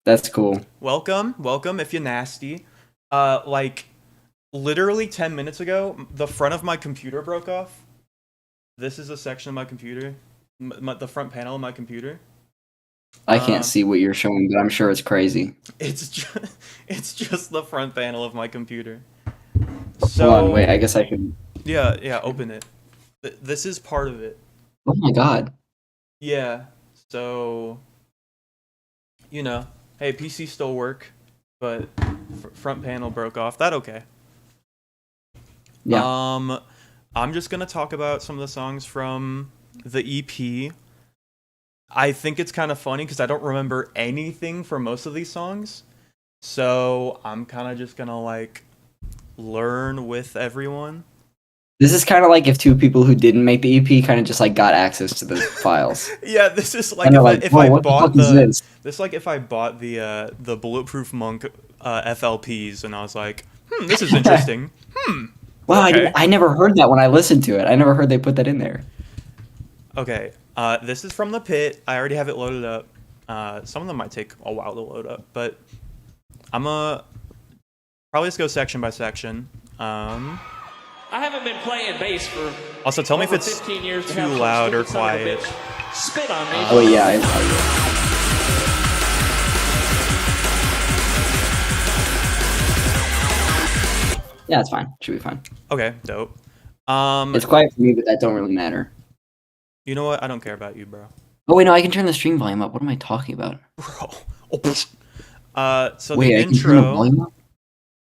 That's cool. Welcome. If you're nasty, like literally 10 minutes ago, the front of my computer broke off. This is a section of my computer, the front panel of my computer. I can't Uh, see what you're showing, but I'm sure it's crazy. it's just, it's just the front panel of my computer. Hold on, wait. So I guess I can. yeah, open it. This is part of it. Oh my god. Yeah. So hey, PC still work, but front panel broke off. That okay. Yeah. Um, I'm just gonna talk about some of the songs from the EP. I think it's kind of funny because I don't remember anything from most of these songs, so I'm kind of just gonna like learn with everyone. This is kind of like if two people who didn't make the EP kind of just like got access to the files. Yeah, this is like And they're if I like, if whoa, I what the bought fuck is the this? this like if I bought the Bulletproof Monk FLPs and I was like, this is interesting. Wow, Okay. I never heard that when I listened to it. I never heard they put that in there. Okay, this is from the pit. I already have it loaded up. Some of them might take a while to load up, but I'm gonna probably just go section by section. I haven't been playing bass for Also, tell me if over it's 15 years to too have some loud or stupid son of a quiet. bitch spit on me. Oh yeah, I yeah, it's fine. Should be fine. Okay, dope. It's quiet for me, but that don't really matter. You know what? I don't care about you, bro. Oh wait, no, I can turn the stream volume up. What am I talking about? Bro. Oh, psh. So Wait, the I can turn the intro. volume up?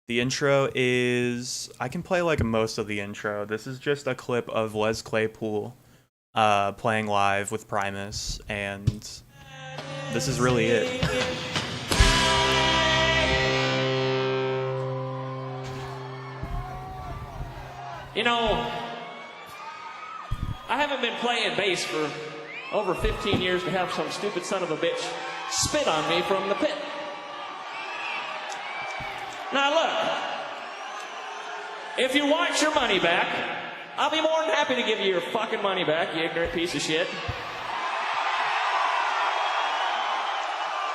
The intro is I can play like most of the intro. This is just a clip of Les Claypool playing live with Primus, and this is really it. You know, I haven't been playing bass for over 15 years to have some stupid son of a bitch spit on me from the pit. Now look, if you want your money back, I'll be more than happy to give you your fucking money back, you ignorant piece of shit.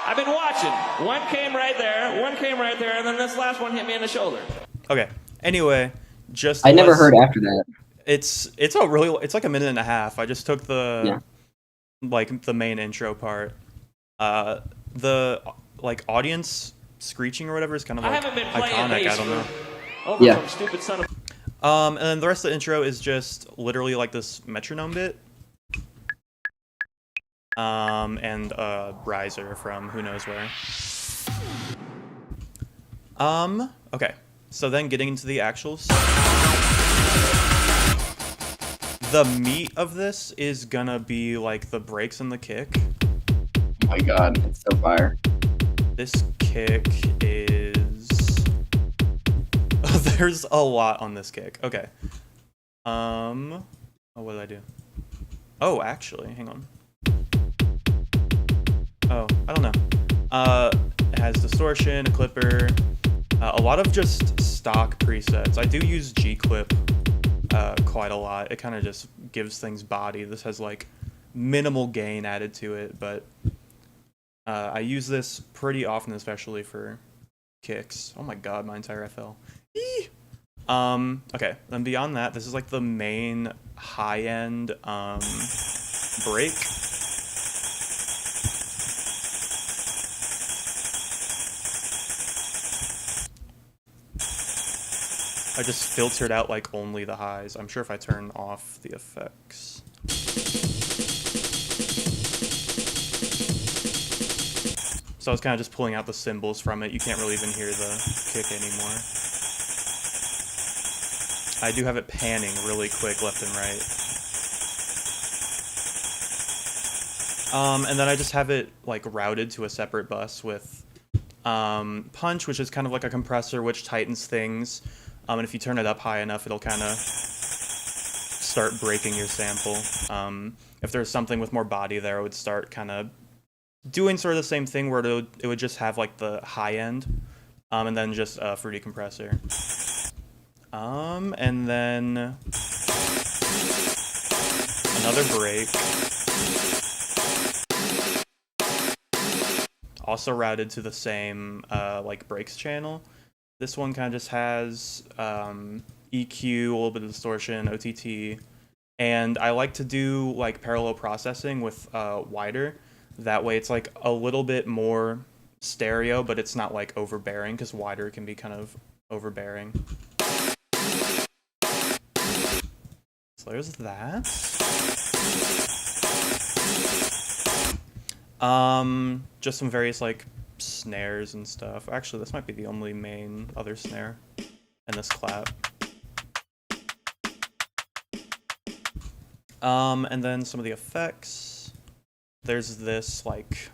I've been watching. One came right there, and then this last one hit me in the shoulder. Okay. Anyway, just I never Les- heard after that. It's like a minute and a half. I just took the like the main intro part. The like audience screeching or whatever is kind of I like haven't been playing iconic. bass I don't know. over Yeah. some stupid son of And then the rest of the intro is just literally like this metronome bit. And riser from who knows where. Okay. So then getting into the actuals. The meat of this is gonna be like the breaks and the kick. Oh my god, it's so fire. This kick is there's a lot on this kick. Okay. Oh, what did I do? Oh, actually, hang on. Oh, I don't know. It has distortion, a clipper, a lot of just stock presets. I do use G-Clip quite a lot. It kind of just gives things body. This has like minimal gain added to it, but I use this pretty often, especially for kicks. Oh my god, my entire FL. Eee! Okay, then beyond that, this is like the main high-end break. I just filtered out like only the highs. I'm sure if I turn off the effects. So I was kind of just pulling out the cymbals from it. You can't really even hear the kick anymore. I do have it panning really quick left and right. And then I just have it like routed to a separate bus with punch, which is kind of like a compressor which tightens things. And if you turn it up high enough, it'll kind of start breaking your sample. If there's something with more body there, it would start kind of doing sort of the same thing where it would just have like the high end, and then just a fruity compressor. And then another break. also routed to the same like breaks channel. This one kind of just has EQ, a little bit of distortion, OTT, and I like to do like parallel processing with wider. That way it's like a little bit more stereo, but it's not like overbearing, because wider can be kind of overbearing. So there's that. Just some various like snares and stuff. Actually, this might be the only main other snare in this clap. And then some of the effects. There's this like,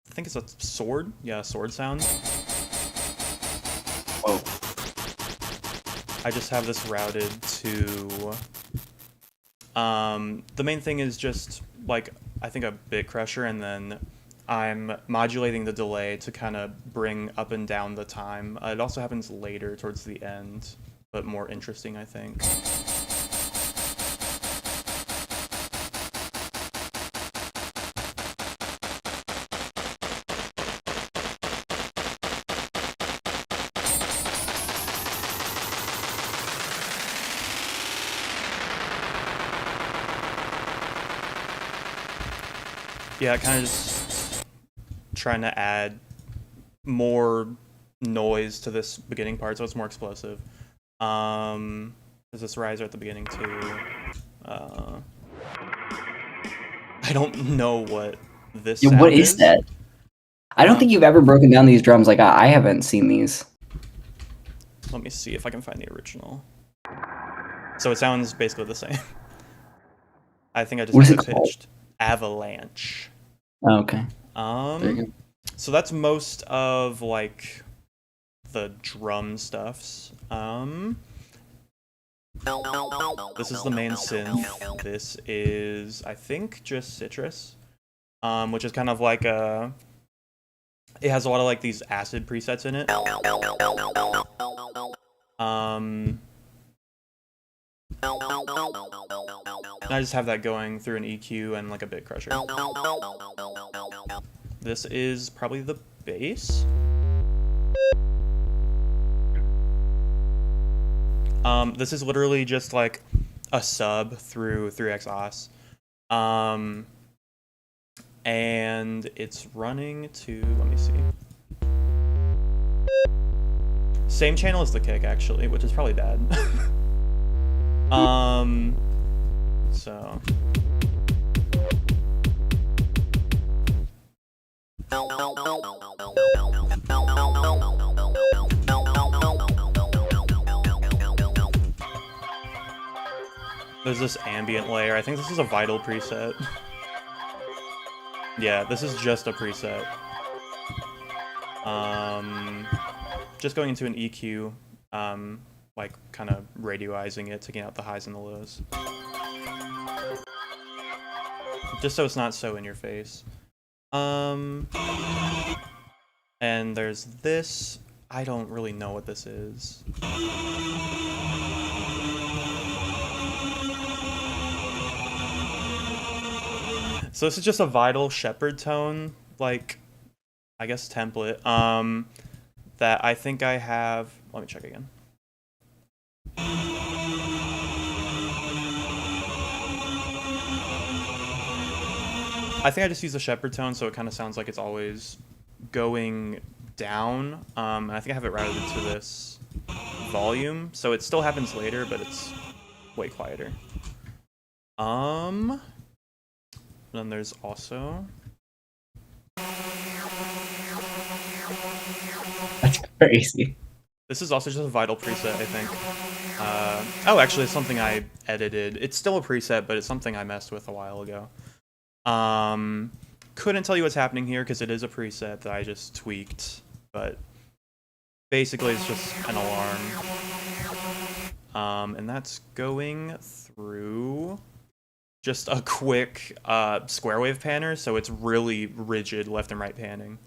I think it's a sword. Yeah, sword sound. Whoa. I just have this routed to, the main thing is just like, I think a bit crusher, and then I'm modulating the delay to kind of bring up and down the time. It also happens later towards the end, but more interesting, I think. Yeah, kind of just trying to add more noise to this beginning part, so it's more explosive. There's this riser at the beginning too. I don't know what this Yeah, what sound is that? I don't think you've ever broken down these drums. Like I haven't seen these. Let me see if I can find the original. So it sounds basically the same. I think I just What is have it it called? pitched. Avalanche. Oh, okay. There you go. So that's most of like the drum stuffs. This is the main synth. This is, I think, just Citrus, which is kind of like a. It has a lot of like these acid presets in it. And I just have that going through an EQ and like a bit crusher. This is probably the bass. This is literally just like a sub through 3x Os. And it's running to, let me see. Same channel as the kick actually, which is probably bad. So. There's this ambient layer. I think this is a Vital preset. Yeah, this is just a preset. Just going into an EQ, like kind of radioizing it, taking out the highs and the lows. Just so it's not so in your face. And there's this. I don't really know what this is. So this is just a Vital Shepherd tone, like, I guess template, that I think I have. Let me check again. I think I just use the Shepherd tone, so it kind of sounds like it's always going down. And I think I have it routed to this volume, so it still happens later, but it's way quieter. Then there's also. That's crazy. This is also just a Vital preset, I think. Oh, actually, it's something I edited. It's still a preset, but it's something I messed with a while ago. Couldn't tell you what's happening here because it is a preset that I just tweaked, but basically it's just an alarm. And that's going through just a quick square wave panner, so it's really rigid left and right panning.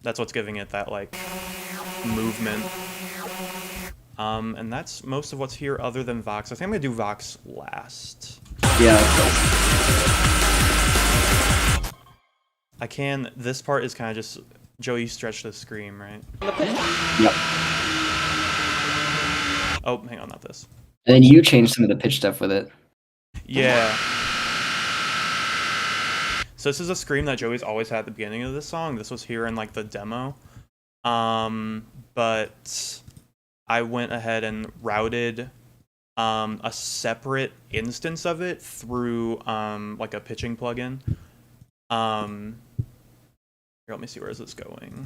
That's what's giving it that like movement. And that's most of what's here other than Vox. I think I'm gonna do Vox last. Yeah. I can. This part is kind of just Joey. You stretch the scream, right? Yep. Oh, hang on, not this. And then you changed some of the pitch stuff with it. Yeah. So this is a scream that Joey's always had at the beginning of this song. This was here in like the demo. But I went ahead and routed a separate instance of it through like a pitching plugin. Here, let me see, where is this going?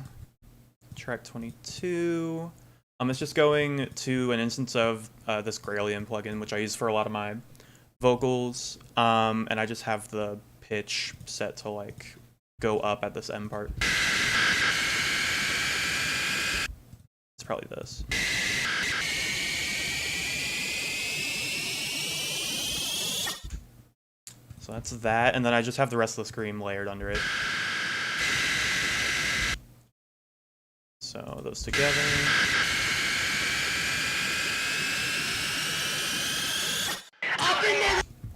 Track 22. It's just going to an instance of this Gralien plugin, which I use for a lot of my vocals. And I just have the pitch set to like go up at this end part. It's probably this. So that's that, and then I just have the rest of the scream layered under it. So those together.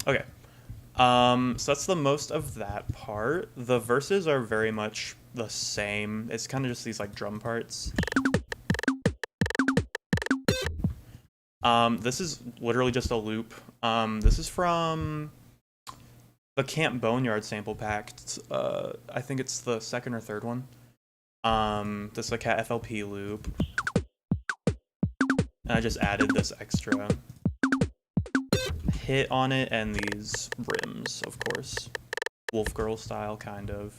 Okay. So that's the most of that part. The verses are very much the same. It's kind of just these like drum parts. This is literally just a loop. This is from the Camp Boneyard sample pack. I think it's the second or third one. This is a Cat FLP loop. And I just added this extra hit on it and these rims, of course. Wolf Girl style, kind of.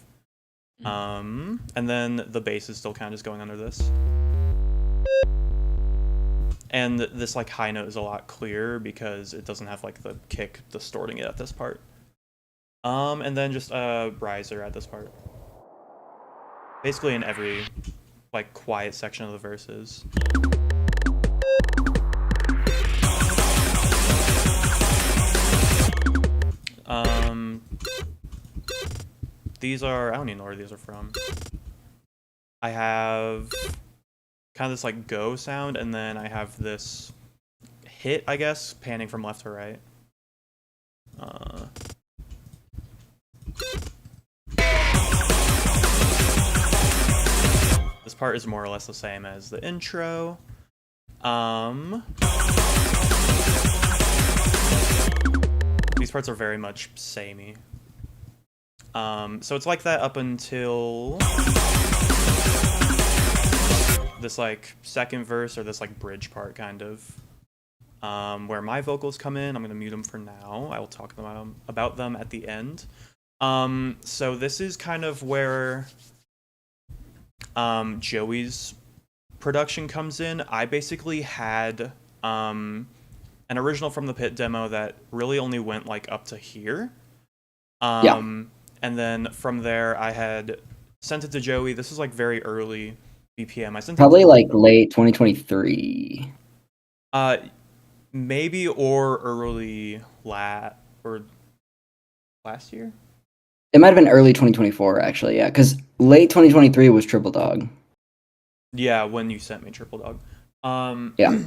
And then the bass is still kind of just going under this. And this like high note is a lot clearer because it doesn't have like the kick distorting it at this part. And then just a riser at this part. Basically in every like quiet section of the verses. These are, I don't even know where these are from. I have kind of this like go sound, and then I have this hit, I guess, panning from left to right. This part is more or less the same as the intro. These parts are very much samey. So it's like that up until this like second verse, or this like bridge part kind of, where my vocals come in. I'm gonna mute them for now. I will talk about them at the end. So this is kind of where Joey's production comes in. I basically had an original from the Pit demo that really only went like up to here. And then from there I had sent it to Joey. This is like very early BPM. I sent Probably it like late 2023. Maybe, or early last year. It might have been early 2024, actually. Yeah, because late 2023 was Triple Dog. Yeah, when you sent me Triple Dog. Yeah.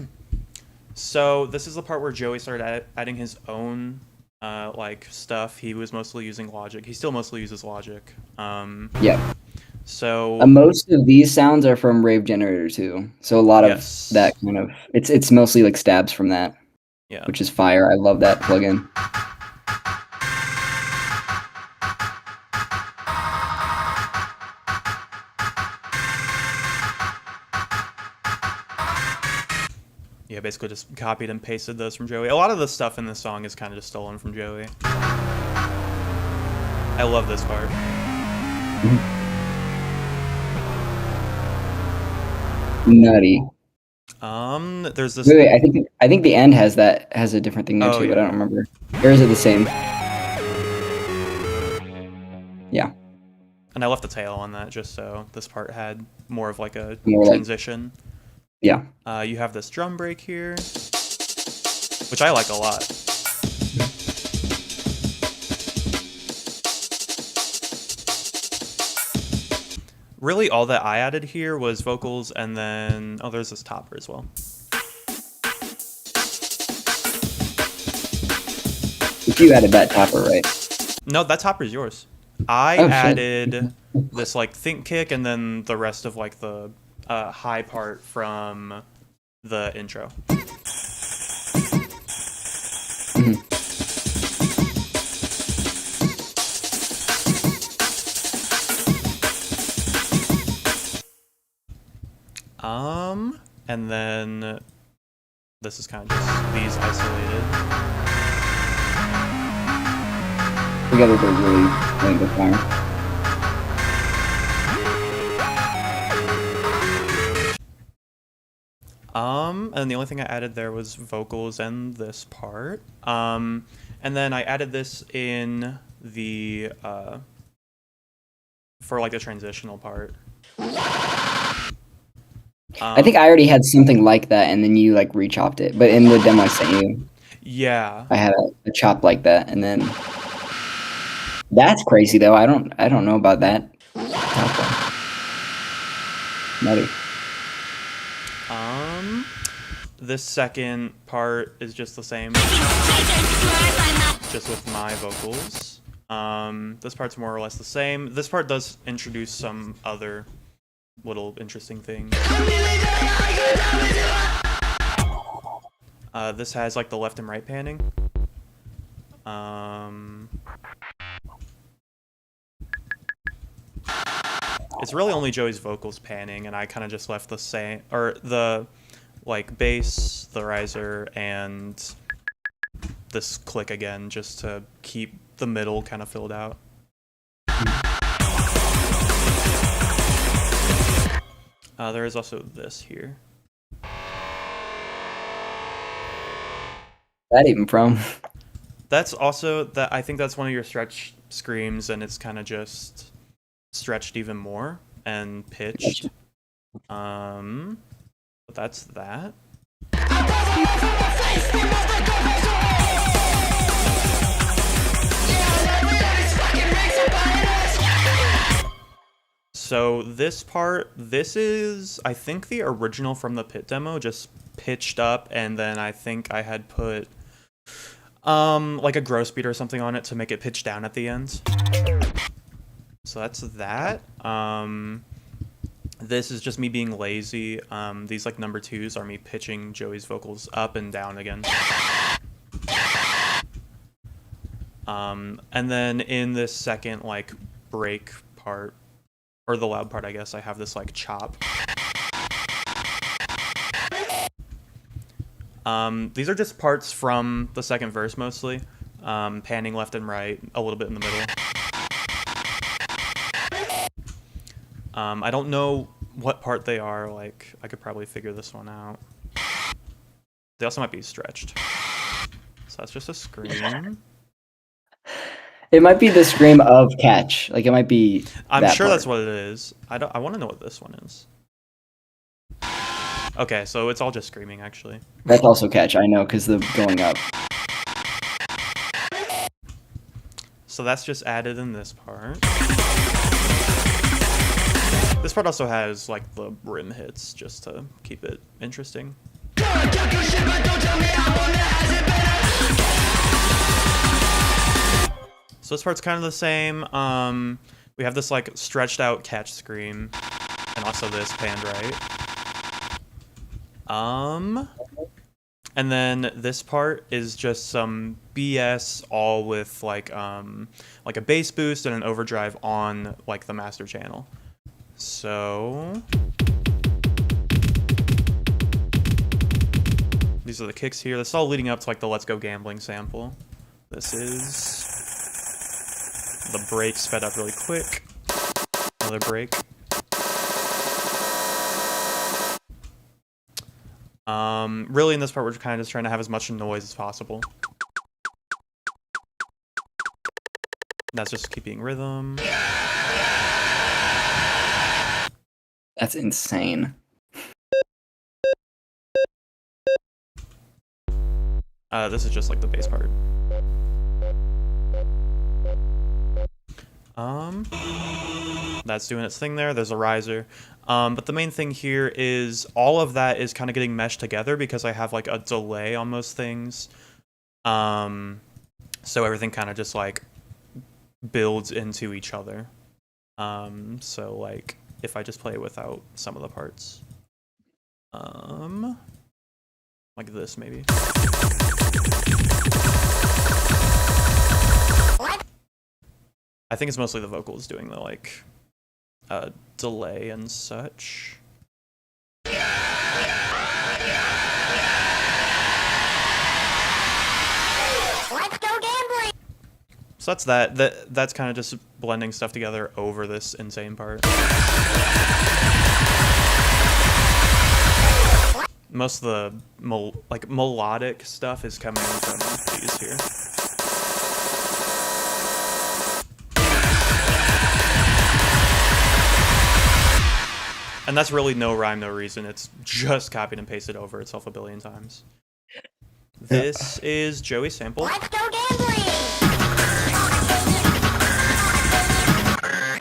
So this is the part where Joey started adding his own like stuff. He was mostly using Logic. He still mostly uses Logic. Yeah. So Most of these sounds are from Rave Generator too. So a lot of that kind of it's mostly like stabs from that. Yeah. Which is fire. I love that plugin. Yeah, basically just copied and pasted those from Joey. A lot of the stuff in this song is kind of just stolen from Joey. I love this part. Nutty. There's this. Wait, I think the end has a different thing there too, but I don't remember. Or is it the same? Yeah. And I left the tail on that just so this part had more of like a More transition. Yeah. You have this drum break here, which I like a lot. Really, all that I added here was vocals, and then there's this topper as well. If you added that topper, right? No, that topper's yours. I Oh, shit. added this like think kick and then the rest of like the high part from the intro. And then this is kind of just these isolated. Together they're really playing good fire. And the only thing I added there was vocals and this part. And then I added this in the for like the transitional part. I think I already had something like that, and then you like re-chopped it. But in the demo I sent you, Yeah. I had a chop like that, and then that's crazy though. I don't know about that. Nutty. This second part is just the same, just with my vocals. This part's more or less the same. This part does introduce some other little interesting things. This has like the left and right panning. It's really only Joey's vocals panning, and I kind of just left the same, or the like bass, the riser, and this click again, just to keep the middle kind of filled out. There is also this here. That even from? That's also that. I think that's one of your stretch screams, and it's kind of just stretched even more and pitched. But that's that. So this part, this is, I think, the original from the pit demo, just pitched up, and then I think I had put like a gross beat or something on it to make it pitch down at the end. So that's that. This is just me being lazy. These like number twos are me pitching Joey's vocals up and down again. And then in this second like break part, or the loud part, I guess, I have this like chop. These are just parts from the second verse mostly, panning left and right, a little bit in the middle. I don't know what part they are, like, I could probably figure this one out. They also might be stretched. So that's just a scream. It might be the scream of catch. Like it might be. I'm sure part. that's what it is. I want to know what this one is. Okay, so it's all just screaming, actually. That's also catch. I know, because the going up. So that's just added in this part. This part also has like the rim hits just to keep it interesting. So this part's kind of the same. We have this like stretched out catch scream, and also this panned right. And then this part is just some BS, all with like a bass boost and an overdrive on like the master channel. So these are the kicks here. This is all leading up to like the Let's Go Gambling sample. This is the break sped up really quick. Another break. Really in this part we're kind of just trying to have as much noise as possible. That's just keeping rhythm. That's insane. This is just like the bass part. That's doing its thing there. There's a riser. But the main thing here is all of that is kind of getting meshed together because I have like a delay on most things. So everything kind of just like builds into each other. So like if I just play without some of the parts, like this maybe. I think it's mostly the vocals doing the like delay and such. Let's go gambling. So that's that's kind of just blending stuff together over this insane part. Most of the melodic stuff is coming from these here. And that's really no rhyme, no reason. It's just copied and pasted over itself a billion times. This is Joey sample. Let's go gambling.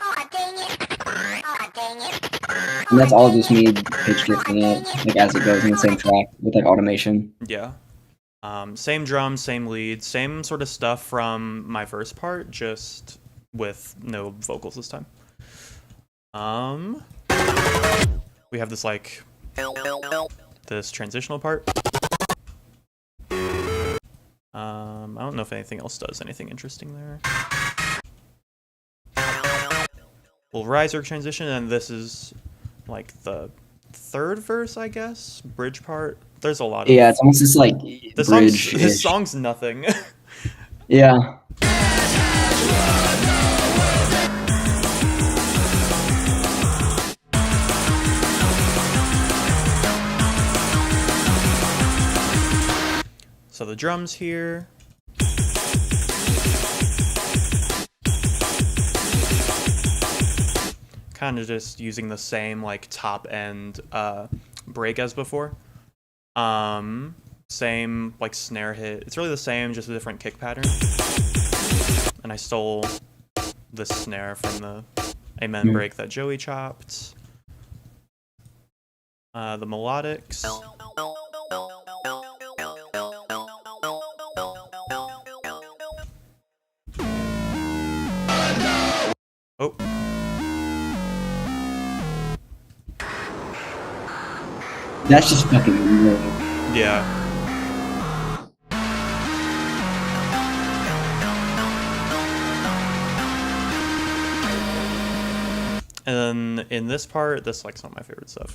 Aw, dang it. Aw, dang it. And that's all just me pitch shifting it like as it goes in the same track with like automation. Yeah. Same drums, same lead, same sort of stuff from my verse part, just with no vocals this time. We have this like this transitional part. I don't know if anything else does anything interesting there. Little riser transition, and this is like the third verse, I guess, bridge part. There's a lot of Yeah, it's almost just like bridge. This song's nothing. Yeah. So the drums here. Kind of just using the same like top end break as before. Same like snare hit. It's really the same, just a different kick pattern. And I stole this snare from the Amen break that Joey chopped. The melodics. Oh. That's just fucking weird. Yeah. And then in this part, this is like some of my favorite stuff.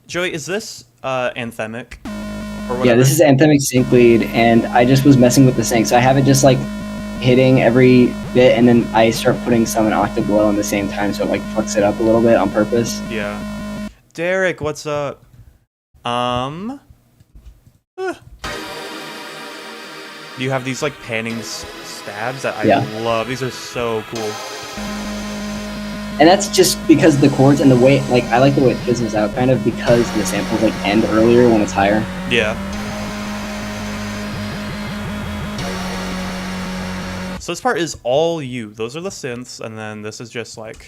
Joey, is this anthemic? Or whatever? Yeah, this is anthemic sync lead, and I just was messing with the sync, so I have it just like hitting every bit, and then I start putting some an octave below at the same time, so it like fucks it up a little bit on purpose. Yeah. Derek, what's up? You have these like panning stabs that I love. These are so cool. And that's just because the chords and the way, like, I like the way it fizzles out, kind of because the samples like end earlier when it's higher. Yeah. So this part is all you. Those are the synths, and then this is just like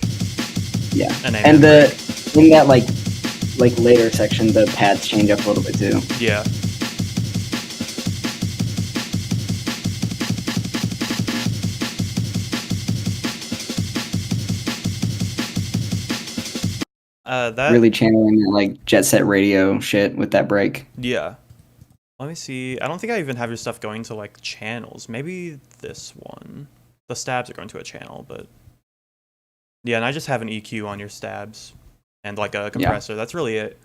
And in that like later section, the pads change up a little bit too. Yeah. That really channeling that like Jet Set Radio shit with that break. Yeah. Let me see. I don't think I even have your stuff going to like channels. Maybe this one. The stabs are going to a channel, but yeah, and I just have an EQ on your stabs and like a compressor. Yeah. That's really it.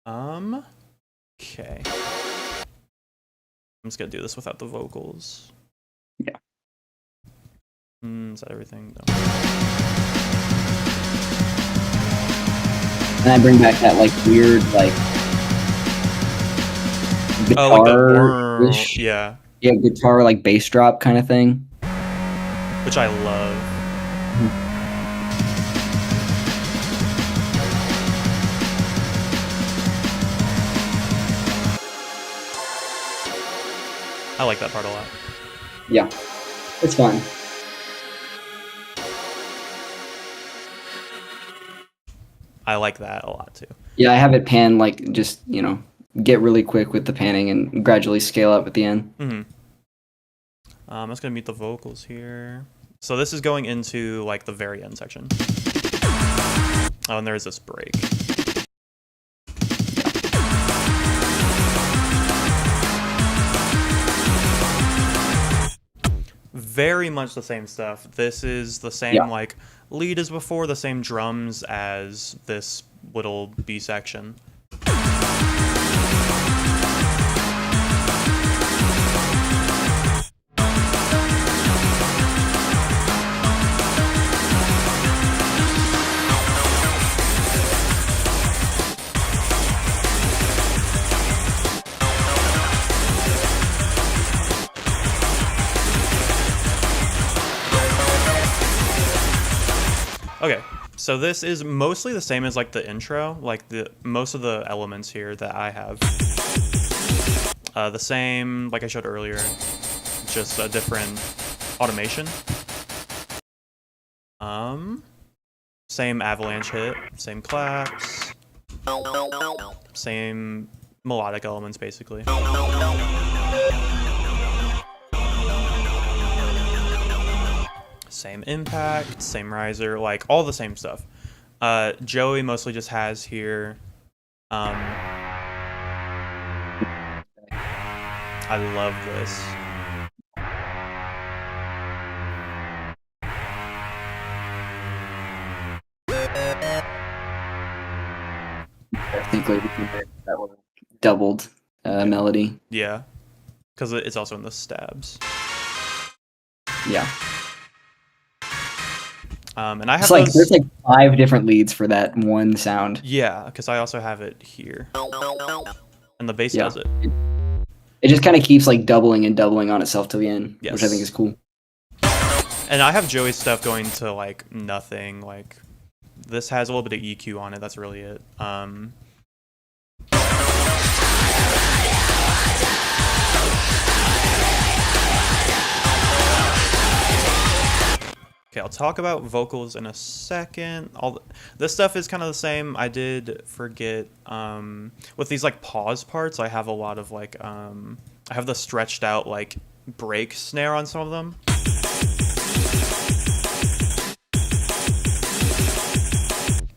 Okay. I'm just gonna do this without the vocals. Yeah. Is that everything? No. And I bring back that like weird like guitar, yeah, guitar like bass drop kind of thing, which I love. I like that part a lot. Yeah, it's fun. I like that a lot too. Yeah, I have it pan like just get really quick with the panning and gradually scale up at the end. Mm-hmm. I'm just gonna mute the vocals here. So this is going into like the very end section. Oh, and there's this break. Very much the same stuff. This is the same like lead as before, the same drums as this little B section. Okay, so this is mostly the same as like the intro, like most of the elements here that I have. The same, like I showed earlier, just a different automation. Same avalanche hit, same claps, same melodic elements basically. Same impact, same riser, like all the same stuff. Joey mostly just has here. I love this. I think like that one doubled melody. Yeah, because it's also in the stabs. Yeah. And I have It's like those, there's like 5 different leads for that one sound. yeah, because I also have it here, and the bass does it. It just kind of keeps like doubling and doubling on itself till the end, which I think is cool. And I have Joey's stuff going to like nothing. Like this has a little bit of EQ on it. That's really it. Okay, I'll talk about vocals in a second. This stuff is kind of the same. I did forget with these like pause parts. I have a lot of like I have the stretched out like break snare on some of them.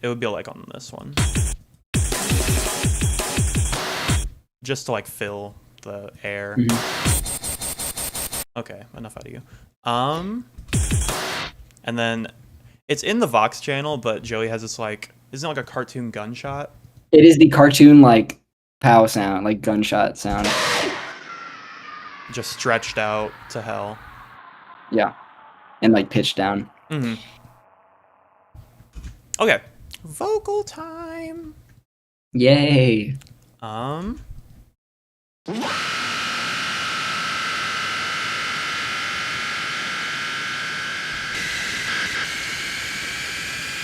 It would be like on this one, just to like fill the air. Okay, enough out of you. And then it's in the Vox channel, but Joey has this like, isn't it like a cartoon gunshot? It is the cartoon like pow sound, like gunshot sound. Just stretched out to hell. Yeah. And like pitched down. Okay. Vocal time. Yay.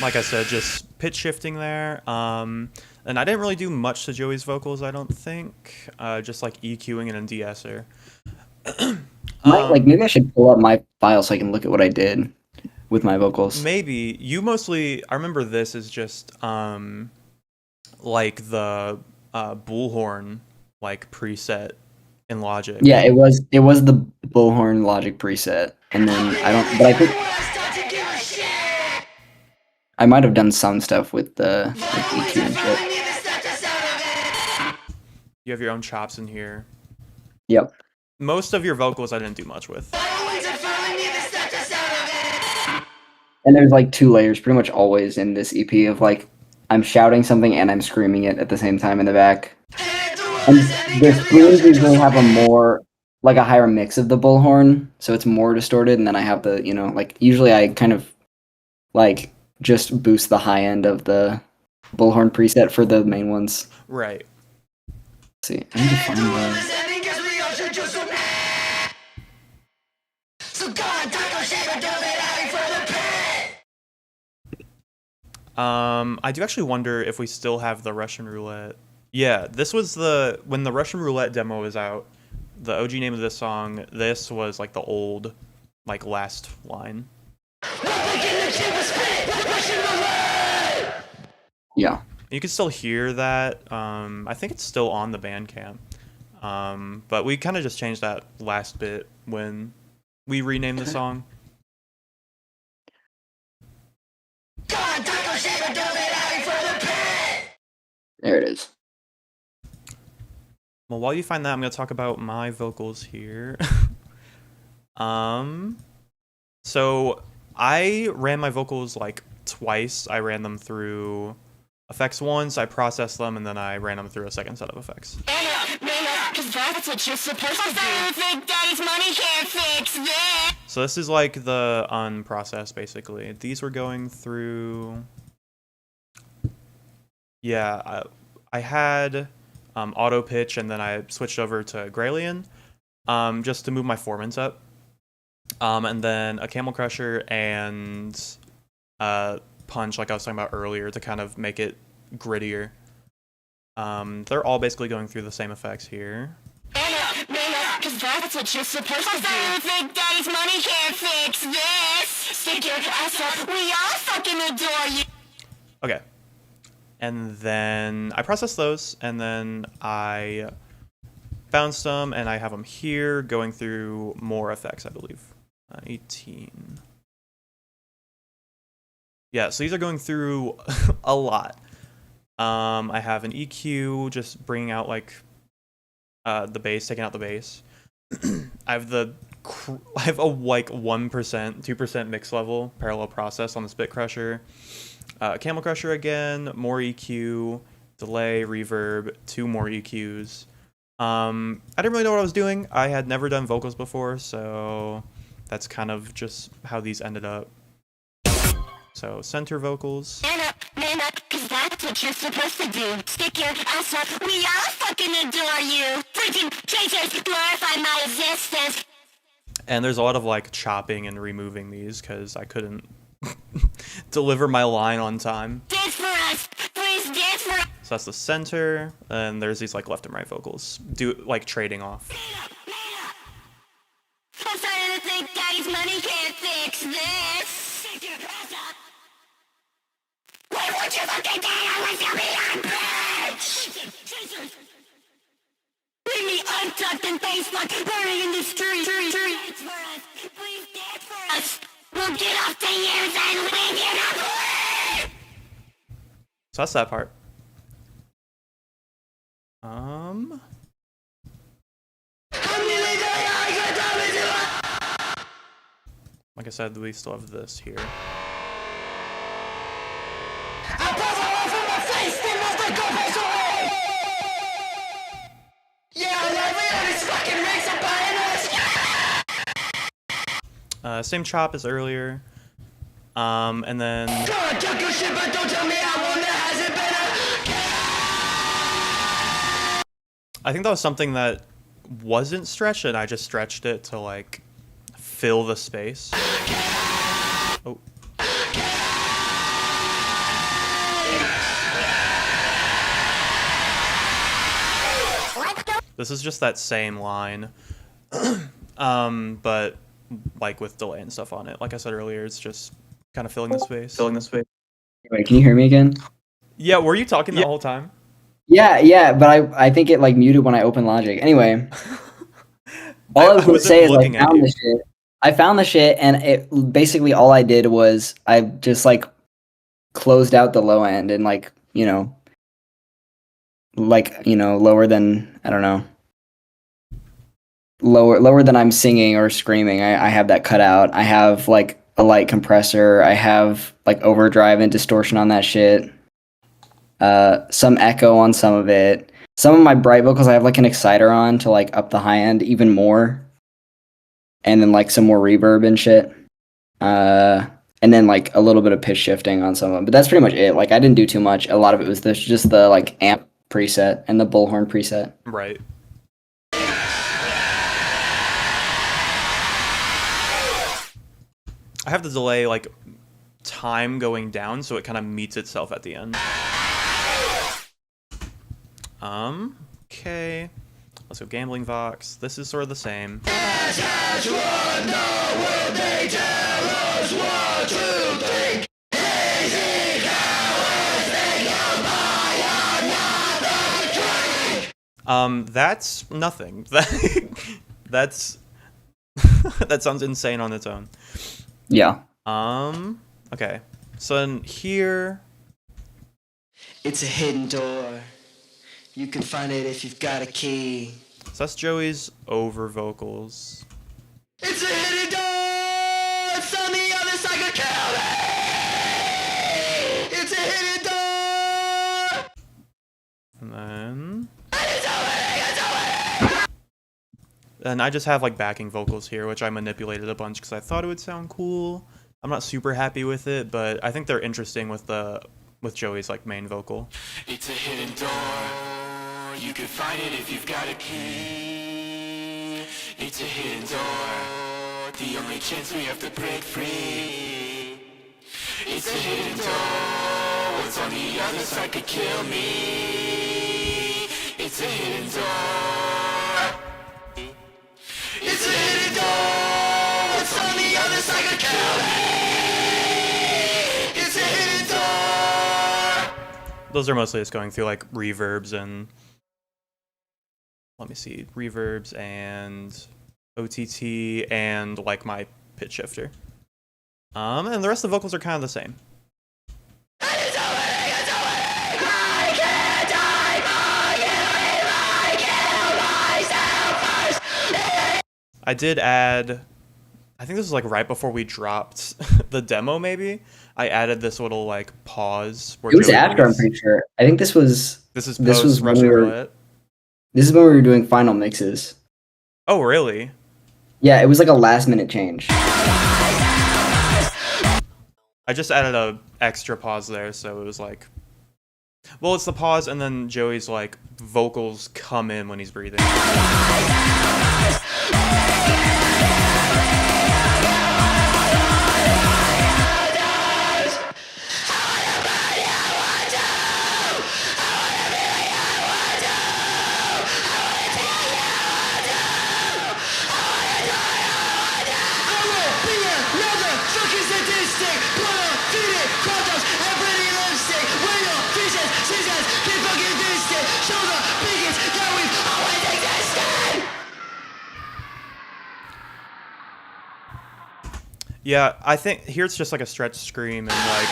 Like I said, just pitch shifting there. And I didn't really do much to Joey's vocals, I don't think. Just like EQing and a de-esser. Like maybe I should pull up my file so I can look at what I did with my vocals. Maybe. You mostly, I remember this is just like the bullhorn like preset in Logic. Yeah, it was the bullhorn Logic preset. And then I think I might have done some stuff with the EQ and shit. You have your own chops in here. Yep. Most of your vocals I didn't do much with. And there's like 2 layers pretty much always in this EP of like I'm shouting something and I'm screaming it at the same time in the back. And the screams usually have a higher mix of the bullhorn, so it's more distorted, and then I have the, like usually I kind of like just boost the high end of the bullhorn preset for the main ones. Right. Let's see. I need to find the... I do actually wonder if we still have the Russian roulette. Yeah, this was when the Russian roulette demo was out, the OG name of this song, this was like the old, like last line. Yeah. You can still hear that. I think it's still on the Bandcamp. But we kind of just changed that last bit when we renamed the song. There it is. Well, while you find that, I'm going to talk about my vocals here. So I ran my vocals like twice. I ran them through effects once, I processed them, and then I ran them through a second set of effects. Cause that's what you're supposed to do. Think daddy's money can't fix this. So this is like the unprocessed, basically. These were going through... Yeah, I had auto pitch, and then I switched over to Graylian just to move my formants up. And then a Camel Crusher and Punch, like I was talking about earlier, to kind of make it grittier. They're all basically going through the same effects here. Cause that's what you're supposed to do. Think daddy's money can't fix this. Stick your ass up. We all fucking adore you. Okay. And then I processed those, and then I bounced them, and I have them here going through more effects, I believe. 18. Yeah, so these are going through a lot. I have an EQ just bringing out like the bass, taking out the bass. I have a like 1%, 2% mix level parallel process on the Spit Crusher. Camel Crusher again, more EQ, delay, reverb, 2 more EQs. I didn't really know what I was doing. I had never done vocals before, so that's kind of just how these ended up. So center vocals. Man up, cause that's what you're supposed to do. Stick your ass up. We all fucking adore you. Freaking chasers glorify my existence. And there's a lot of like chopping and removing these because I couldn't deliver my line on time. Dance for us. Please dance for us. So that's the center, and there's these like left and right vocals, like trading off. Man up. I'm starting to think daddy's money can't fix this. Stick your ass up. Why won't you fucking dance unless you be on bitch? Chasers. Leave me untucked and face fucking burning in the street. Dance for us. Please dance for us. We'll get off the years and leave you to bleed. So that's that part. Like I said, we still have this here. Same chop as earlier. And then I think that was something that wasn't stretched, and I just stretched it to like fill the space. Oh. This is just that same line, but like with delay and stuff on it. Like I said earlier, it's just kind of filling the space. Wait, can you hear me again? Yeah, were you talking the whole time? Yeah, but I think it like muted when I opened Logic. Anyway, all I was gonna say is I found the shit, and it basically all I did was I just like closed out the low end and like lower than, I don't know, lower than I'm singing or screaming. I have that cut out. I have like a light compressor. I have like overdrive and distortion on that shit. Some echo on some of it. Some of my bright vocals I have like an exciter on to like up the high end even more. And then like some more reverb and shit. And then like a little bit of pitch shifting on some of them. But that's pretty much it. Like I didn't do too much. A lot of it was just the like amp preset and the bullhorn preset. Right. I have the delay like time going down, so it kind of meets itself at the end. Okay. Let's go Gambling Vox. This is sort of the same. That's nothing. That's that sounds insane on its own. Yeah. Okay. So in here, It's a hidden door. You can find it if you've got a key. so that's Joey's over vocals. It's a hidden door! It's on the other side of Kelly! It's a hidden door! And then I just have like backing vocals here, which I manipulated a bunch because I thought it would sound cool. I'm not super happy with it, but I think they're interesting with Joey's like main vocal. It's a hidden door. You can find it if you've got a key. It's a hidden door. The only chance we have to break free. It's a hidden door. What's on the other side could kill me. It's a hidden door. It's a hidden door. What's on the other side could kill me. It's a hidden door. Those are mostly just going through like reverbs and let me see, reverbs and OTT and like my pitch shifter. And the rest of the vocals are kind of the same. I did add, I think this was like right before we dropped the demo maybe. I added this little like pause. Where It was Joey after, I'm leaves. pretty sure. I think this was This is this post was when Russian we were- Roulette. this is when we were doing final mixes. Oh really? Yeah, it was like a last minute change. I just added a extra pause there, so it was like, well, it's the pause, and then Joey's like vocals come in when he's breathing. Yeah, I think here it's just like a stretch scream and like,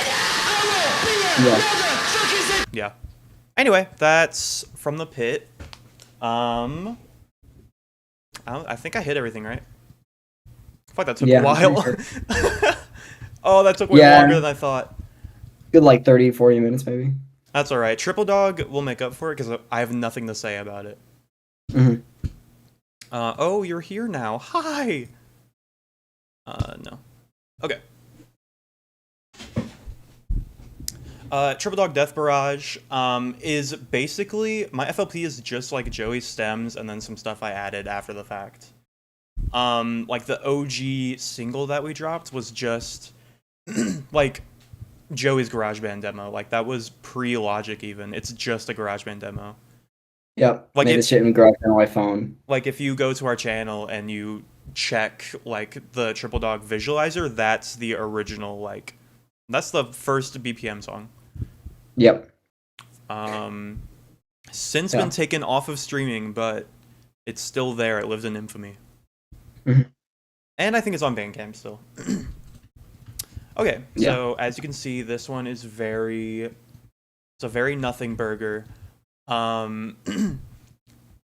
Yeah. yeah. Anyway, that's from the pit. I think I hit everything right. I thought that took Yeah, a I'm while. pretty Oh, that took way Yeah. longer than I thought. Good, like 30, 40 minutes maybe. That's all right. Triple Dog will make up for it because I have nothing to say about it. Mhm. Oh, you're here now. Hi. No. Okay. Triple Dog Death Barrage is basically, my FLP is just like Joey's stems and then some stuff I added after the fact. Like the OG single that we dropped was just like Joey's GarageBand demo. Like that was pre-Logic even. It's just a GarageBand demo. Yep. Like Made it- this shit in garage on my phone. Like if you go to our channel and you check like the Triple Dog visualizer, that's the original, like that's the first BPM song. Yep. Since Yeah. been taken off of streaming, but it's still there. It lives in infamy. Mhm. And I think it's on Bandcamp still. Okay, Yeah. so as you can see, this one is it's a very nothing burger.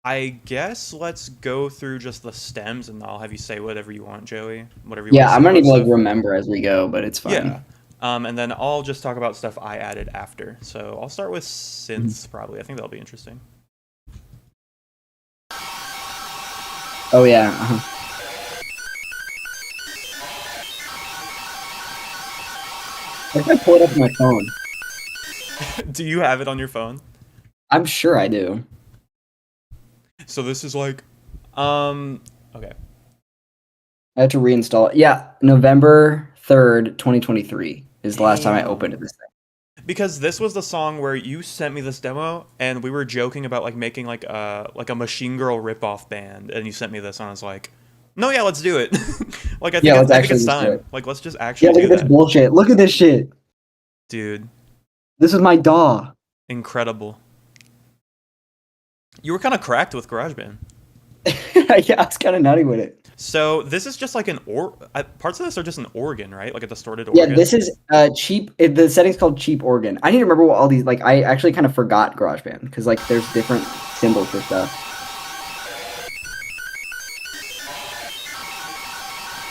I guess let's go through just the stems and I'll have you say whatever you want, Joey. Whatever you Yeah, want. I'm gonna need to like stuff. remember as we go, but it's fine. Yeah. And then I'll just talk about stuff I added after. So I'll start with synths probably. I think that'll be interesting. Oh yeah. If I pull it up on my phone, Do you have it on your phone? I'm sure I do. So this is like, okay. I have to reinstall it. Yeah, November 3rd, 2023 is the last time I Damn. opened this thing. Because this was the song where you sent me this demo and we were joking about like making like a Machine Girl ripoff band, and you sent me this and I was like, no, yeah, let's do it. Like I think, Yeah, let's I think actually it's just do time. it. Like let's just Yeah, actually look do at this that, bullshit. Look at this shit. dude. This is my DAW. Incredible. You were kind of cracked with GarageBand. Yeah, I was kind of nutty with it. So this is just like parts of this are just an organ, right? Like a distorted Yeah, organ. this is cheap. The setting's called cheap organ. I need to remember what all these like. I actually kind of forgot GarageBand because like there's different symbols for stuff.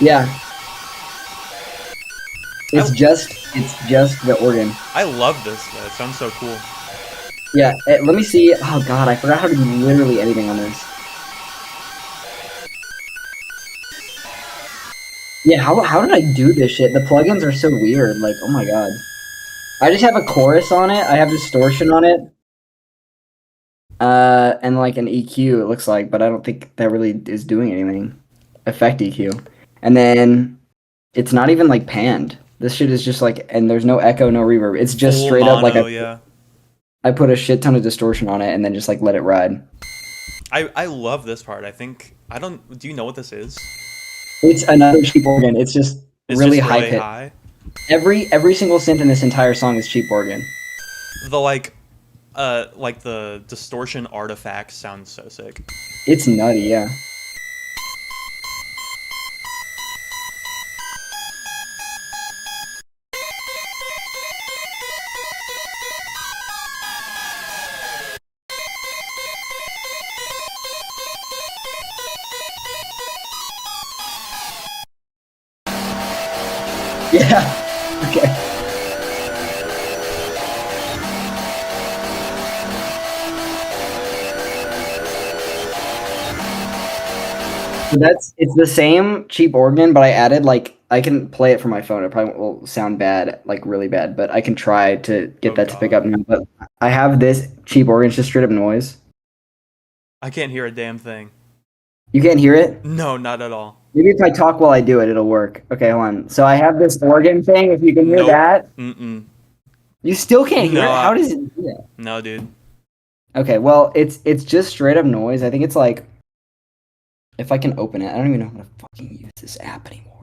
Yeah, it's just the organ. I love this though. It sounds so cool. Yeah, let me see. Oh god, I forgot how to do literally anything on this. Yeah, how did I do this shit? The plugins are so weird. Like, oh my god. I just have a chorus on it. I have distortion on it. And like an EQ, it looks like, but I don't think that really is doing anything. Effect EQ. And then it's not even like panned. This shit is just like, and there's no echo, no reverb. It's just Full straight up like mono, yeah. I put a shit ton of distortion on it and then just like let it ride. I love this part. Do you know what this is? It's another cheap organ. It's just It's really just high really pitch. high. Every single synth in this entire song is cheap organ. The like the distortion artifacts sound so sick. It's nutty, yeah. Yeah. Okay. So it's the same cheap organ, but I added like I can play it from my phone. It probably will sound bad, like really bad, but I can try to get Oh, that to pick up God. now. But I have this cheap organ, it's just straight up noise. I can't hear a damn thing. You can't hear it? No, not at all. Maybe if I talk while I do it, it'll work. Okay, hold on. So I have this organ thing. If you can hear Nope. that, Mm-mm. you still can't hear No, it. How does it do that? No, dude. Okay, well, it's just straight up noise. I think it's like if I can open it. I don't even know how to fucking use this app anymore.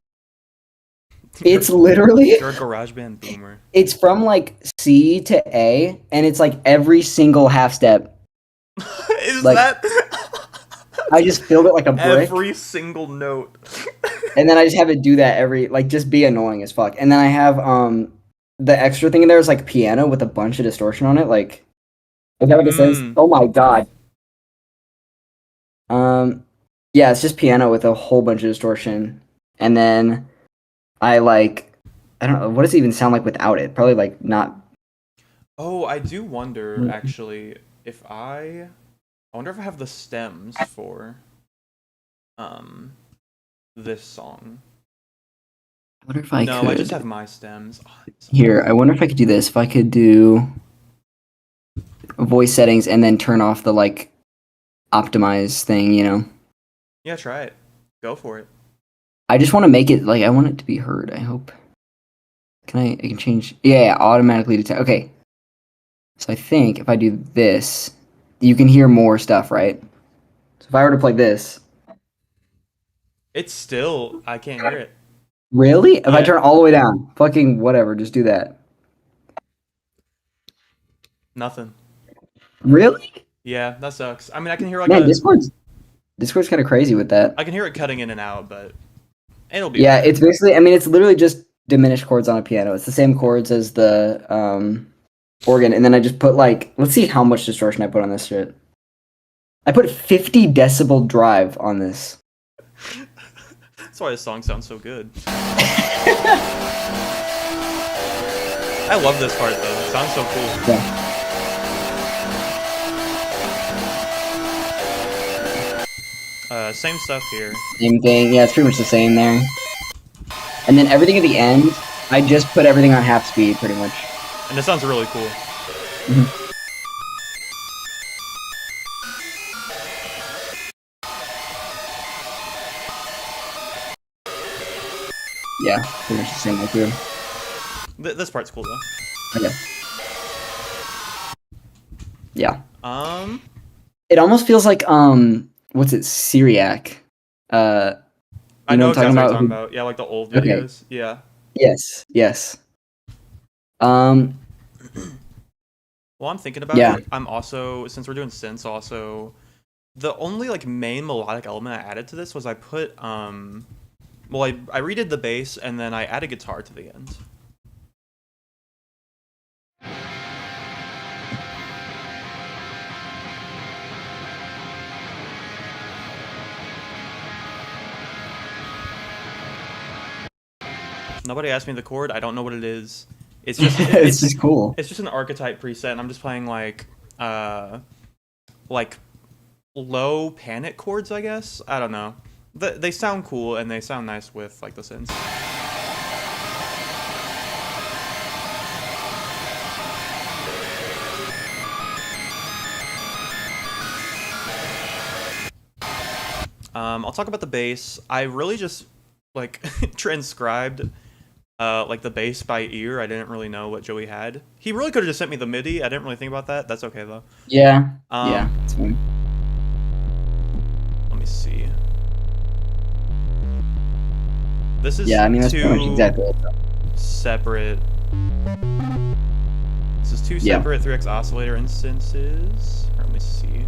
It's literally You're a GarageBand boomer. it's from like C to A, and it's like every single half step. Is Like, that I just filled it like a brick, every single note? and then I just have it do that every like just be annoying as fuck. And then I have the extra thing in there is like piano with a bunch of distortion on it. Like, is that what it says? Mm. Oh my god. Yeah, it's just piano with a whole bunch of distortion, and then I don't know what does it even sound like without it. Probably like not. Oh, I do wonder Mm. actually if I wonder if I have the stems for this song. I wonder if I No, could. I just have my stems. Oh, Here, I wonder if I could do this. If I could do voice settings and then turn off the like optimize thing, you know. yeah, try it. Go for it. I just want to make it like I want it to be heard. I hope. I can change. Yeah, automatically detect. Okay. So I think if I do this, you can hear more stuff, right? So if I were to play this, It's still I can't hear it. really? If I Yeah. turn all the way down, fucking whatever, just do that. Nothing. Really? Yeah, that sucks. I mean, I can hear like Man, Discord's kind of crazy with that. I can hear it cutting in and out, but it'll be Yeah, okay. it's basically. I mean, it's literally just diminished chords on a piano. It's the same chords as the organ, and then I just put like, let's see how much distortion I put on this shit. I put 50 decibel drive on this. That's why this song sounds so good. I love this part though. It sounds so cool. Yeah. Same stuff here. Same thing. Yeah, it's pretty much the same there. And then everything at the end, I just put everything on half speed, pretty much. And it sounds really cool. Yeah, pretty much the same way too. This part's cool though. Okay. Yeah. It almost feels like what's it, Syriac? I know what I'm exactly what you're talking talking about? about. Yeah, like the old Okay. videos. Yeah. Yes. While I'm thinking about Yeah. it, I'm also, since we're doing synths, also the only like main melodic element I added to this was I put well, I redid the bass and then I added guitar to the end. Nobody asked me the chord. I don't know what it is. It's just It's just cool. It's just an archetype preset, and I'm just playing like low panic chords, I guess. I don't know. They sound cool and they sound nice with like the synths. I'll talk about the bass. I really just like transcribed like the bass by ear. I didn't really know what Joey had. He really could have just sent me the MIDI. I didn't really think about that. That's okay though. Yeah. Um, Yeah. It's fine. Let me see. This is Yeah, I mean that's pretty much two exactly it. separate. This is two Yeah. separate 3x oscillator instances. Let me see.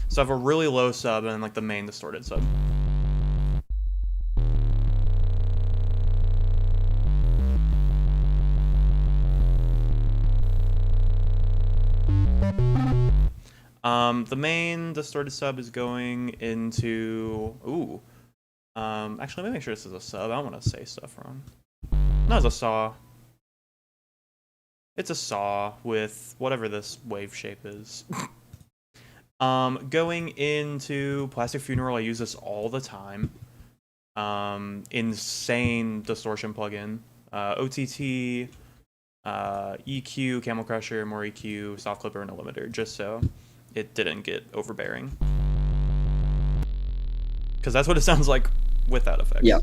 So I have a really low sub and like the main distorted sub. The main distorted sub is going into actually let me make sure this is a sub. I don't want to say stuff wrong. No, it's a saw. It's a saw with whatever this wave shape is. Going into Plastic Funeral, I use this all the time. Insane distortion plugin. OTT, EQ, Camel Crusher, more EQ, Soft Clipper, and a limiter, just so it didn't get overbearing. Because that's what it sounds like without effects. Yeah.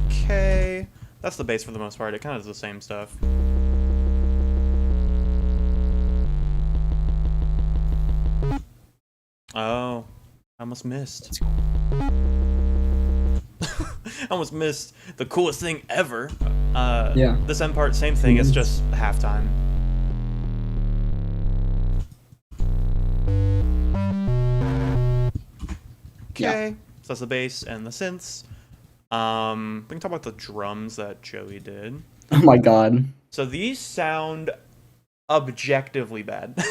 Okay. That's the bass for the most part. It kind of does the same stuff. Oh, I almost missed. I almost missed the coolest thing ever. Yeah. This end part, same thing. It's just halftime. Okay, so that's the bass and the synths. We can talk about the drums that Joey did. Oh my god. So these sound objectively bad.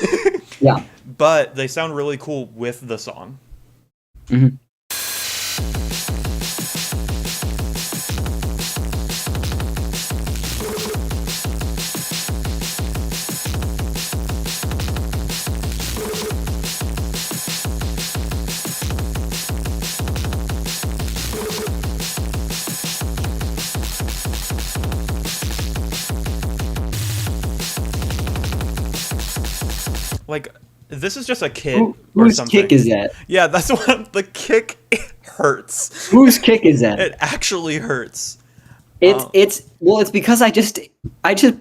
Yeah. But they sound really cool with the song. Mhm. Like, this is just a kit or Whose something. kick is that? Yeah, that's what the kick hurts. Whose kick is that? It actually hurts. It's because I just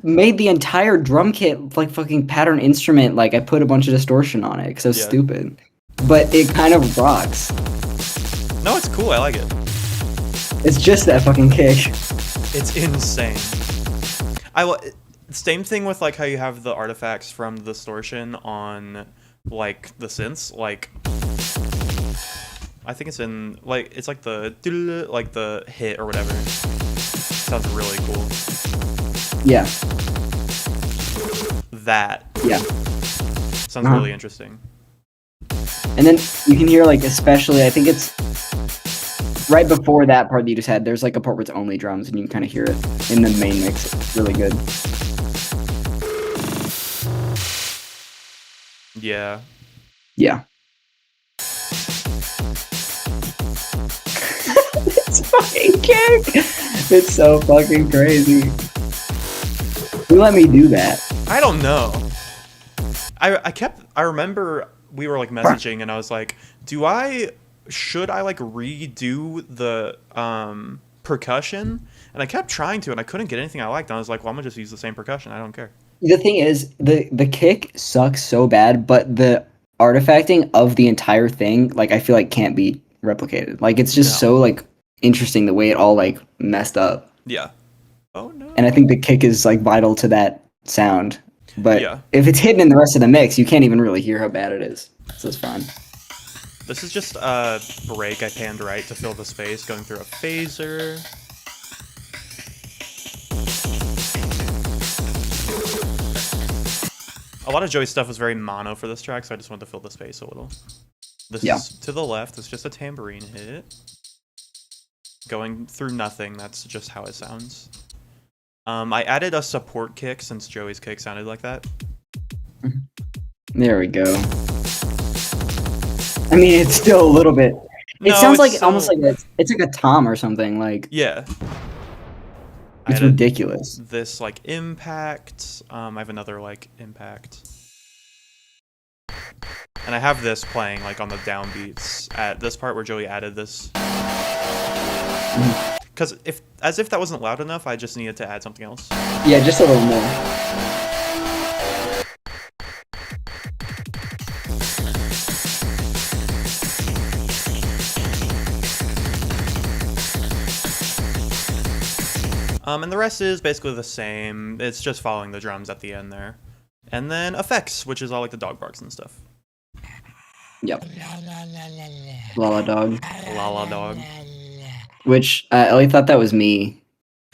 made the entire drum kit like fucking pattern instrument. Like I put a bunch of distortion on it because I was Yeah. stupid. But it kind of rocks. No, it's cool. I like it. It's just that fucking kick. It's insane. Same thing with like how you have the artifacts from the distortion on like the synths. Like I think it's in like it's like the hit or whatever. Sounds really cool. Yeah. That Yeah. sounds really interesting. And then you can hear like especially I think it's right before that part that you just had, there's like a part where it's only drums and you can kind of hear it in the main mix. It's really good. Yeah. Yeah. It's fucking kick! It's so fucking crazy. Who let me do that? I don't know. I remember we were like messaging and I was like, should I like redo the percussion? And I kept trying to and I couldn't get anything I liked. And I was like, well, I'm gonna just use the same percussion. I don't care. The thing is, the kick sucks so bad, but the artifacting of the entire thing, like I feel like can't be replicated. Like it's just No. so like interesting the way it all like messed up. Yeah. Oh no. And I think the kick is like vital to that sound. But Yeah. if it's hidden in the rest of the mix, you can't even really hear how bad it is. So it's fine. This is just a break I panned right to fill the space, going through a phaser. A lot of Joey's stuff was very mono for this track, so I just wanted to fill the space a little. This Yeah. is to the left. It's just a tambourine hit. Going through nothing. That's just how it sounds. I added a support kick since Joey's kick sounded like that. There we go. I mean, it's still a little bit. It No, sounds it's like almost still- like it's like a tom or something. Like Yeah. I it's added ridiculous. this like impact. I have another like impact. And I have this playing like on the downbeats at this part where Joey added this. Because as if that wasn't loud enough, I just needed to add something else. Yeah, just a little more. And the rest is basically the same. It's just following the drums at the end there. And then effects, which is all like the dog barks and stuff. Yep. Lala dog. Lala dog. Which Ellie thought that was me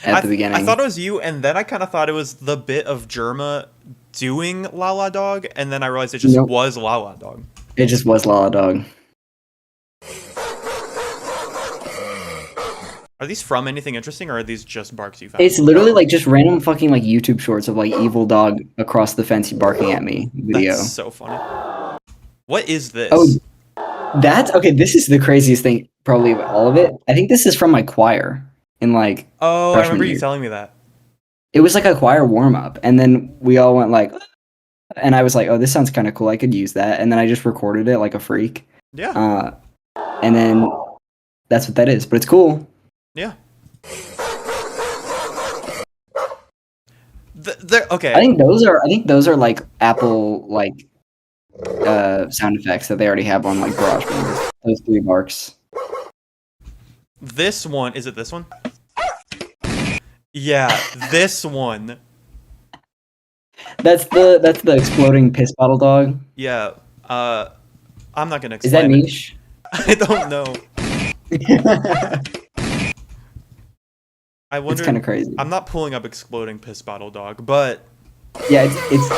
at the beginning. I thought it was you, and then I kind of thought it was the bit of Germa doing Lala Dog, and then I realized it just Nope. was Lala Dog. It just was Lala dog. Are these from anything interesting, or are these just barks you found? It's literally like just random fucking like YouTube shorts of like evil dog across the fence barking at me video. That's so funny. What is this? Oh, that's okay. This is the craziest thing, probably of all of it. I think this is from my choir in like Oh, I freshman remember you year. telling me that. It was like a choir warm up, and then we all went like, and I was like, oh, this sounds kind of cool. I could use that, and then I just recorded it like a freak. Yeah. And then that's what that is. But it's cool. Yeah. Okay. I think those are like Apple like sound effects that they already have on like GarageBand. Those 3 barks. This one, is it this one? Yeah, this one. That's the exploding piss bottle dog. Yeah. I'm not gonna Is that explain it. niche? I don't know. I It's wonder. kind of crazy. I'm not pulling up exploding piss bottle dog, but Yeah, it's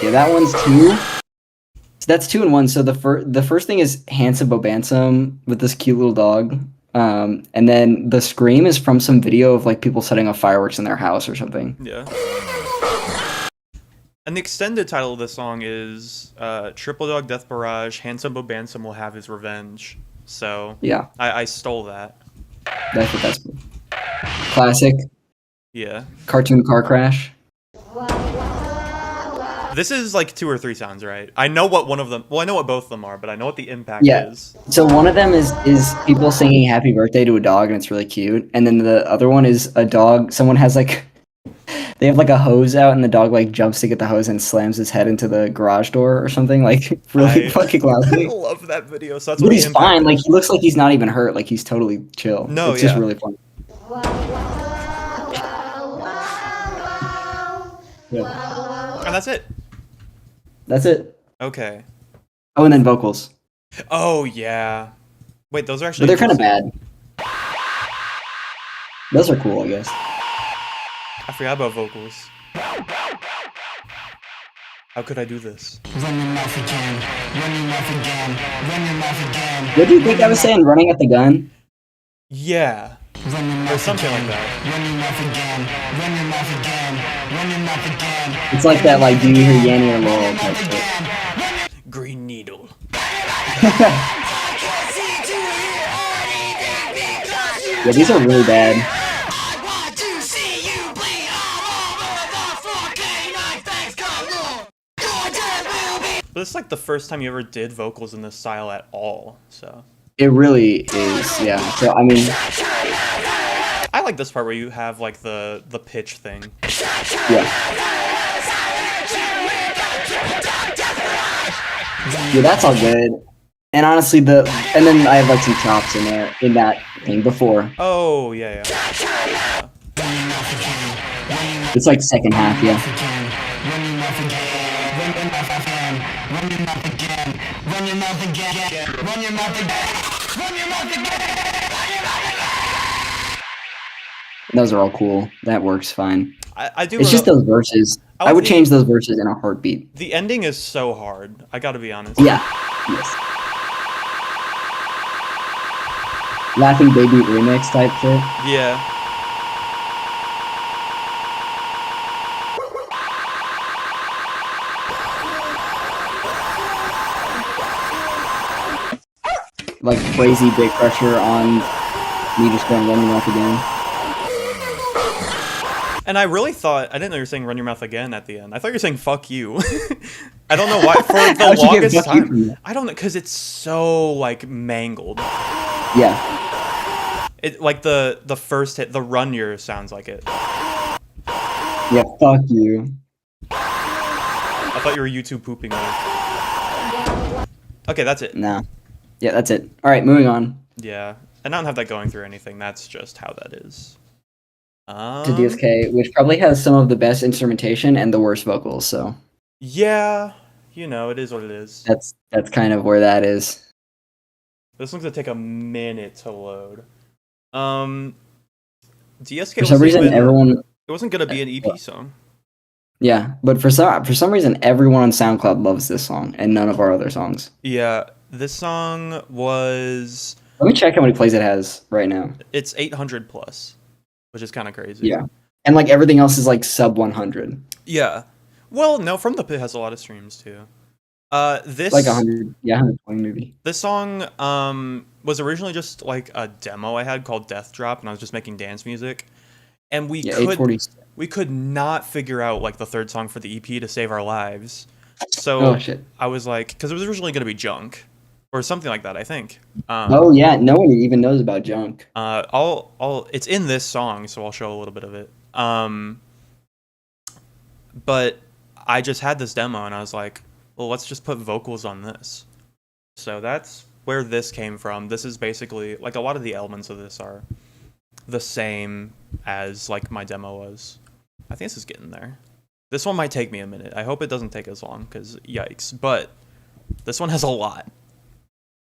yeah, that one's 2. So that's 2 in 1. So the first thing is Handsome Bobansum with this cute little dog. And then the scream is from some video of like people setting off fireworks in their house or something. yeah. And the extended title of this song is Triple Dog Death Barrage, Handsome Bobansum Will Have His Revenge. So Yeah, I stole that. that's what that's classic Yeah. cartoon car crash. This is like 2 or 3 sounds, right? I know what one of them. Well, I know what both of them are, but I know what the impact Yeah. is. So one of them is people singing happy birthday to a dog and it's really cute. And then the other one is a dog. Someone has like they have like a hose out and the dog like jumps to get the hose and slams his head into the garage door or something. Like really I- fucking I loudly. love that video. So that's But what he's the impact fine. Like is. he looks like he's not even hurt. Like he's totally chill. No, it's just yeah. really fun. Yeah. And that's it. That's it. Okay. Oh, and then vocals. Oh yeah. Wait, those are But actually. they're kind of interesting. bad. Those are cool, I guess. I forgot about vocals. How could I do this? Run your mouth again, run your mouth again, run your mouth again. What do you think I was saying? Running at the gun? Yeah. Run your mouth Or something again, like that. Run your mouth again, run your mouth again, run your mouth again. It's like that. Like, do you hear Yanny or Laurel type shit. Green Needle. Yeah, these are really bad. But it's like the first time you ever did vocals in this style at all. So It really is. Yeah. So I mean, I like this part where you have like the pitch thing. yeah. Yeah, that's all good. And honestly, and then I have like some chops in there in that thing before. Oh, yeah. It's like second half, yeah. Those are all cool. That works fine. I do. It's just those verses. I would change those verses in a heartbeat. The ending is so hard. I gotta be honest. Yeah. Yes. Laughing Baby remix type shit. Yeah. Like crazy big pressure on me just going running off again. And I really thought, I didn't know you were saying run your mouth again at the end. I thought you were saying fuck you. I don't know why, for the How'd you get longest fuck you time. from that? I don't know, because it's so, like, mangled. Yeah. It like the first hit, the run your sounds like it. Yeah, fuck you. I thought you were YouTube pooping me. Okay, that's it. No. Yeah, that's it. Alright, moving on. Yeah. And I don't have that going through anything. That's just how that is. To DSK, which probably has some of the best instrumentation and the worst vocals, so Yeah. You know, it is what it is. that's kind of where that is. This one's gonna take a minute to load. DSK For some reason, everyone... it wasn't gonna be an EP song. Yeah, but for some reason, everyone on SoundCloud loves this song, and none of our other songs. Yeah, this song was... Let me check how many plays it has right now. It's 800 plus, which is kind of crazy. Yeah. And like everything else is like sub 100. Yeah. Well, no, From the Pit has a lot of streams too. This Like 100, yeah, 120 maybe. This song was originally just like a demo I had called Death Drop, and I was just making dance music. And we Yeah, 840. could not figure out like the third song for the EP to save our lives. So Oh shit. I was like, because it was originally going to be Junk or something like that, I think. Oh yeah, no one even knows about Junk. It's in this song, so I'll show a little bit of it. But I just had this demo, and I was like, well, let's just put vocals on this. So that's where this came from. This is basically like a lot of the elements of this are the same as like my demo was. I think this is getting there. This one might take me a minute. I hope it doesn't take as long, because yikes. But this one has a lot.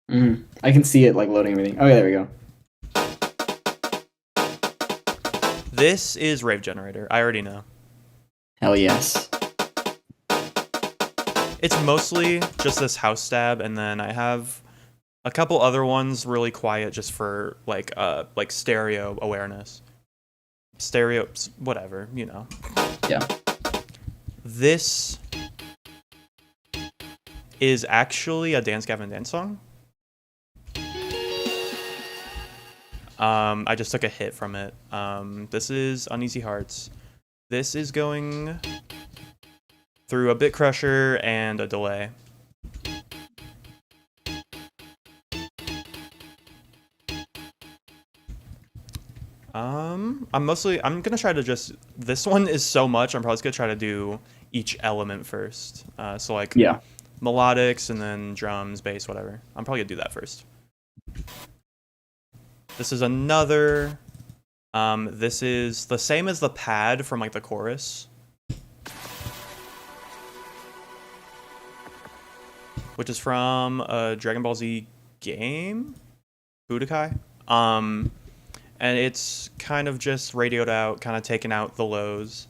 I can see it like loading everything. Okay, there we go. This is Rave Generator. I already know. Hell yes. It's mostly just this house stab, and then I have a couple other ones really quiet just for like stereo awareness. Stereo, whatever, you know. Yeah. This is actually a Dance Gavin Dance song. I just took a hit from it. This is Uneasy Hearts. This is going through a bit crusher and a delay. I'm gonna try to this one is so much, I'm probably just gonna try to do each element first. So like Yeah. melodics and then drums, bass, whatever. I'm probably gonna do that first. This is another, this is the same as the pad from like the chorus, which is from a Dragon Ball Z game, Budokai. And it's kind of just radioed out, kind of taking out the lows.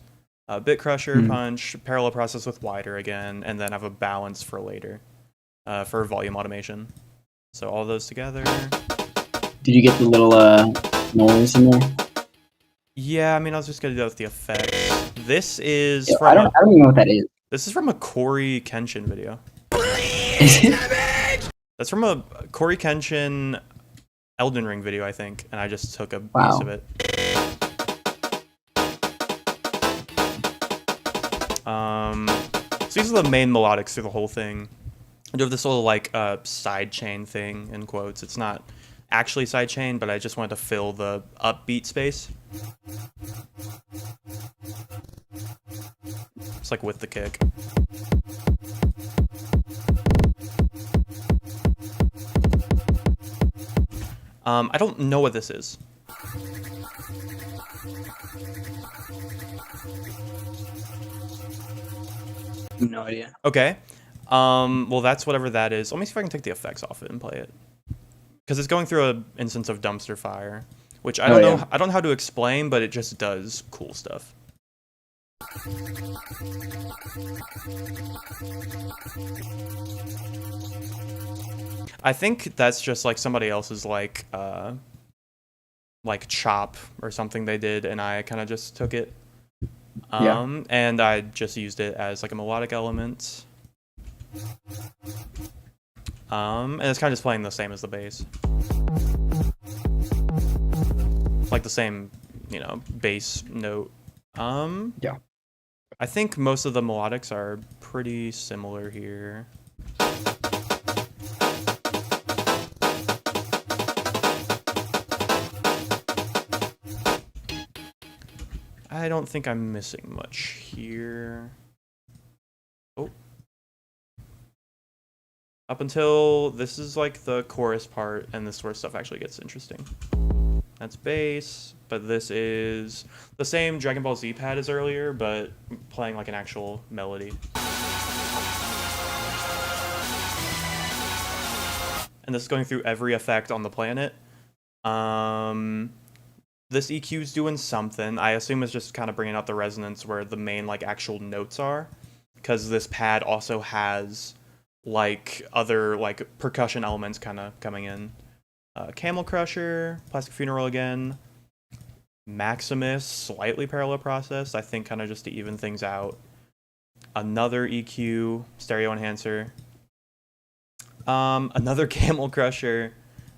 Bit crusher, punch, parallel process with wider again, and then have a balance for later, for volume automation. So all those together. Did you get the little noise in there? Yeah, I mean, I was just gonna do that with the effects. This is Yeah, from I don't even know what that is. this is from a Corey Kenshin video. Is it? That's from a Corey Kenshin Elden Ring video, I think, and I just took a Wow. piece of it. So these are the main melodics through the whole thing. I do have this little like side chain thing in quotes. It's not actually side chain, but I just wanted to fill the upbeat space. It's like with the kick. I don't know what this is. No idea. Okay. Well, that's whatever that is. Let me see if I can take the effects off it and play it. Because it's going through an instance of dumpster fire, which I don't know. Yeah. I don't know how to explain, but it just does cool stuff. I think that's just like somebody else's like chop or something they did, and I kind of just took it. And I just used it as like a melodic element. And it's kind of just playing the same as the bass. Like the same, bass note. Yeah. I think most of the melodics are pretty similar here. I don't think I'm missing much here. Oh. Up until this is like the chorus part, and this is where stuff actually gets interesting. That's bass, but this is the same Dragon Ball Z pad as earlier, but playing like an actual melody. And this is going through every effect on the planet. This EQ's doing something. I assume it's just kind of bringing out the resonance where the main like actual notes are, because this pad also has like other like percussion elements kind of coming in. Camel Crusher, Plastic Funeral again, Maximus, slightly parallel processed, I think kind of just to even things out. Another EQ, Stereo Enhancer. Another Camel Crusher,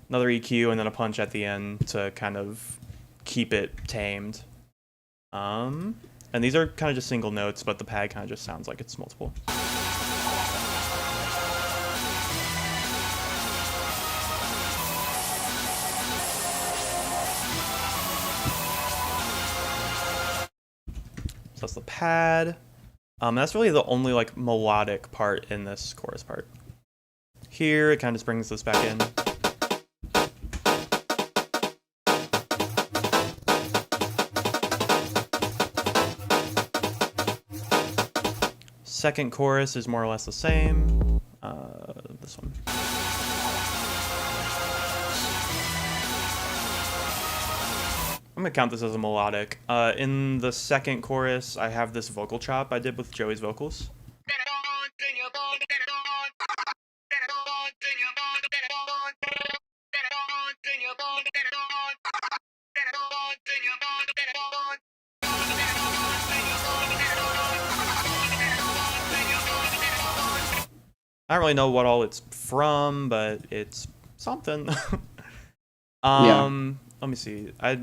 another EQ, and then a punch at the end to kind of keep it tamed. And these are kind of just single notes, but the pad kind of just sounds like it's multiple. So that's the pad. That's really the only like melodic part in this chorus part. Here, it kind of just brings this back in. Second chorus is more or less the same. This one. I'm gonna count this as a melodic. In the second chorus, I have this vocal chop I did with Joey's vocals. I don't really know what all it's from, but it's something. Let me see. I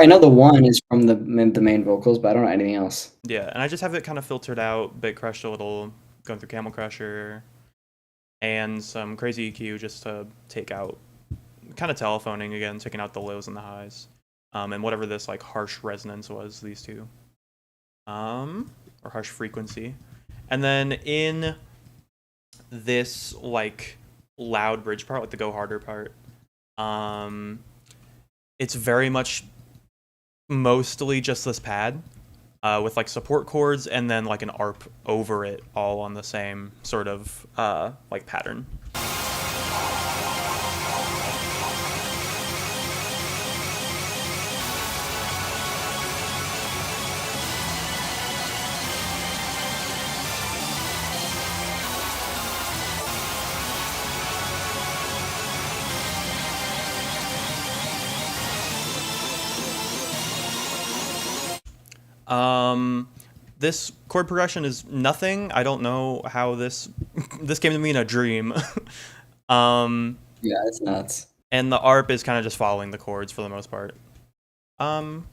know the one is from the main vocals, but I don't know anything else. Yeah, and I just have it kind of filtered out, bit crushed a little, going through Camel Crusher, and some crazy EQ just to take out, kind of telephoning again, taking out the lows and the highs, and whatever this like harsh resonance was, these two, or harsh frequency, and then in this like loud bridge part, like the go harder part, it's very much mostly just this pad with like support chords and then like an ARP over it, all on the same sort of like pattern. This chord progression is nothing. I don't know how this came to me in a dream. Yeah, it's nuts. And the ARP is kind of just following the chords for the most part. But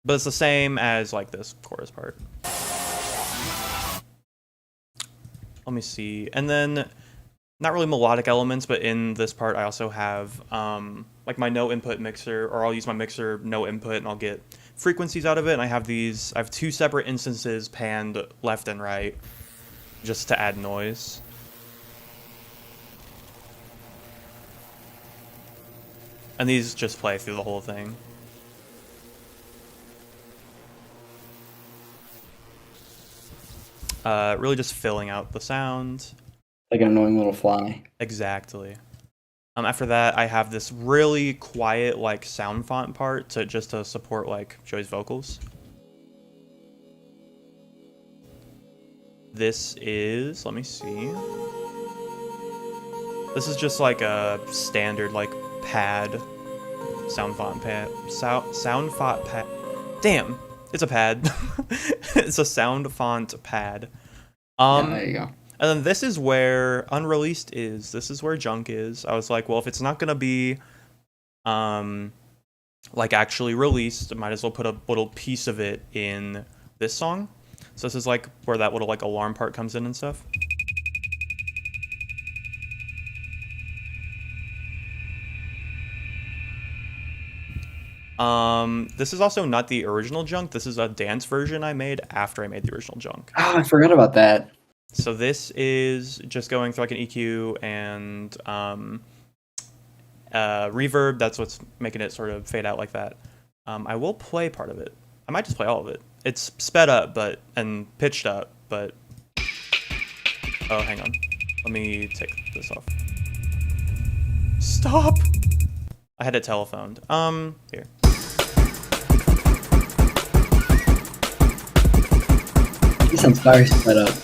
it's the same as like this chorus part. Let me see. And then not really melodic elements, but in this part I also have like my no input mixer, or I'll use my mixer no input and I'll get frequencies out of it, and I have two separate instances panned left and right just to add noise. And these just play through the whole thing. Really just filling out the sound. Like an annoying little fly. Exactly. After that, I have this really quiet, like, sound font part to support, like, Joey's vocals. This is, let me see. This is just like a standard, like, pad. Sound font pad. Sound font pad. Damn, it's a pad. It's a sound font pad. Yeah, there you go. And then this is where Unreleased is. This is where Junk is. I was like, well, if it's not gonna be, like, actually released, I might as well put a little piece of it in this song. So this is like where that little, like, alarm part comes in and stuff. This is also not the original Junk. This is a dance version I made after I made the original Junk. Oh, I forgot about that. So this is just going through like an EQ and reverb. That's what's making it sort of fade out like that. I will play part of it. I might just play all of it. It's sped up and pitched up, but oh, hang on. Let me take this off. Stop! I had it telephoned. Here. This sounds very sped up.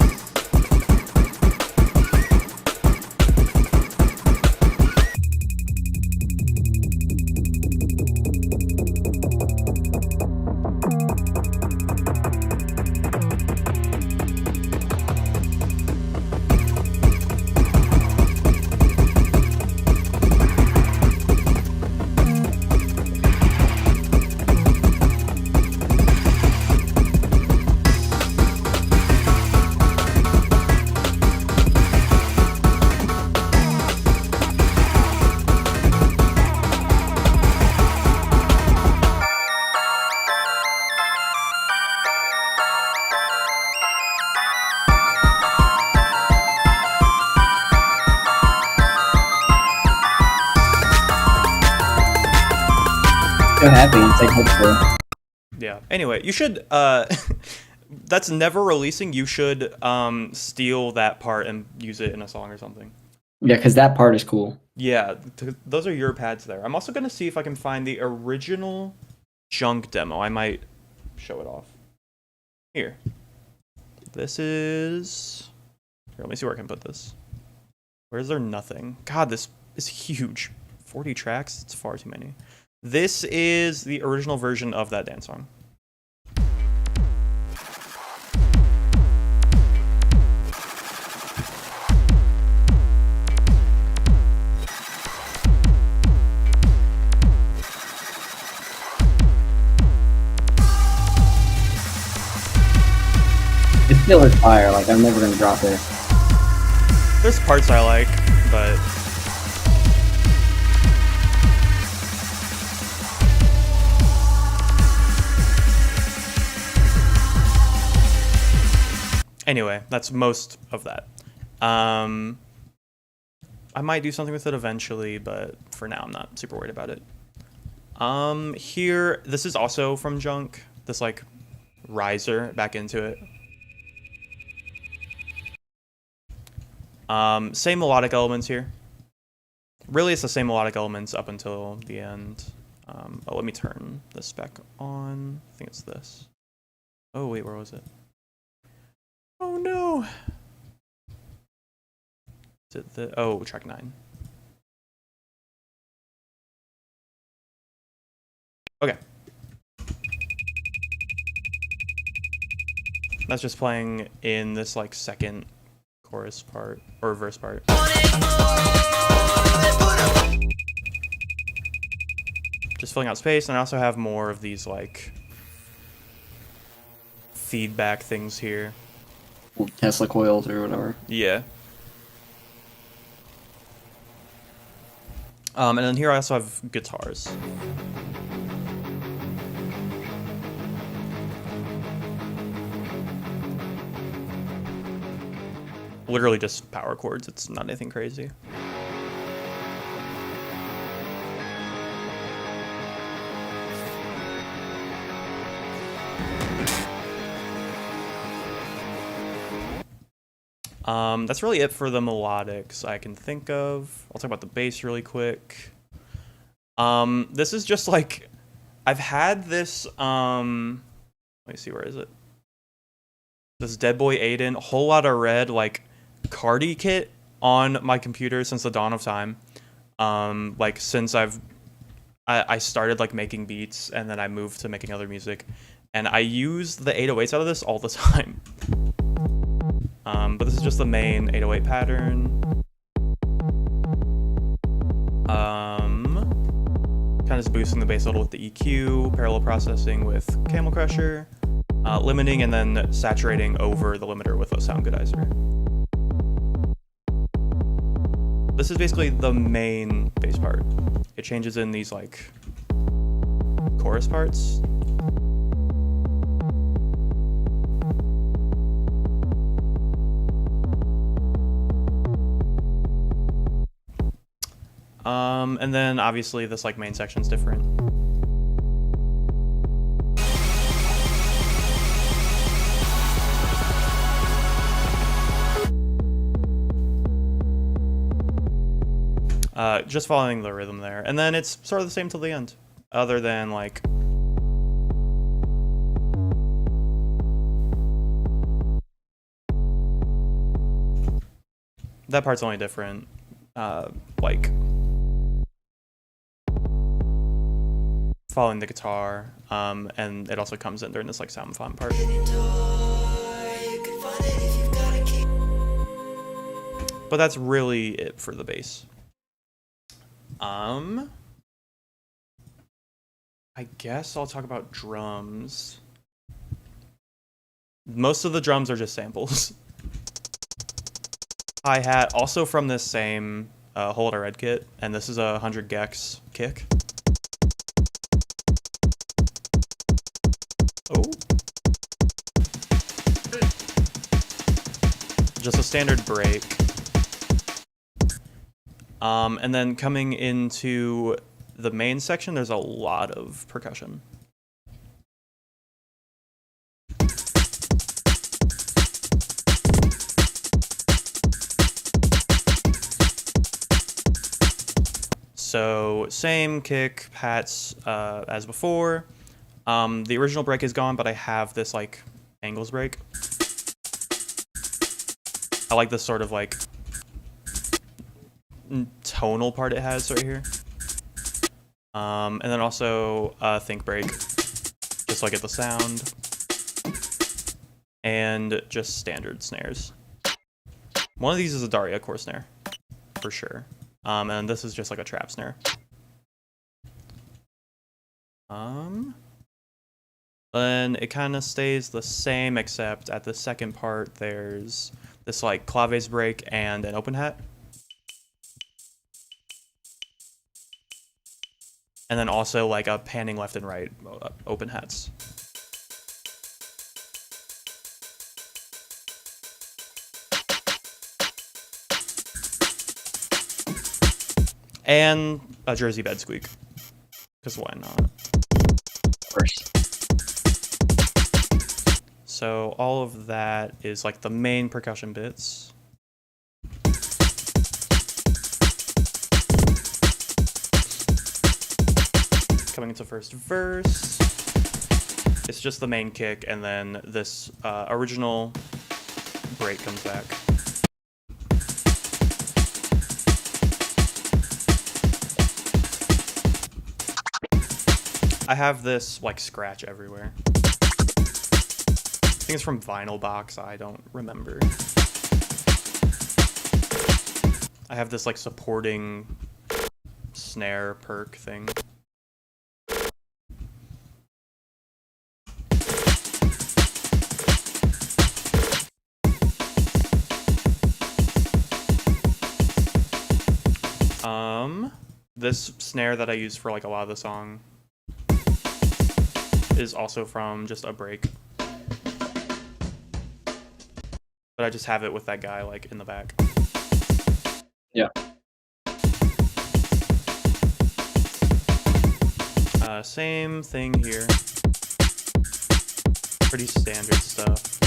So happy. It's like hopeful. Yeah. Anyway, you should that's never releasing. You should steal that part and use it in a song or something. Yeah, because that part is cool. Yeah, those are your pads there. I'm also gonna see if I can find the original Junk demo. I might show it off. Here. This is here, let me see where I can put this. Where is there nothing? God, this is huge. 40 tracks? It's far too many. This is the original version of that dance song. It still is fire. Like, I'm never gonna drop it. There's parts I like, but anyway, that's most of that. I might do something with it eventually, but for now I'm not super worried about it. Here, this is also from Junk. This, like, riser back into it. Same melodic elements here. Really, it's the same melodic elements up until the end. Oh, let me turn this back on. I think it's this. Oh, wait, where was it? Oh, no. Is it the... Oh, track 9. Okay. That's just playing in this, like, second chorus part or verse part. Just filling out space, and I also have more of these, like, feedback things here. Tesla coils or whatever. Yeah. And then here I also have guitars. Literally just power chords. It's not anything crazy. That's really it for the melodics I can think of. I'll talk about the bass really quick. This is just like, I've had this, let me see, where is it? This Dead Boy Aiden, Whole Lotta Red, like, Cardi kit on my computer since the dawn of time. Like, since I started, like, making beats, and then I moved to making other music. And I use the 808s out of this all the time. But this is just the main 808 pattern. Kind of just boosting the bass a little with the EQ, parallel processing with Camel Crusher, limiting and then saturating over the limiter with a Soundgoodizer. This is basically the main bass part. It changes in these like chorus parts. And then obviously this like main section's different. Just following the rhythm there. And then it's sort of the same till the end. Other than like that part's only different. Like following the guitar, and it also comes in during this like sound font part. But that's really it for the bass. I guess I'll talk about drums. Most of the drums are just samples. Hi-hat, also from this same Whole Lotta Red kit, and this is a 100 Gex kick. Oh. Just a standard break. And then coming into the main section, there's a lot of percussion. So same kick, hats as before. The original break is gone, but I have this like angles break. I like this sort of like tonal part it has right here. And then also think break, just so I get the sound. And just standard snares. One of these is a Daria core snare, for sure. And this is just like a trap snare. Then it kind of stays the same, except at the second part there's this like claves break and an open hat. And then also like a panning left and right open hats. And a Jersey bed squeak, because why not? Of course. So all of that is like the main percussion bits. Coming into first verse, it's just the main kick, and then this original break comes back. I have this like scratch everywhere. I think it's from Vinyl Box, I don't remember. I have this like supporting snare perk thing. This snare that I use for like a lot of the song is also from just a break. But I just have it with that guy like in the back. Yeah. Same thing here. Pretty standard stuff.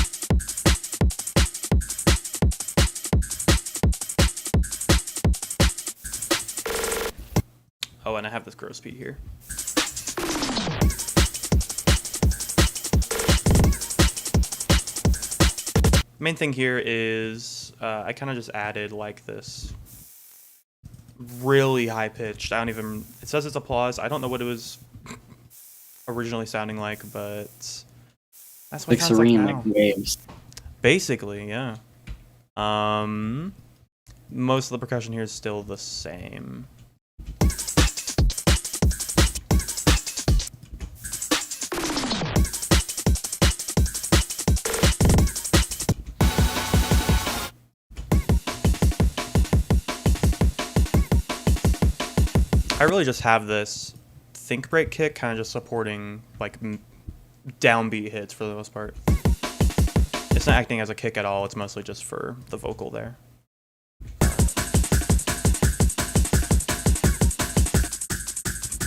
Oh, and I have this gross beat here. Main thing here is I kind of just added like this really high pitched. I don't even. It says it's applause. I don't know what it was originally sounding like, but that's what Like it sounds serene, like like now. waves. Basically, yeah. Most of the percussion here is still the same. I really just have this think break kick kind of just supporting like downbeat hits for the most part. It's not acting as a kick at all, it's mostly just for the vocal there.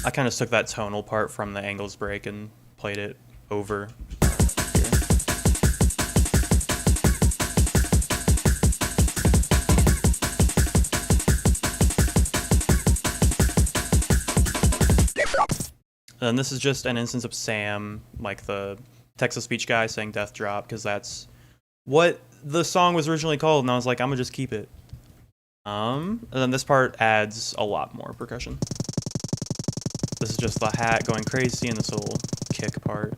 I kind of took that tonal part from the Angles break and played it over here. And this is just an instance of Sam, like the Texas Speech guy, saying Death Drop, because that's what the song was originally called, and I was like, I'm gonna just keep it. And then this part adds a lot more percussion. This is just the hat going crazy and this little kick part.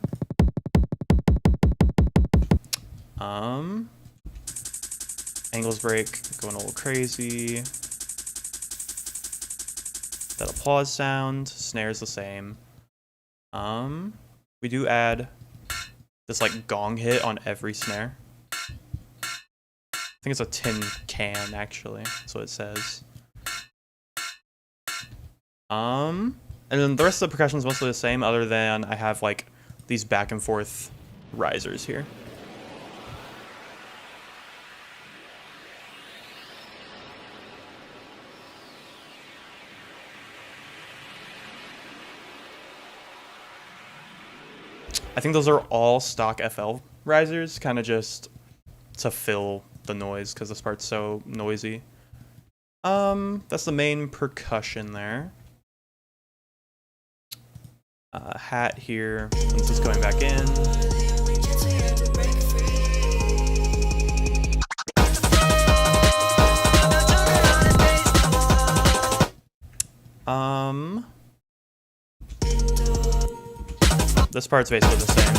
Angles break going a little crazy. That applause sound, snare's the same. We do add this like gong hit on every snare. I think it's a tin can actually, that's what it says. And then the rest of the percussion is mostly the same, other than I have like these back and forth risers here. I think those are all stock FL risers, kind of just to fill the noise because this part's so noisy. That's the main percussion there. Hat here, this is going back in. This part's basically the same.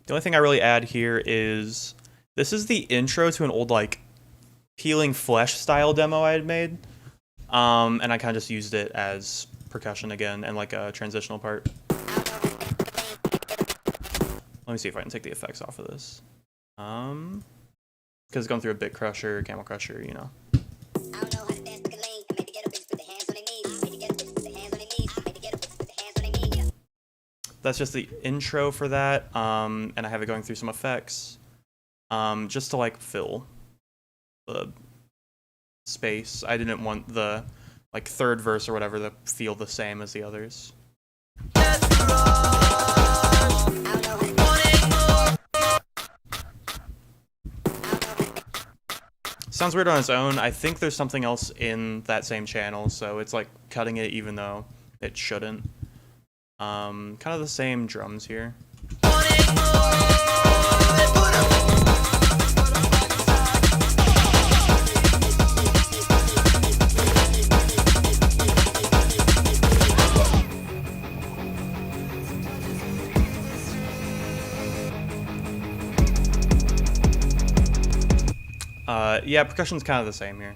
The only thing I really add here is this is the intro to an old like Peeling Flesh style demo I had made. And I kind of just used it as percussion again and like a transitional part. Let me see if I can take the effects off of this. Because it's going through a Bit Crusher, Camel Crusher, you know. That's just the intro for that, and I have it going through some effects, just to like fill the space. I didn't want the like third verse or whatever to feel the same as the others. Sounds weird on its own. I think there's something else in that same channel, so it's like cutting it even though it shouldn't. Kind of the same drums here. Yeah, percussion's kind of the same here.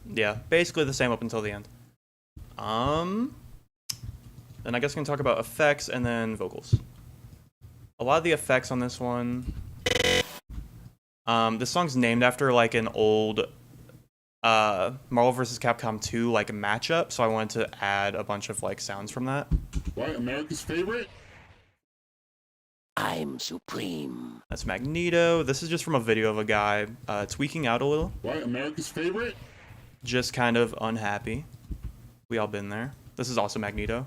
Yeah, basically the same up until the end. Then I guess we can talk about effects and then vocals. A lot of the effects on this one, this song's named after like an old Marvel vs. Capcom 2 like matchup, so I wanted to add a bunch of like sounds from that. Right, America's favorite? I'm supreme. That's Magneto. This is just from a video of a guy tweaking out a little. Right, America's favorite? Just kind of unhappy. We all been there. This is also Magneto.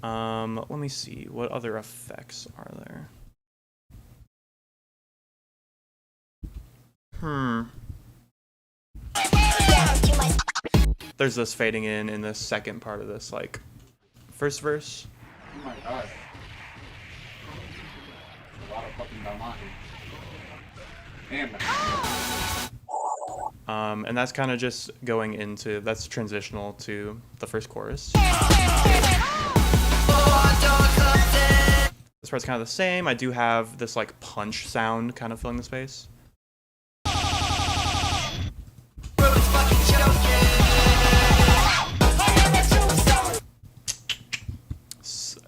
Let me see. What other effects are there? There's this fading in the second part of this, like, first verse. Oh my god. A lot of fucking Dalmati. Damn. And that's kind of just going into, that's transitional to the first chorus. This part's kind of the same. I do have this like punch sound kind of filling the space.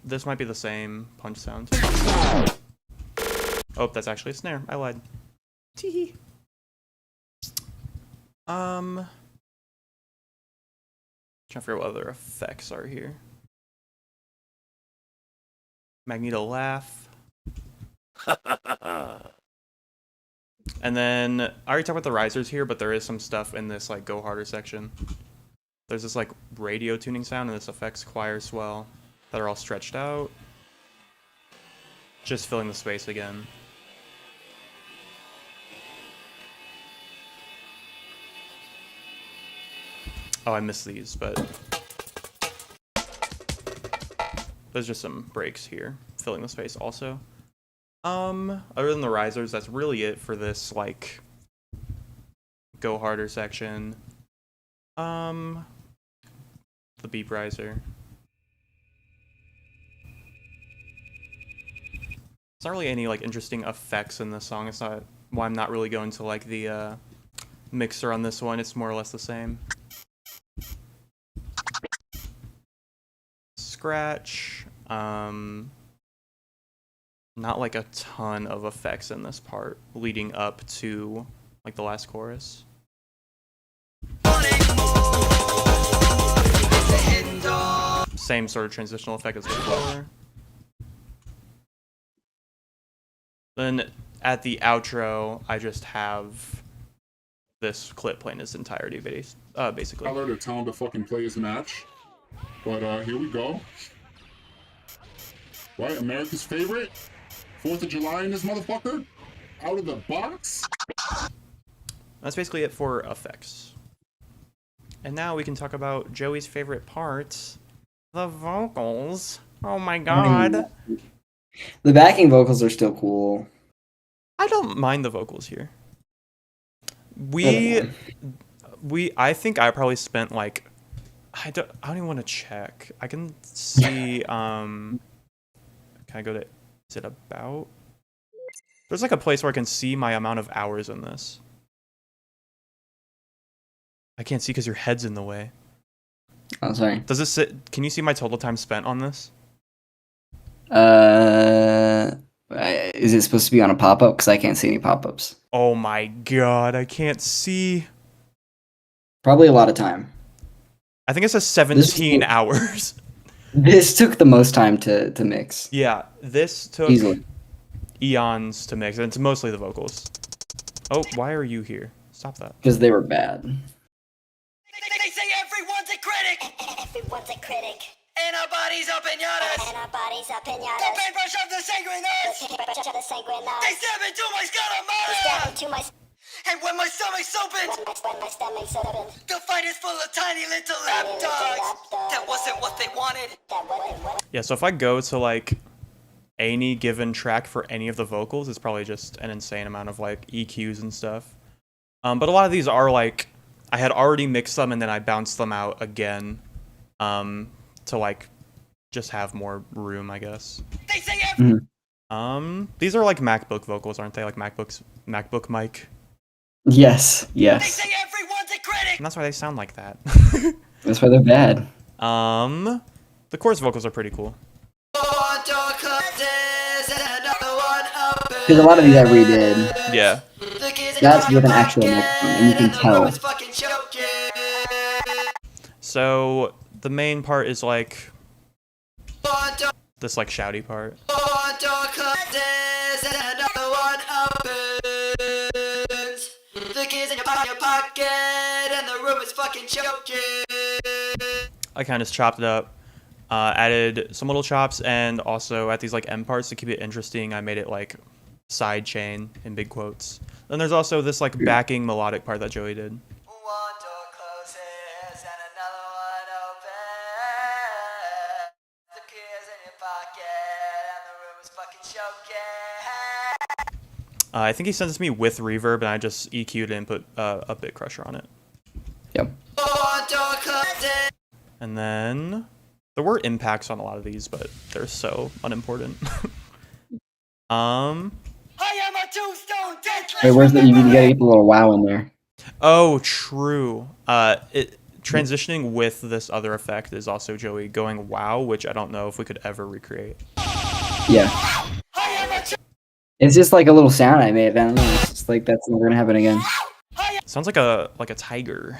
This might be the same punch sound. Oh, that's actually a snare. I lied. Teehee. Trying to figure out what other effects are here. Magneto laugh. And then I already talked about the risers here, but there is some stuff in this like go harder section. There's this like radio tuning sound and this effects choir swell that are all stretched out. Just filling the space again. Oh, I missed these, but there's just some breaks here, filling the space also. Other than the risers, that's really it for this, like, go harder section. The beep riser. There's not really any, like, interesting effects in this song. It's not why I'm not really going to, like, the, mixer on this one. It's more or less the same. Scratch. Not like a ton of effects in this part leading up to like the last chorus. Same sort of transitional effect as before. Then at the outro, I just have this clip playing its entirety, basically. I learned to tell him to fucking play his match. But here we go. Right, America's favorite. 4th of July in this motherfucker. Out of the box. That's basically it for effects. And now we can talk about Joey's favorite part, the vocals. Oh my god. The backing vocals are still cool. I don't mind the vocals here. I think I probably spent like I don't even want to check. I can see can I go to is it about? There's like a place where I can see my amount of hours in this. I can't see because your head's in the way. Oh, sorry. Does this sit? Can you see my total time spent on this? Is it supposed to be on a pop-up? Because I can't see any pop-ups. Oh my god, I can't see. Probably a lot of time. I think it says 17 hours. This took the most time to mix. Yeah, this took Easily. eons to mix, and it's mostly the vocals. Oh, why are you here? Stop that. Because they were bad. They say everyone's a critic, Everyone's a critic. and our bodies are pinatas. And our bodies are The pinatas. paintbrush of the sanguinars. The paintbrush of the sanguinary. They stab into my Stab scaramouche. into my And when my stomach's open, when my stomach's open. the fight is full of tiny little lapdogs. That wasn't what they wanted. That wasn't what Yeah, so if I go to like any given track for any of the vocals, it's probably just an insane amount of like EQs and stuff. But a lot of these are like I had already mixed them and then I bounced them out again to like just have more room, I guess. They say These are like MacBook vocals, aren't they? Like MacBook mic. Yes, They yes. say everyone's a critic. And that's why they sound like that. That's why they're bad. The chorus vocals are pretty cool. Because a lot of these I redid. Yeah. That's with an actual microphone, and you can tell. So the main part is like this like shouty part. The keys in your pocket and the room is fucking choking. I kind of just chopped it up. Added some little chops, and also at these like end parts to keep it interesting, I made it like side chain in big quotes. Then there's also this like backing melodic part that Joey did. One door closes and another one opens. The keys in your pocket and the room is fucking choking. I think he sent this to me with reverb, and I just EQ'd it and put a bit crusher on it. Yep. One door closes. And then there were impacts on a lot of these, but they're so unimportant. I am a tombstone deathless. Wait, where's the? You gotta get the little wow in there. Oh, true. Transitioning with this other effect is also Joey going wow, which I don't know if we could ever recreate. Yeah. It's just like a little sound I made. I don't know. It's just like that's never gonna happen again. Sounds like a tiger.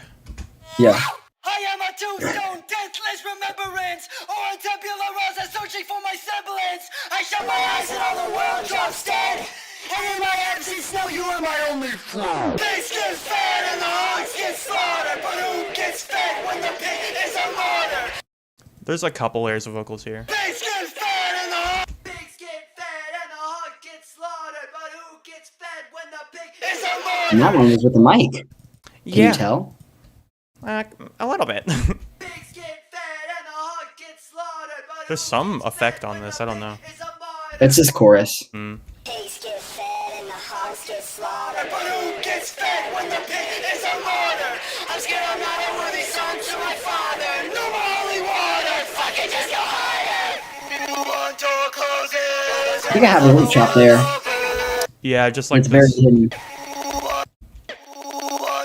Yeah. I am a tombstone, deathless remembrance, or a tabula rasa searching for my semblance. I shut my eyes and all the world drops dead. And in my absence, no, you are my only friend. Pigs get fed and the hogs get slaughtered, but who gets fed when the pig is a martyr? There's a couple layers of vocals here. Pigs get fed and the pigs get fed and the hog gets slaughtered, but who gets fed when the pig is a martyr? And that one was with the mic. Can you tell? A little bit. Pigs get fed and the hog gets slaughtered, but There's some effect on this. I don't know. is a martyr. That's just chorus. Pigs get fed and the hogs get slaughtered. But who gets fed when the pig is a martyr? I'm scared I'm not a worthy son to my father. No more holy water, fucking just go harder. One door closes. I think I have a little chop there. Yeah, just like It's very this. hidden. One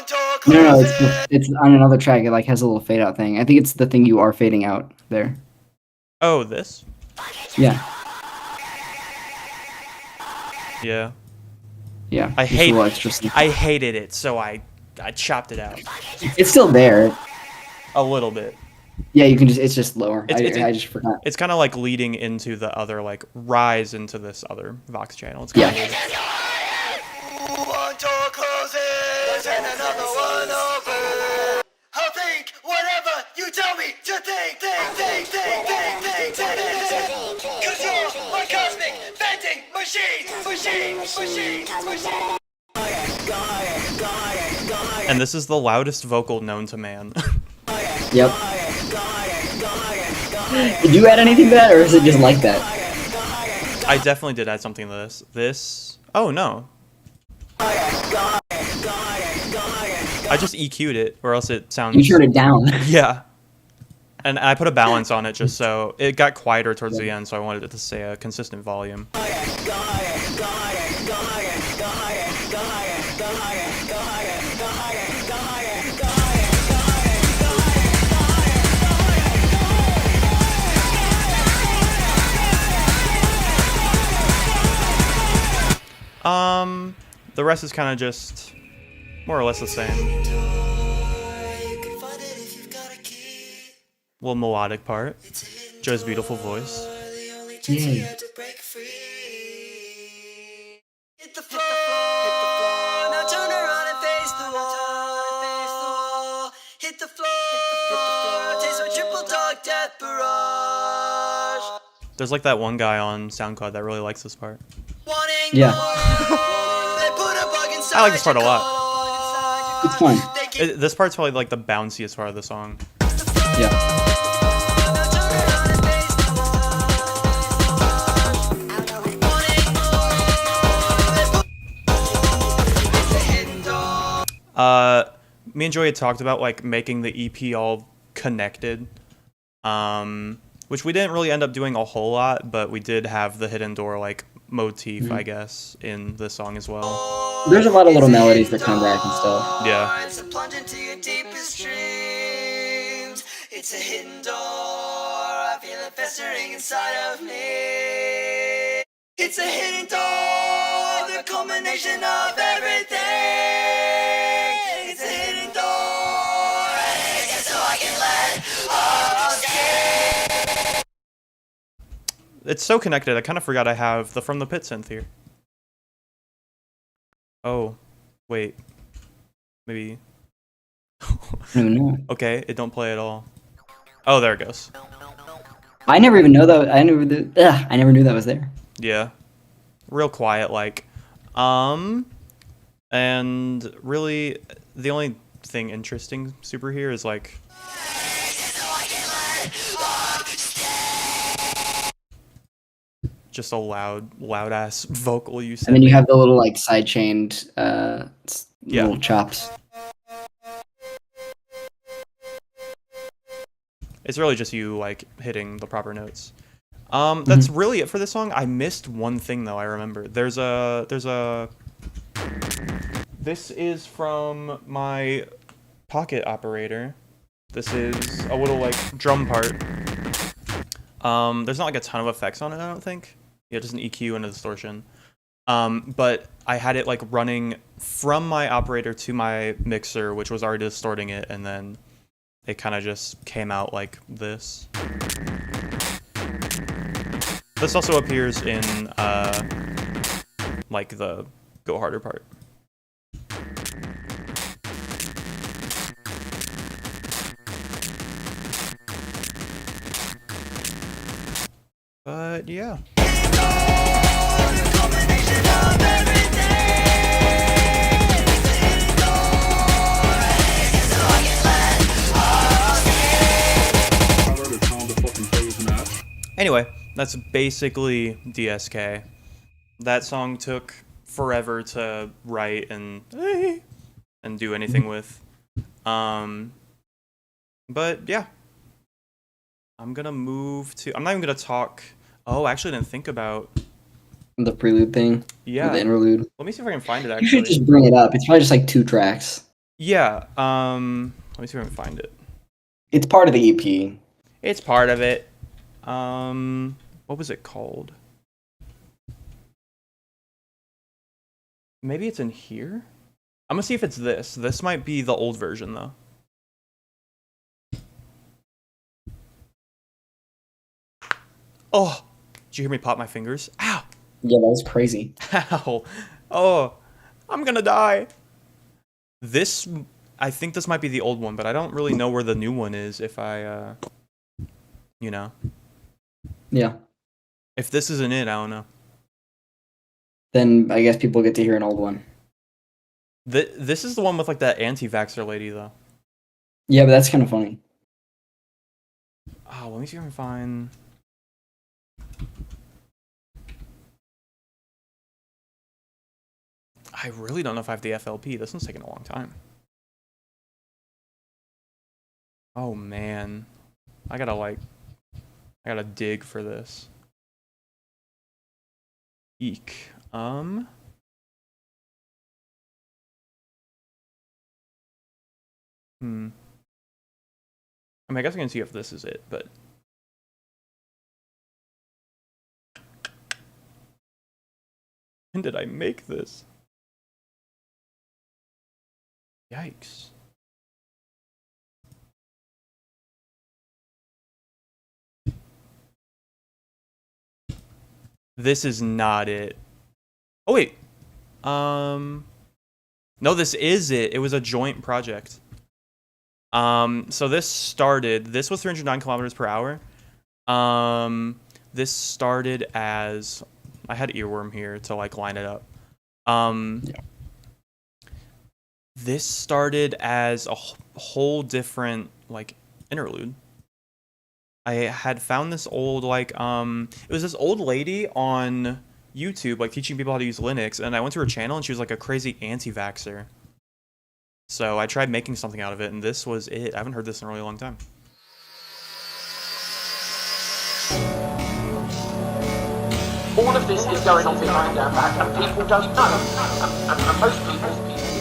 door No, closes. it's on another track. It like has a little fade out thing. I think it's the thing you are fading out there. Oh, this? Yeah. Yeah. Yeah. I just a hate little extra stuff. I hated it, so I chopped it out It's still there. a little bit. Yeah, you can just. It's just lower. It's- I just forgot. It's kind of like leading into the other like rise into this other Vox channel. It's kind Yeah. of One door closes and another one opens. I'll think whatever you tell me to think. Cause you're my cosmic vending machine. And this is the loudest vocal known to man. Yep. Did you add anything to that, or is it just like that? I definitely did add something to this. This. Oh no. I just EQ'd it, or else it sounds. You turned it down. Yeah. And I put a balance on it just so it got quieter towards the end, so I wanted it to stay a consistent volume. The rest is kind of just more or less the same. Little melodic part. Joe's beautiful voice. Yay. Hit the floor, now turn around and face the wall. Hit the floor, taste my triple dog death barrage. There's like that one guy on SoundCloud that really likes this part. Wanting Yeah. more, they put a bug inside I like this part a your lot. car. It's fun. They keep This part's probably like the bounciest part of the song. Yeah. now turn around and face the wall. Wanting more, they put it's a hidden door. Me and Joey had talked about like making the EP all connected, which we didn't really end up doing a whole lot, but we did have the hidden door like motif, I guess, in this song as well. There's a lot of little melodies that come back and stuff. Yeah. It's a plunge into your deepest dreams. It's a hidden door. I feel it festering inside of me. It's a hidden door, the culmination of everything. It's a hidden door, and it's so I can let all escape. It's so connected, I kind of forgot I have the From the Pit synth here. Oh, wait. Maybe. I don't even know. Okay, it don't play at all. Oh, there it goes. I never even know that. I never knew that was there. Yeah. Real quiet, like. And really, the only thing interesting super here is like. Just a loud ass vocal you said. And then you have the little like side chained Yeah. little chops. It's really just you like hitting the proper notes. That's really it for this song. I missed one thing though. I remember there's a. This is from my Pocket Operator. This is a little like drum part. There's not like a ton of effects on it, I don't think. Yeah, just an EQ and a distortion. But I had it like running from my operator to my mixer, which was already distorting it, and then it kind of just came out like this. This also appears in like the Go Harder part. But yeah. Anyway, that's basically DSK. That song took forever to write and do anything with. But yeah. I'm not even gonna talk. Oh, I actually didn't think about The prelude thing. Yeah. Or the interlude. Let me see if I can find it You actually. should just bring it up. It's probably just like 2 tracks. Yeah. Let me see if I can find it. It's part of the EP. It's part of it. What was it called? Maybe it's in here? I'm gonna see if it's this. This might be the old version though. Oh, did you hear me pop my fingers? Ow! Yeah, that was crazy. Ow! Oh, I'm gonna die. I think this might be the old one, but I don't really know where the new one is if I, you know. Yeah. If this isn't it, I don't know. Then I guess people get to hear an old one. This is the one with like that anti-vaxxer lady though. Yeah, but that's kind of funny. Oh, let me see if I can find. I really don't know if I have the FLP. This one's taking a long time. Oh man, I gotta dig for this. Eek. I mean, I guess I can see if this is it, but. When did I make this? Yikes. This is not it. Oh wait. No, this is it. It was a joint project. So this was 309 kilometers per hour. This started as, I had Earworm here to like line it up. Yeah. This started as a whole different like interlude. I had found this old like it was this old lady on YouTube like teaching people how to use Linux, and I went to her channel and she was like a crazy anti-vaxxer. So I tried making something out of it, and this was it. I haven't heard this in a really long time. All of this is going on behind our back, and people don't know. And most people,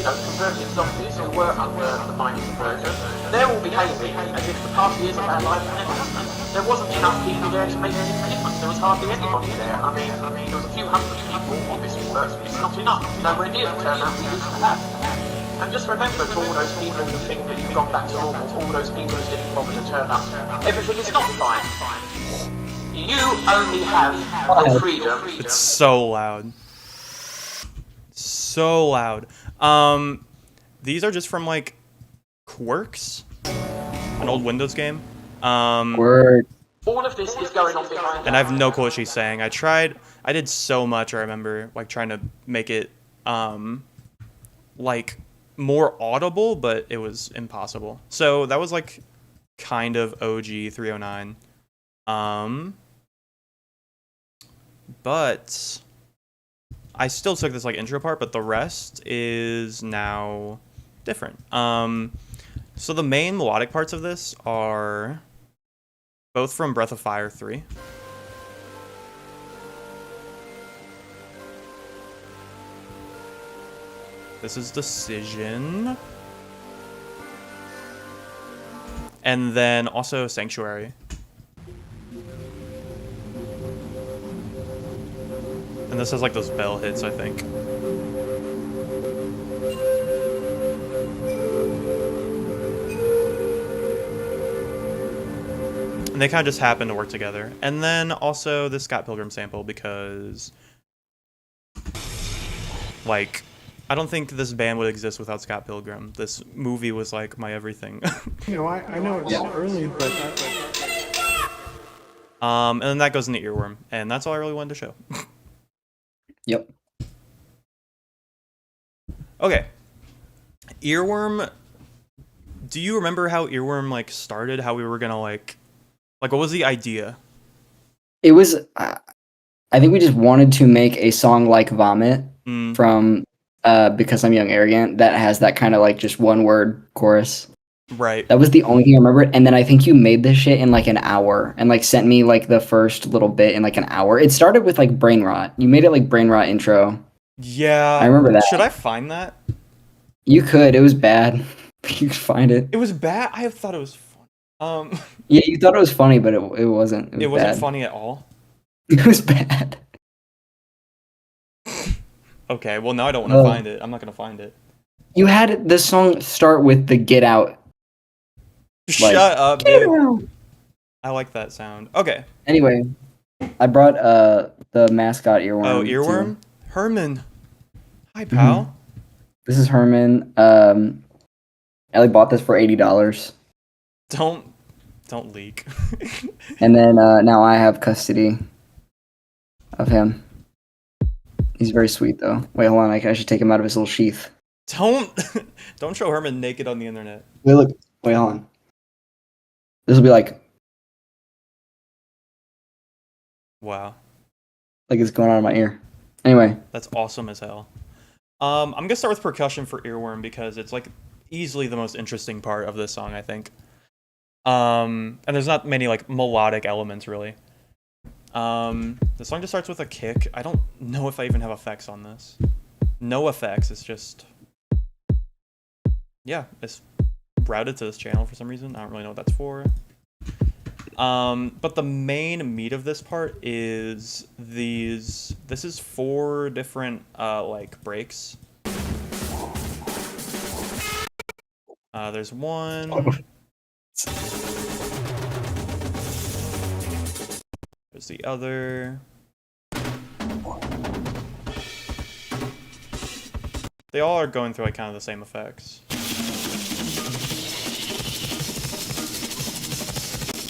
converted zombies who were under the mining conversion, they're all behaving as if the party is about life and death. There wasn't enough people there to make any difference. There was hardly anybody there. I mean, there was a few hundred people, obviously, but it's not enough. Nowhere near the turnout we used to have. And just remember to all those people who think that you've gone back to normal, all those people who didn't bother to turn up, everything is not fine. You only have the freedom. It's so loud. So loud. These are just from like Quirks, an old Windows game. Word. All of this is going on behind And I have no clue what she's saying. I did so much, I remember, like, trying to make it, like, more audible, but it was impossible. So that was, like, kind of OG 309. But I still took this, like, intro part, but the rest is now different. So the main melodic parts of this are both from Breath of Fire 3. This is Decision. And then also Sanctuary. And this has like those bell hits, I think. And they kind of just happen to work together. And then also the Scott Pilgrim sample because, like, I don't think this band would exist without Scott Pilgrim. This movie was like my everything. You know, I know it's early, but and then that goes into Earworm, and that's all I really wanted to show. Yep. Okay. Earworm. Do you remember how Earworm like started? How we were gonna like what was the idea? It was. I think we just wanted to make a song like Vomit from Because I'm Young Arrogant that has that kind of like just one word chorus. Right. That was the only thing I remember. And then I think you made this shit in like an hour and like sent me like the first little bit in like an hour. It started with like Brain Rot. You made it like Brain Rot intro. Yeah. I remember that. Should I find that? You could. It was bad. You could find it. It was bad. I thought it was fun. Yeah, you thought it was funny, but it wasn't. It wasn't bad. funny at all. It was bad. Okay, well now I don't want to find it. I'm not gonna find it. You had the song start with the Get Out. Shut up, dude. I like that sound. Okay. Anyway, I brought the mascot Earworm. Oh, Earworm? too. Herman. Hi, pal. This is Herman. Ellie bought this for $80. Don't leak. And then now I have custody of him. He's very sweet though. Wait, hold on. I should take him out of his little sheath. Don't show Herman naked on the internet. Wait, look. Wait, hold on. This will be like it's going on in my ear. Anyway. That's awesome as hell. I'm gonna start with percussion for Earworm because it's like easily the most interesting part of this song, I think. And there's not many like melodic elements really. The song just starts with a kick. I don't know if I even have effects on this. No effects. It's just, yeah, it's routed to this channel for some reason. I don't really know what that's for. But the main meat of this part is these. This is 4 different like breaks. There's one. There's the other. They all are going through like kind of the same effects.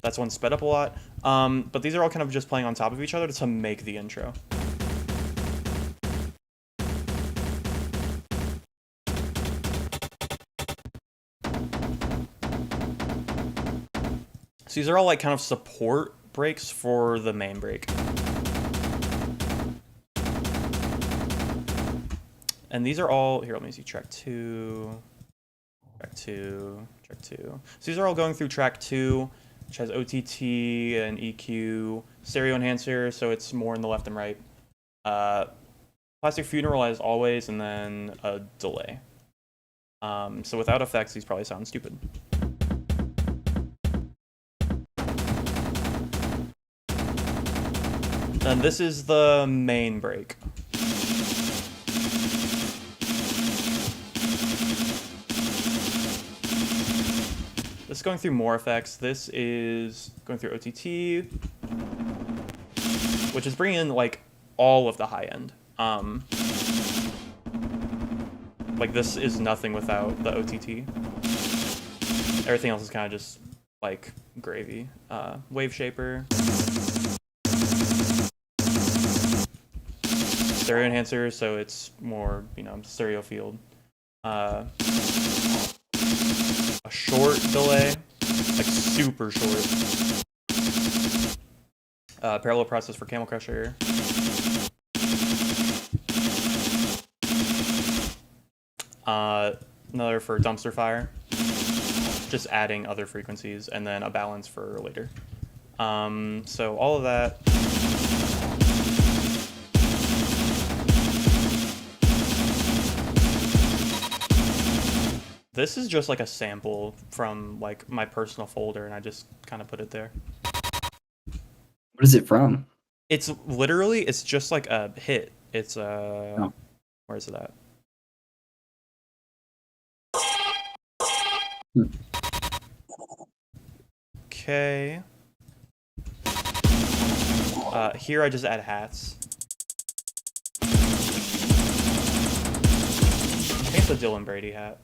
That's one sped up a lot. But these are all kind of just playing on top of each other to make the intro. So these are all like kind of support breaks for the main break. And these are all, here, let me see, track 2, track 2, track 2. So these are all going through track 2, which has OTT and EQ, stereo enhancer, so it's more in the left and right. Plastic Funeral as always, and then a delay. So without effects, these probably sound stupid. And this is the main break. This is going through more effects. This is going through OTT, which is bringing in like all of the high end. Like this is nothing without the OTT. Everything else is kind of just like gravy. Wave shaper. Stereo enhancer, so it's more, stereo field. A short delay, like super short. Parallel process for Camel Crusher. Another for Dumpster Fire. Just adding other frequencies, and then a balance for later. So all of that. This is just like a sample from like my personal folder, and I just kind of put it there. What is it from? It's literally, it's just like a hit. It's where is it at? Okay. Here I just add hats. I think it's a Dylan Brady hat.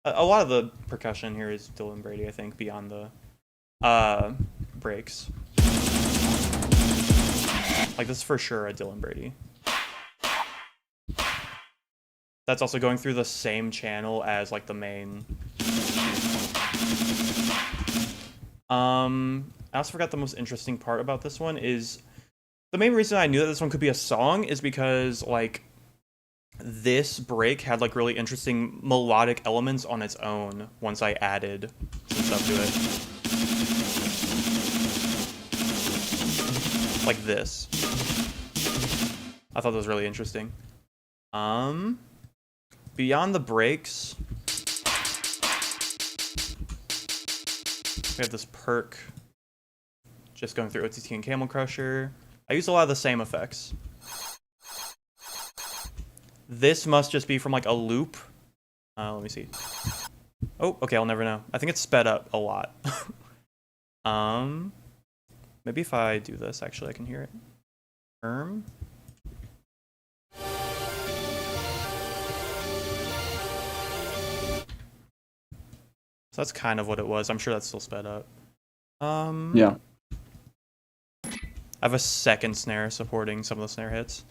A lot of the percussion here is Dylan Brady, I think, beyond the breaks. Like, this is for sure a Dylan Brady. That's also going through the same channel as, like, the main. I also forgot the most interesting part about this one is the main reason I knew that this one could be a song is because, like, this break had like really interesting melodic elements on its own once I added some stuff to it. Like this. I thought that was really interesting. Beyond the breaks, we have this perk just going through OTT and Camel Crusher. I use a lot of the same effects. This must just be from like a loop. Let me see. Oh, okay, I'll never know. I think it's sped up a lot. Maybe if I do this, actually, I can hear it. So that's kind of what it was. I'm sure that's still sped up. Yeah. I have a second snare supporting some of the snare hits.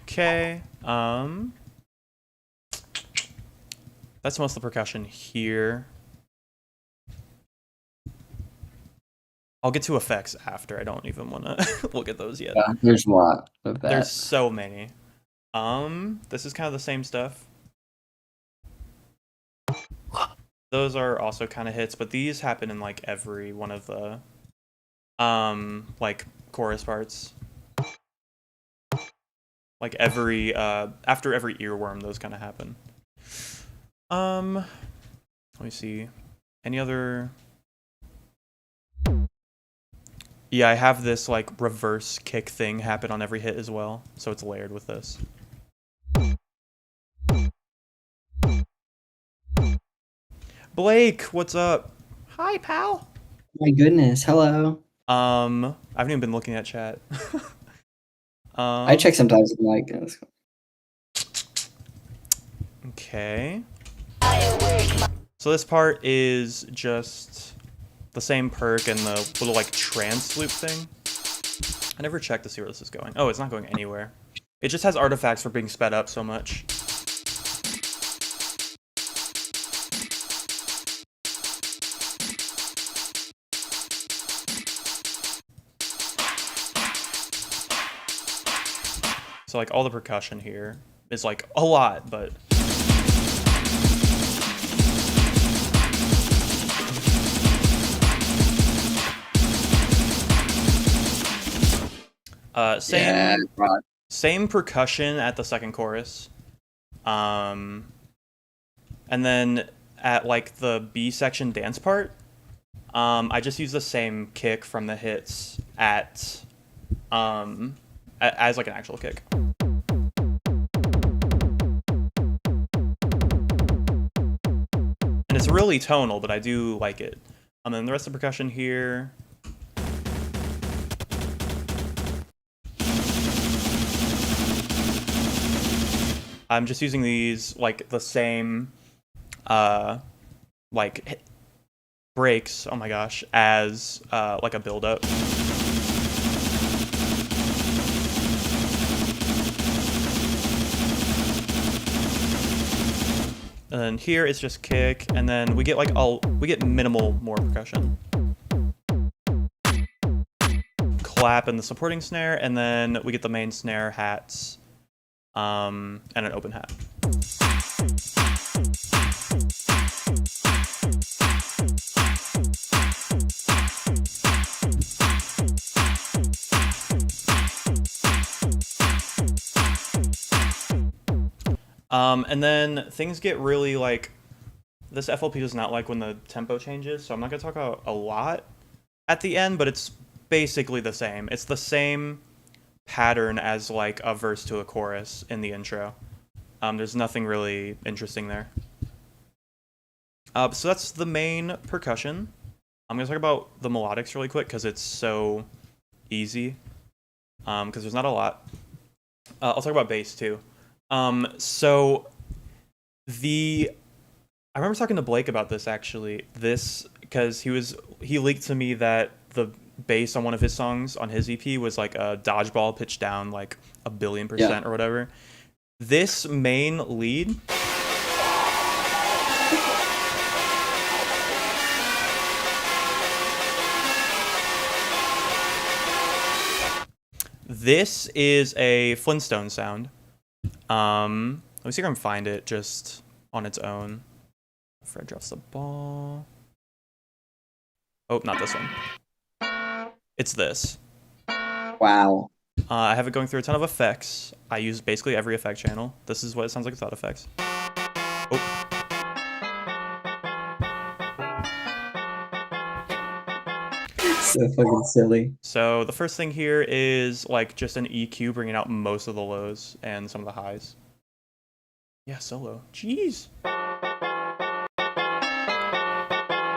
Okay, that's most of the percussion here. I'll get to effects after. I don't even want to look at those yet. Yeah, there's a lot of that. There's so many. This is kind of the same stuff. Those are also kind of hits, but these happen in like every one of the like chorus parts. Like every after every earworm, those kind of happen. Let me see. Any other? Yeah, I have this like reverse kick thing happen on every hit as well, so it's layered with this. Blake, what's up? Hi, pal. My goodness, hello. I haven't even been looking at chat. I check sometimes. I'm like, okay. So this part is just the same perk and the little like trance loop thing. I never checked to see where this is going. Oh, it's not going anywhere. It just has artifacts for being sped up so much. So like all the percussion here is like a lot, but same percussion at the second chorus. And then at like the B section dance part, I just use the same kick from the hits at as like an actual kick. And it's really tonal, but I do like it. And then the rest of the percussion here. I'm just using these like the same like breaks, oh my gosh, as like a build up. And then here it's just kick, and then we get like we get minimal more percussion. Clap and the supporting snare, and then we get the main snare, hats, and an open hat. And then things get really like, this FLP does not like when the tempo changes, so I'm not gonna talk about a lot at the end, but it's basically the same. It's the same pattern as like a verse to a chorus in the intro. There's nothing really interesting there. So that's the main percussion. I'm gonna talk about the melodics really quick because it's so easy. Because there's not a lot. I'll talk about bass too. So I remember talking to Blake about this actually. Because he leaked to me that the bass on one of his songs on his EP was like a dodgeball pitched down like 1,000,000,000% or whatever. This main lead this is a Flintstone sound. Let me see if I can find it just on its own. Fred drops the ball. Oh, not this one. It's this. Wow. I have it going through a ton of effects. I use basically every effect channel. This is what it sounds like without effects. Oh. So fucking silly. So the first thing here is like just an EQ bringing out most of the lows and some of the highs. Yeah, solo. Jeez. I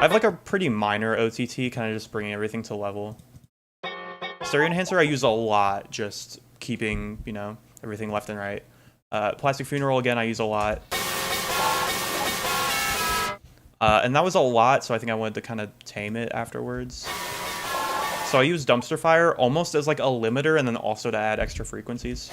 have like a pretty minor OTT, kind of just bringing everything to level. Stereo enhancer I use a lot, just keeping, you know, everything left and right. Plastic Funeral again I use a lot. And that was a lot, so I think I wanted to kind of tame it afterwards. So I use Dumpster Fire almost as like a limiter and then also to add extra frequencies.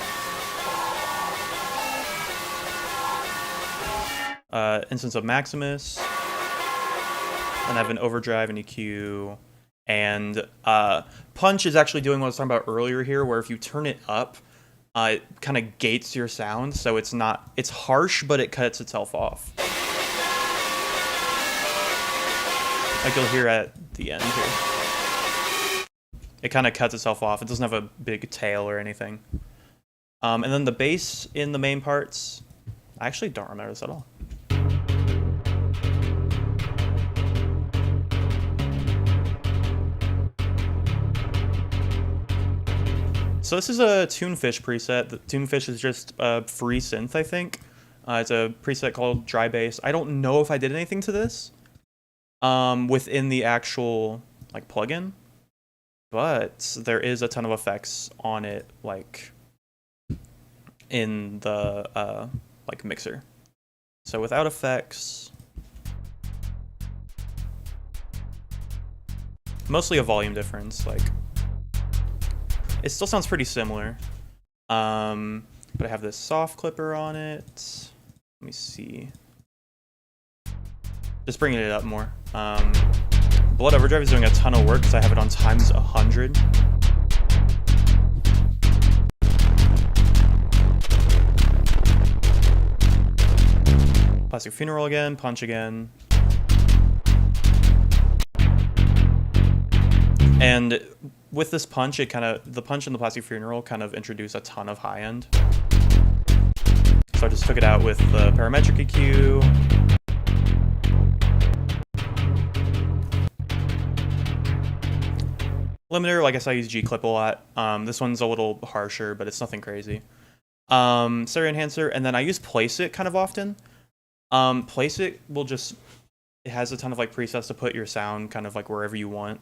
Instance of Maximus. And I have an overdrive and EQ. And Punch is actually doing what I was talking about earlier here, where if you turn it up, it kind of gates your sound, so it's harsh, but it cuts itself off. Like you'll hear at the end here. It kind of cuts itself off. It doesn't have a big tail or anything. And then the bass in the main parts, I actually don't remember this at all. So this is a Tunefish preset. The Tunefish is just a free synth, I think. It's a preset called Dry Bass. I don't know if I did anything to this within the actual like plugin, but there is a ton of effects on it, like in the like mixer. So without effects, mostly a volume difference, like. It still sounds pretty similar, but I have this soft clipper on it. Let me see. Just bringing it up more. Blood Overdrive is doing a ton of work because I have it on times 100. Plastic Funeral again, Punch again. And with this punch, the punch and the Plastic Funeral kind of introduce a ton of high end. So I just took it out with the parametric EQ. Limiter, like I said, I use G-Clip a lot. This one's a little harsher, but it's nothing crazy. Stereo enhancer, and then I use Place It kind of often. Place It will just, it has a ton of like presets to put your sound kind of like wherever you want.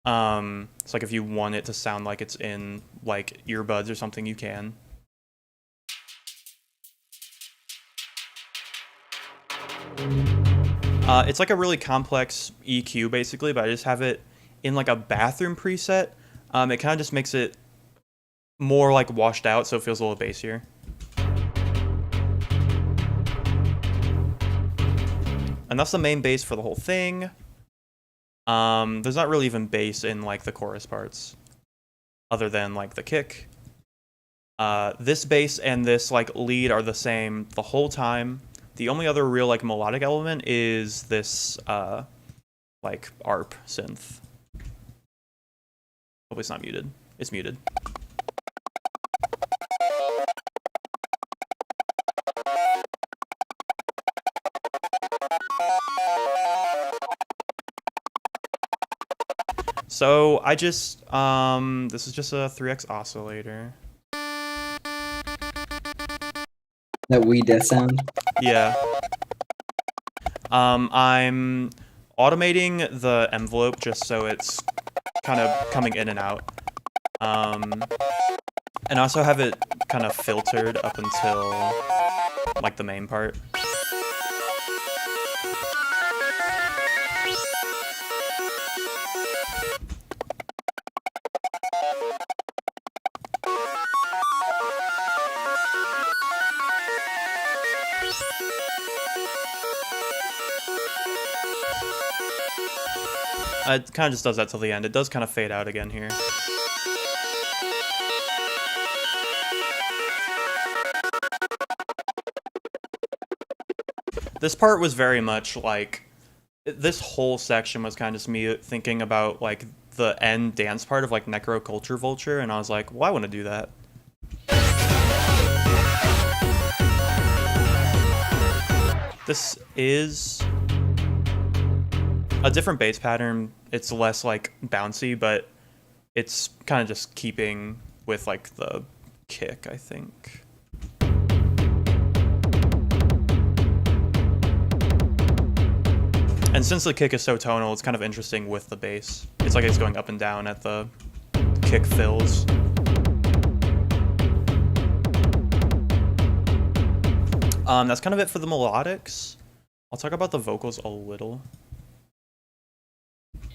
It's like if you want it to sound like it's in like earbuds or something, you can. It's like a really complex EQ basically, but I just have it in like a bathroom preset. It kind of just makes it more like washed out, so it feels a little bassier. And that's the main bass for the whole thing. There's not really even bass in like the chorus parts, other than like the kick. This bass and this like lead are the same the whole time. The only other real like melodic element is this like ARP synth. Hope it's not muted. It's muted. So I just this is just a 3x oscillator. That wee death sound. Yeah. I'm automating the envelope just so it's kind of coming in and out. And I also have it kind of filtered up until like the main part. It kind of just does that till the end. It does kind of fade out again here. This part was very much like, this whole section was kind of just me thinking about like the end dance part of like Necroculture Vulture, and I was like, well, I want to do that. This is a different bass pattern. It's less like bouncy, but it's kind of just keeping with like the kick, I think. And since the kick is so tonal, it's kind of interesting with the bass. It's like it's going up and down at the kick fills. That's kind of it for the melodics. I'll talk about the vocals a little.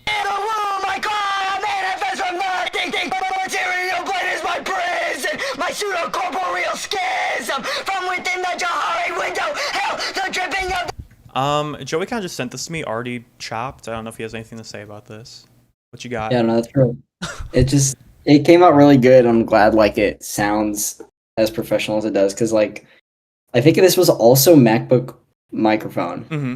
In a room I cry, I manifest from nothing. My material blade is my prison. My pseudo-corporeal schism. From within the Jahari window, hell, the dripping of... Joey kind of just sent this to me already chopped. I don't know if he has anything to say about this. What you got? Yeah, no, that's true. It came out really good. I'm glad like it sounds as professional as it does, because like I think this was also MacBook microphone. Mm-hmm.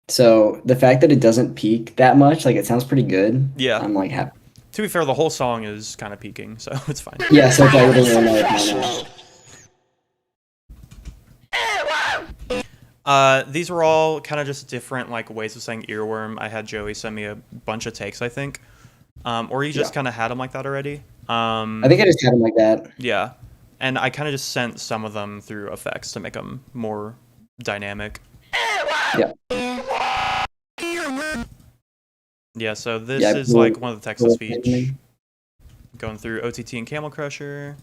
So the fact that it doesn't peak that much, like it sounds pretty good. Yeah. I'm like happy. To be fair, the whole song is kind of peaking, so it's fine. Yeah, so it's like really nice. These were all kind of just different like ways of saying earworm. I had Joey send me a bunch of takes, I think. Or you just kind of had them like that already. I think I just had them like that. Yeah. And I kind of just sent some of them through effects to make them more dynamic. Yeah. Yeah, so this is like one of the text-to-speech. Going through OTT and Camel Crusher.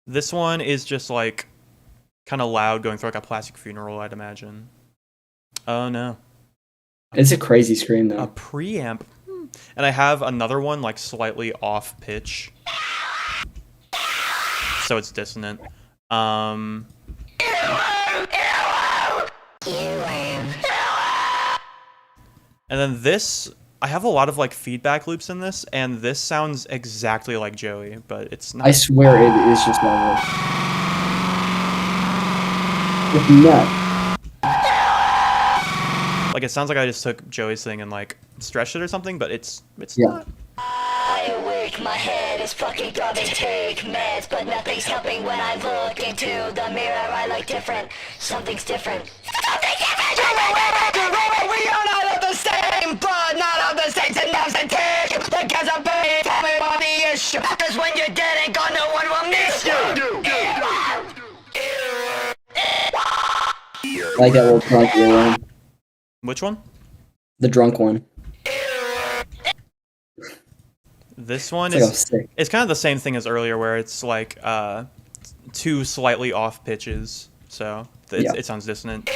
This one is just like kind of loud, going through like a plastic funeral, I'd imagine. Oh no. It's a crazy scream though. A preamp. And I have another one like slightly off pitch. So it's dissonant. And then this, I have a lot of like feedback loops in this, and this sounds exactly like Joey, but it's not. I swear it is just normal. It's nuts. Like it sounds like I just took Joey's thing and like stretched it or something, but it's Yeah. not. I awake, my head is fucking throbbing. Take meds, but nothing's helping when I look into the mirror. I look different. Something's different. Something's different. We are not of the same blood, not of the same nerves and tissue. The guys are paid, tell me about the issue. Cause when you're dead and gone, no one will miss you. Like that little drunk one. Which one? The drunk one. This one It's like is I'm sick. it's kind of the same thing as earlier, where it's like two slightly off pitches, so it sounds dissonant.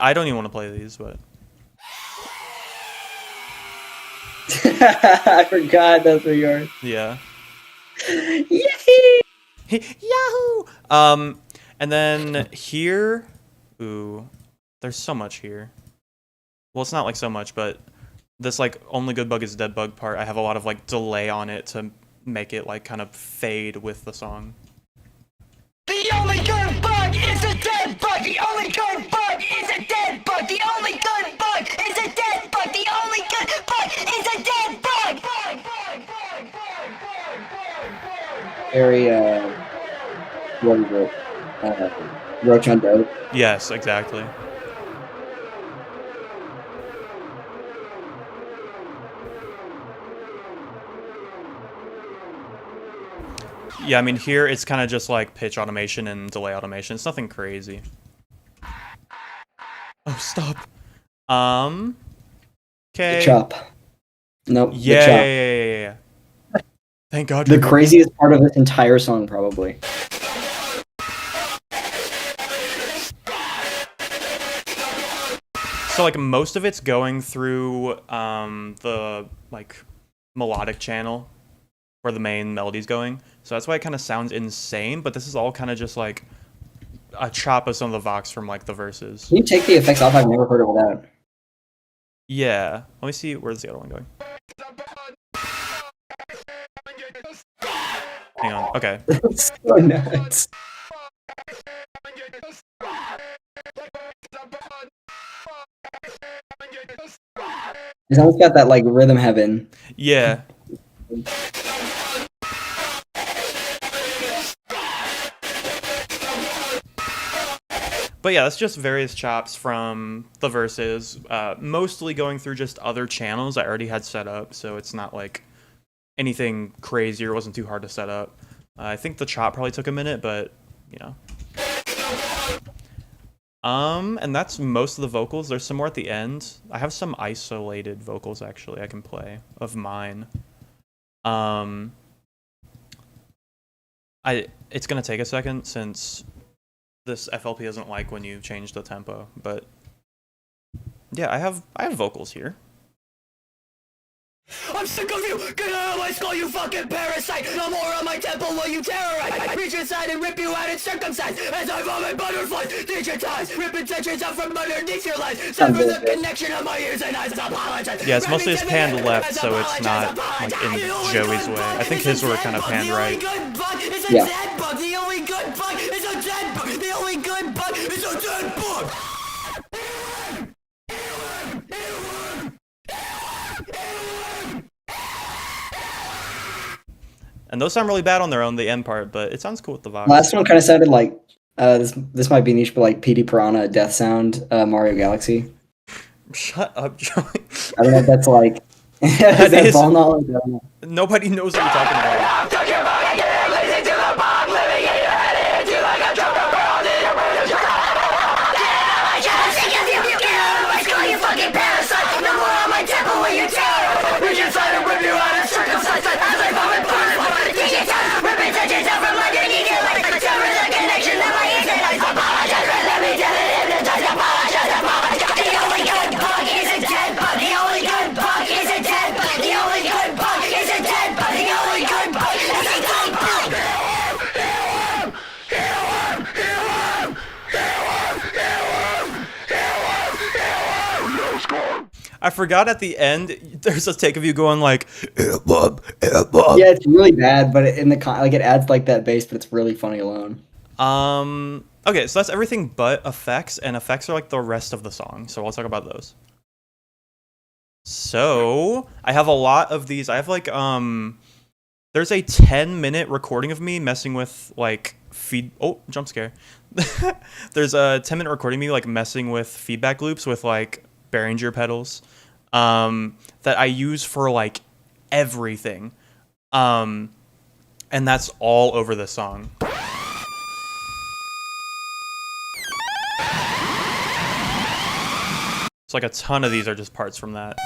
I don't even want to play these, but I forgot those were yours. yeah. Yay! Yahoo! And then here, ooh, there's so much here. Well, it's not like so much, but this like only good bug is dead bug part, I have a lot of like delay on it to make it like kind of fade with the song. The only good bug is a dead bug. The only good bug is a dead bug. The only good bug is a dead bug. The only good bug is a dead bug. Very what is it? Rotundo. Yes, exactly. Yeah, I mean, here it's kind of just like pitch automation and delay automation. It's nothing crazy. Oh, stop. Okay. Chop. Nope. the Yeah, chop. yeah. Thank God. The craziest part of this entire song, probably. So like most of it's going through the like melodic channel where the main melody's going. So that's why it kind of sounds insane, but this is all kind of just like a chop of some of the vox from like the verses. Can you take the effects off? I've never heard it without. Yeah. Let me see, where's the other one going? Hang on. Okay. It's so nuts. It's almost got that like rhythm heaven. Yeah. But yeah, that's just various chops from the verses, mostly going through just other channels I already had set up, so it's not like anything crazy or it wasn't too hard to set up. I think the chop probably took a minute, but you know. And that's most of the vocals. There's some more at the end. I have some isolated vocals actually I can play of mine. It's gonna take a second since this FLP doesn't like when you change the tempo, but yeah, I have vocals here. I'm sick of you! Get out of my skull, you fucking parasite! No more on my temple will you terrorize! Reach inside and rip you out and circumcise! As I vomit butterflies, digitize! Rip intentions out from underneath your lies! Sever the connection of my ears and eyes, apologize! Yeah, it's mostly just panned left, so it's not like in Joey's way. I think his were kind of panned right. The only good bug is a Yeah. dead bug! The only good bug is a dead bug! The only good bug is a dead bug! And those sound really bad on their own, the end part, but it sounds cool with the vox. Last one kind of sounded like this might be niche, but like PD Piranha Death Sound Mario Galaxy. Shut up, Joey. I don't know if that's like is That that is- ball knowledge? I don't know. Nobody knows what you're talking about. I forgot at the end, there's a take of you going like, Yeah, it's really bad, but in the like it adds like that bass, but it's really funny alone. Okay, so that's everything but effects, and effects are like the rest of the song, so I'll talk about those. So, I have a lot of these. I have like, there's a 10-minute recording of me messing with like oh, jump scare. There's a 10-minute recording of me like messing with feedback loops with like Behringer pedals, that I use for like everything. And that's all over the song. So like a ton of these are just parts from that.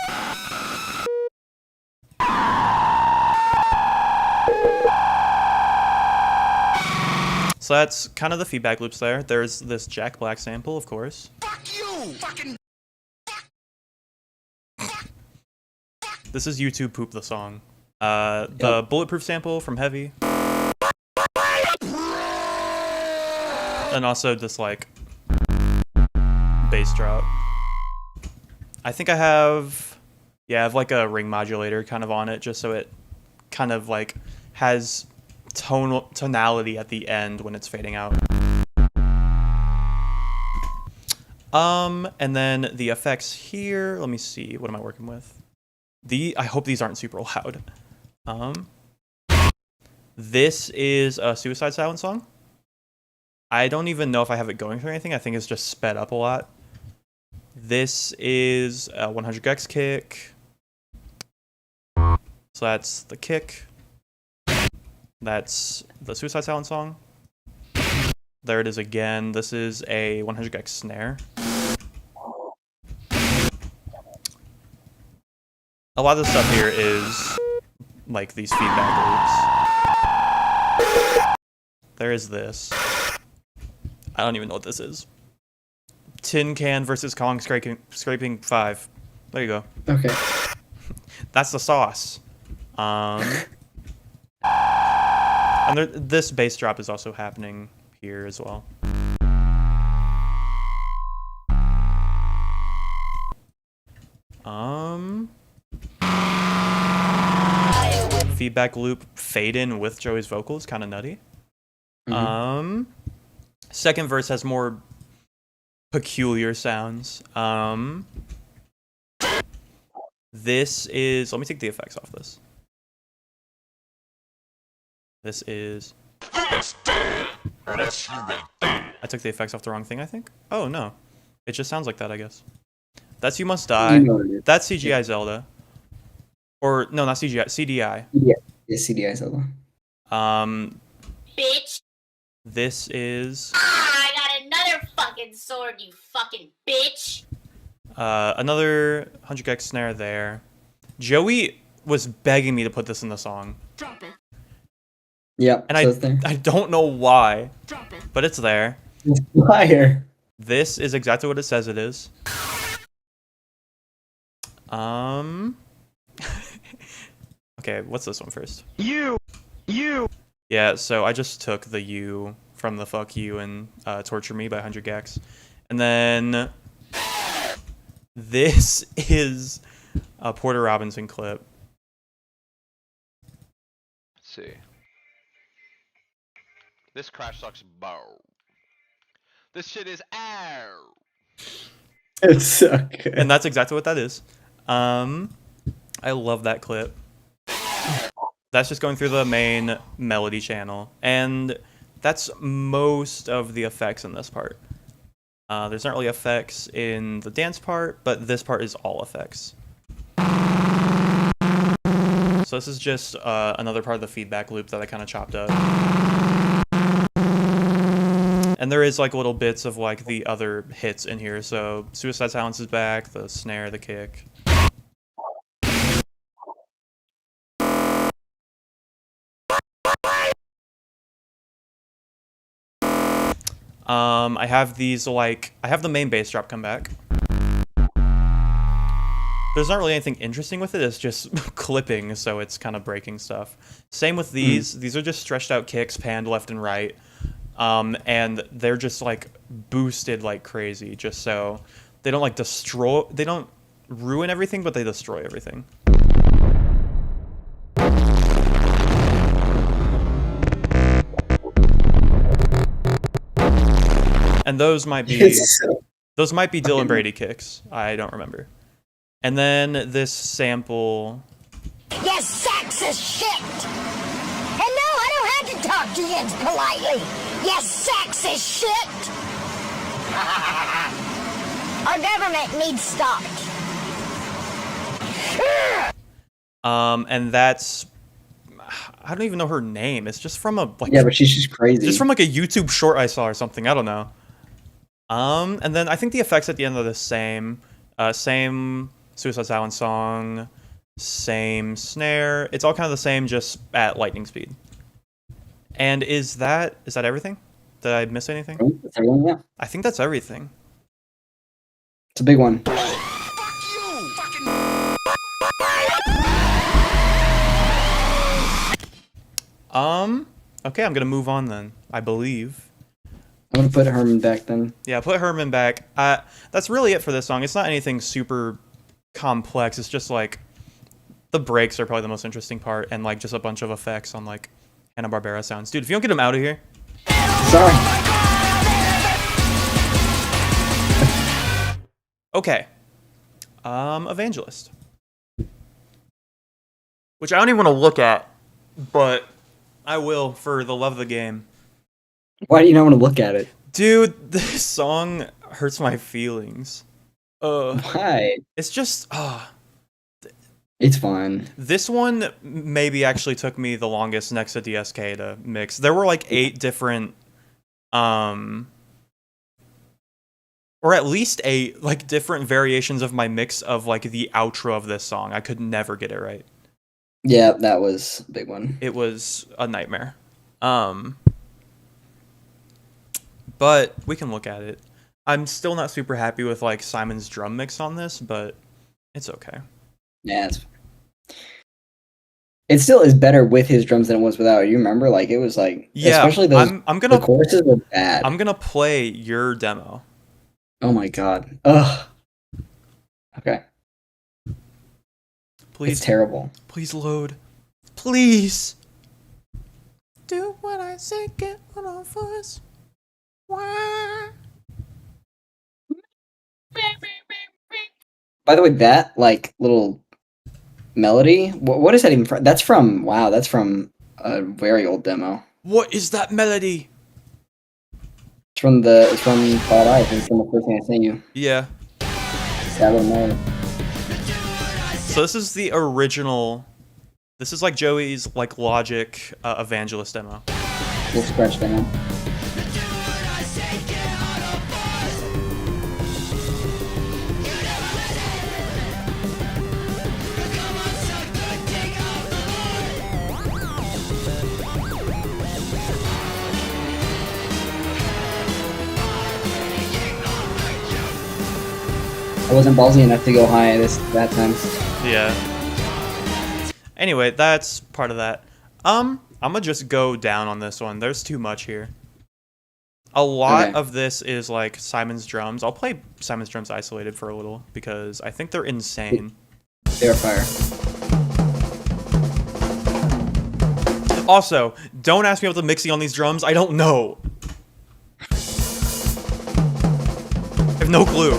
So that's kind of the feedback loops there. There's this Jack Black sample, of course. Fuck you! Fucking. This is YouTube Poop the song. The Bulletproof sample from Heavy. And also just like bass drop. I think I have like a ring modulator kind of on it just so it kind of like has tonality at the end when it's fading out. And then the effects here, let me see, what am I working with? I hope these aren't super loud. This is a Suicide Silence song. I don't even know if I have it going through anything. I think it's just sped up a lot. This is a 100 gex kick. So that's the kick. That's the Suicide Silence song. There it is again. This is a 100 gex snare. A lot of the stuff here is like these feedback loops. There is this. I don't even know what this is. Tin Can versus Kong Scraping 5. There you go. Okay. That's the sauce. And this bass drop is also happening here as well. Feedback loop fade in with Joey's vocals, kind of nutty. Second verse has more peculiar sounds. This is, let me take the effects off this. This is, I took the effects off the wrong thing, I think. Oh no, it just sounds like that, I guess. That's You Must Die. That's CGI Zelda. Or no, not CGI, CDI. Yeah, it's CDI Zelda. Bitch. This is I got another fucking sword, you fucking bitch. another 100 gex snare there. Joey was begging me to put this in the song. Drop it. Yep. And so it's there. I don't know why, Drop it. but it's there. It's fire. This is exactly what it says it is. Okay, what's this one first? You. Yeah, so I just took the U from the Fuck You and Torture Me by 100 gex. And then this is a Porter Robinson clip. Let's see. This crash sucks bow. This shit is ow. It's so good. And that's exactly what that is. I love that clip. That's just going through the main melody channel. And that's most of the effects in this part. There's not really effects in the dance part, but this part is all effects. So this is just another part of the feedback loop that I kind of chopped up. And there is like little bits of like the other hits in here. So Suicide Silence is back, the snare, the kick. I have these like, I have the main bass drop come back. There's not really anything interesting with it, it's just clipping, so it's kind of breaking stuff. Same with these. These are just stretched out kicks, panned left and right. And they're just like boosted like crazy, just so they don't like destroy, they don't ruin everything, but they destroy everything. And those might be Dylan Brady kicks. I don't remember. And then this sample. You sexist shit! And no, I don't have to talk to you politely. You sexist shit! Our government needs stopped. And that's, I don't even know her name. It's just from a like, yeah, but she's just crazy. Just from like a YouTube short I saw or something. I don't know. And then I think the effects at the end are the same. Same Suicide Silence song, same snare. It's all kind of the same, just at lightning speed. And is that everything? Did I miss anything? That's everyone, yeah. I think that's everything. It's a big one. Okay, I'm gonna move on then, I believe. I'm gonna put Herman back then. Yeah, put Herman back. That's really it for this song. It's not anything super complex. It's just like the breaks are probably the most interesting part, and like just a bunch of effects on like Hanna-Barbera sounds. Dude, if you don't get him out of here. Sorry. Okay. Evangelist. Which I don't even want to look at, but I will for the love of the game. Why do you not want to look at it? Dude, this song hurts my feelings. Why? It's just, It's fine. This one maybe actually took me the longest next to DSK to mix. There were like 8 different, or at least 8 like different variations of my mix of like the outro of this song. I could never get it right. Yeah, that was a big one. It was a nightmare. But we can look at it. I'm still not super happy with like Simon's drum mix on this, but it's okay. Yeah, it still is better with his drums than it was without. You remember, like it was like, Yeah, especially those. I'm gonna the choruses were bad. I'm gonna play your demo. Oh my god. Ugh. Okay. Please, It's terrible. please load. Please. Do what I say, get on all fours. Why? By the way, that like little melody. What is that even from? That's from. Wow, that's from a very old demo. What is that melody? It's from Cloud Eyes. It's from the first thing I sent you. Yeah. That little melody. So this is the original. This is like Joey's like Logic Evangelist demo. Little scratch demo. I wasn't ballsy enough to go high that time. Yeah. Anyway, that's part of that. I'm gonna just go down on this one. There's too much here. A lot Okay. of this is like Simon's drums. I'll play Simon's drums isolated for a little because I think they're insane. They're fire. Also, don't ask me about the mixing on these drums. I don't know. I have no clue.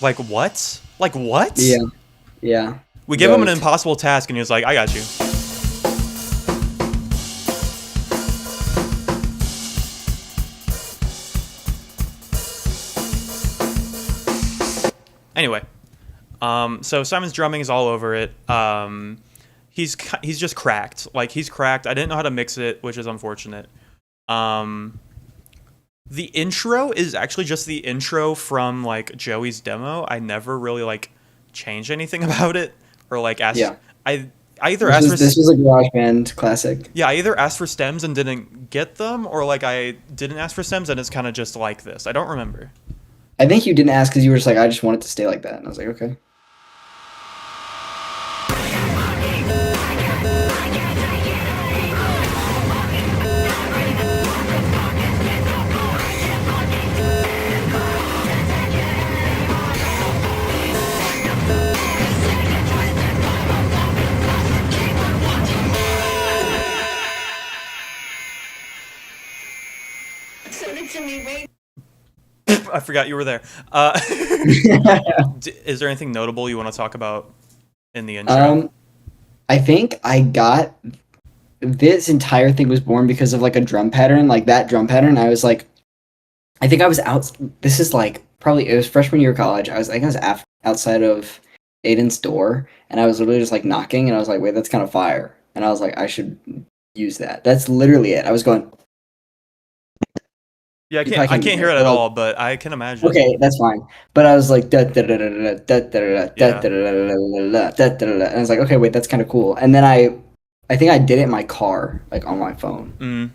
Like what? Like what? Yeah. Yeah. We give him an Right. impossible task and he was like, I got you. Anyway, so Simon's drumming is all over it. He's just cracked. Like he's cracked. I didn't know how to mix it, which is unfortunate. The intro is actually just the intro from like Joey's demo. I never really like changed anything about it or like asked. Yeah. I either asked for This was a GarageBand classic. yeah, I either asked for stems and didn't get them, or like I didn't ask for stems and it's kind of just like this. I don't remember. I think you didn't ask because you were just like, I just want it to stay like that. And I was like, okay. I forgot you were there. Is there anything notable you want to talk about in the intro? I think I got this entire thing was born because of like a drum pattern, like that drum pattern. I was like, I think I was out. This is like probably it was freshman year of college. I was outside of Aiden's door, and I was literally just like knocking, and I was like, wait, that's kind of fire, and I was like, I should use that. That's literally it. I was going. Yeah, You probably I can't can't hear it hear it, at but, like- all, but I can imagine. Okay, that's fine. But I was like, da da da da da da da da da da da da da, and I was like, okay, wait, that's kind of cool. And then I think I did it in my car, like on my phone. Mm.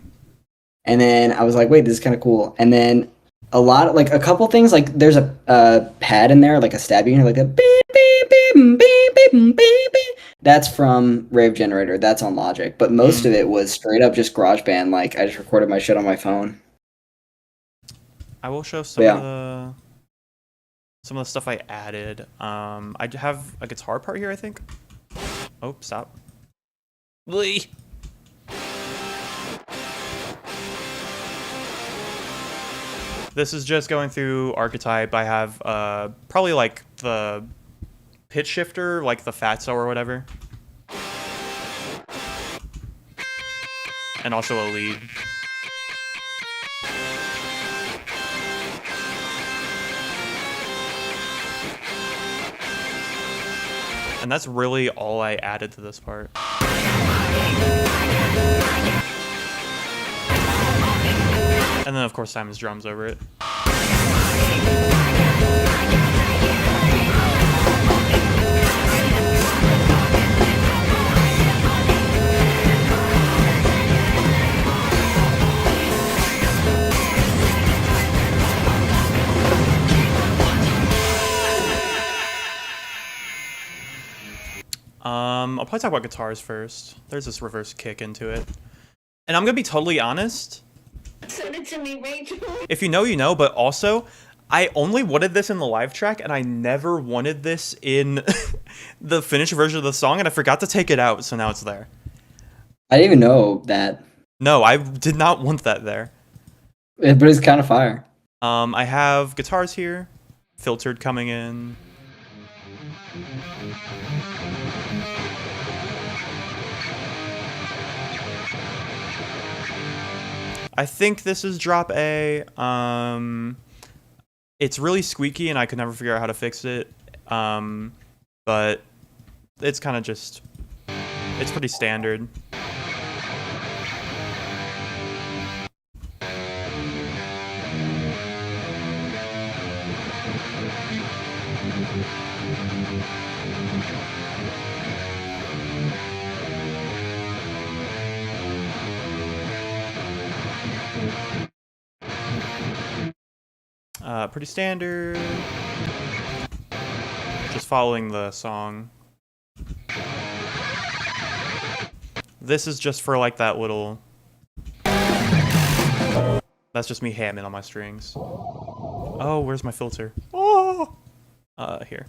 And then I was like, wait, this is kind of cool. And then a couple things, like there's a pad in there, like a stab unit, like a beep, beep, beep, beep, beep, beep, beep. That's from Rave Generator. That's on Logic. But most of it was straight up just GarageBand. Like I just recorded my shit on my phone. I will show some of the stuff I added. I have a guitar part here, I think. Oh, stop. Lee. This is just going through Archetype. I have probably like the pitch shifter, like the Fatso or whatever. And also a lead. And that's really all I added to this part. And then of course Simon's drums over it. I'll probably talk about guitars first. There's this reverse kick into it. And I'm gonna be totally honest. Send it to me, Rachel. If you know, you know, but also, I only wanted this in the live track, and I never wanted this in the finished version of the song, and I forgot to take it out, so now it's there. I didn't even know that. No, I did not want that there. But it's kind of fire. I have guitars here, filtered coming in. I think this is drop A. It's really squeaky and I could never figure out how to fix it. But it's kind of just, it's pretty standard. Pretty standard. Just following the song. This is just for like that little... That's just me hamming on my strings. Oh, where's my filter? Oh! Here.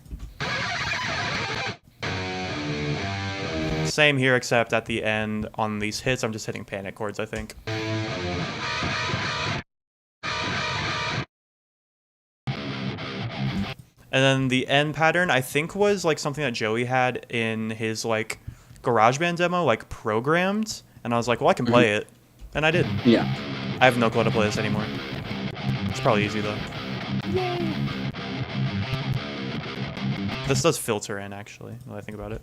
Same here, except at the end on these hits, I'm just hitting panic chords, I think. And then the end pattern, I think, was like something that Joey had in his like GarageBand demo, like programmed. And I was like, well, I can play it. And I did. Yeah. I have no clue how to play this anymore. It's probably easy though. Yay. This does filter in, actually, now that I think about it.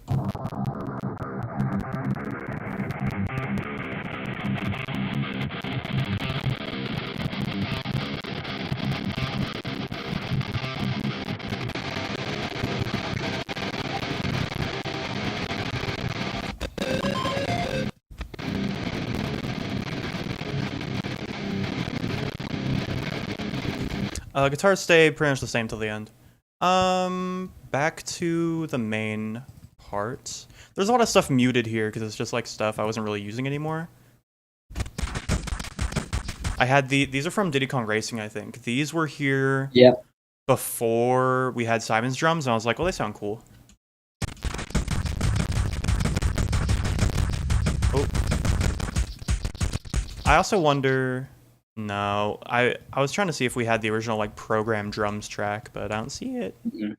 Guitars stay pretty much the same till the end. Back to the main part. There's a lot of stuff muted here because it's just like stuff I wasn't really using anymore. I had these are from Diddy Kong Racing, I think. These were here before we had Simon's drums, and I was like, well, they sound cool. Oh. I also wonder... No, I was trying to see if we had the original like program drums track, but I don't see it. Mm-hmm.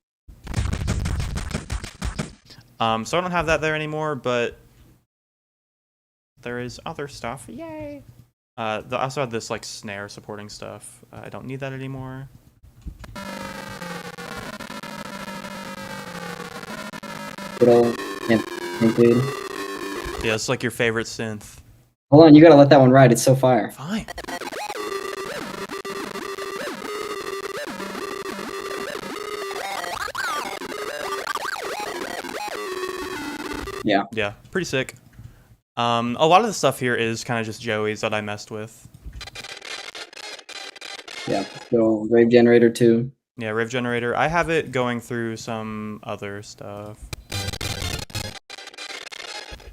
So I don't have that there anymore, but there is other stuff. Yay! I also had this like snare supporting stuff. I don't need that anymore. Good old dude. Yeah, it's like your favorite synth. Hold on, you gotta let that one ride. It's so fire. Fine. Yeah. Yeah, pretty sick. A lot of the stuff here is kind of just Joey's that I messed with. Yeah. So Rave Generator 2. Yeah, Riv Generator. I have it going through some other stuff.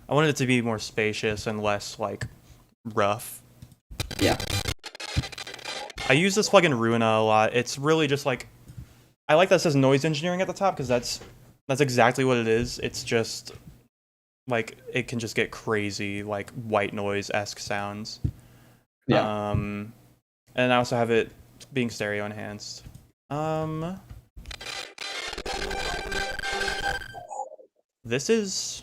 I wanted it to be more spacious and less, like, rough. Yeah. I use this plugin Ruina a lot. It's really just like... I like that it says noise engineering at the top, because that's exactly what it is. It's just... like, it can just get crazy, like, white noise-esque sounds. Yeah. And I also have it being stereo enhanced. This is...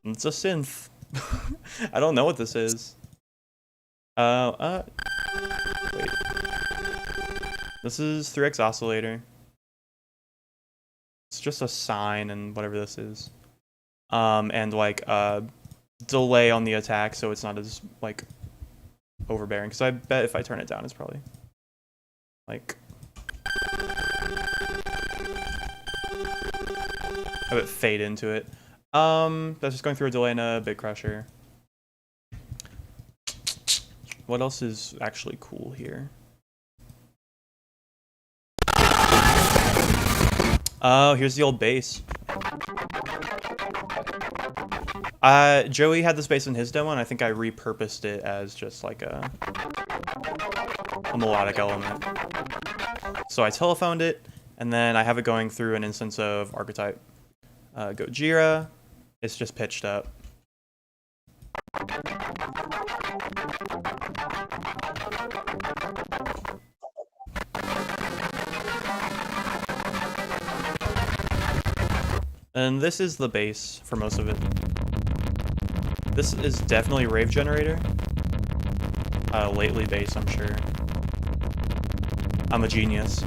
It's a synth. I don't know what this is. Wait. This is 3x Oscillator. It's just a sine and whatever this is. And like delay on the attack so it's not as like overbearing. Because I bet if I turn it down it's probably like I would fade into it. That's just going through a delay and a bit crusher. What else is actually cool here? Oh, here's the old bass. Joey had this bass in his demo, and I think I repurposed it as just like a melodic element. So I telephoned it, and then I have it going through an instance of Archetype. Gojira. It's just pitched up. And this is the bass for most of it. This is definitely Rave Generator. Lately bass, I'm sure. I'm a genius.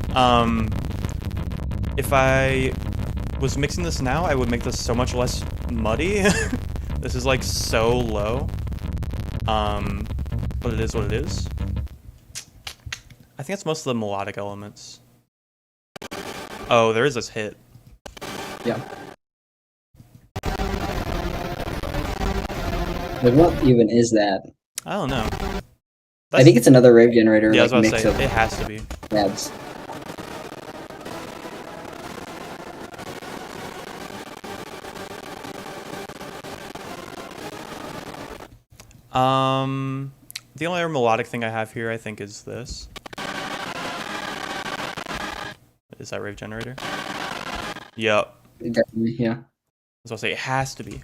If I was mixing this now, I would make this so much less muddy. This is like so low. But it is what it is. I think it's most of the melodic elements. Oh, there is this hit. Yeah. Like, what even is that? I don't know. I think it's another Rave Generator Yeah, like, I was mix about to say, of it has to be. tabs. The only other melodic thing I have here, I think, is this. Is that Rave Generator? Yep. Definitely, yeah. I was about to say, it has to be.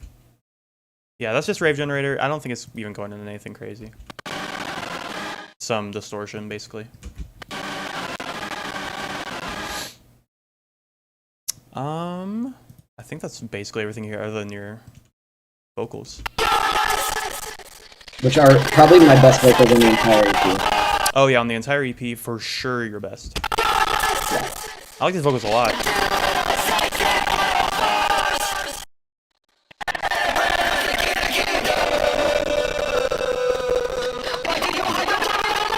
Yeah, that's just Rave Generator. I don't think it's even going into anything crazy. Some distortion, basically. I think that's basically everything here other than your vocals. Which are probably my best vocals in the entire EP. Oh yeah, on the entire EP, for sure your best. I like these vocals a lot.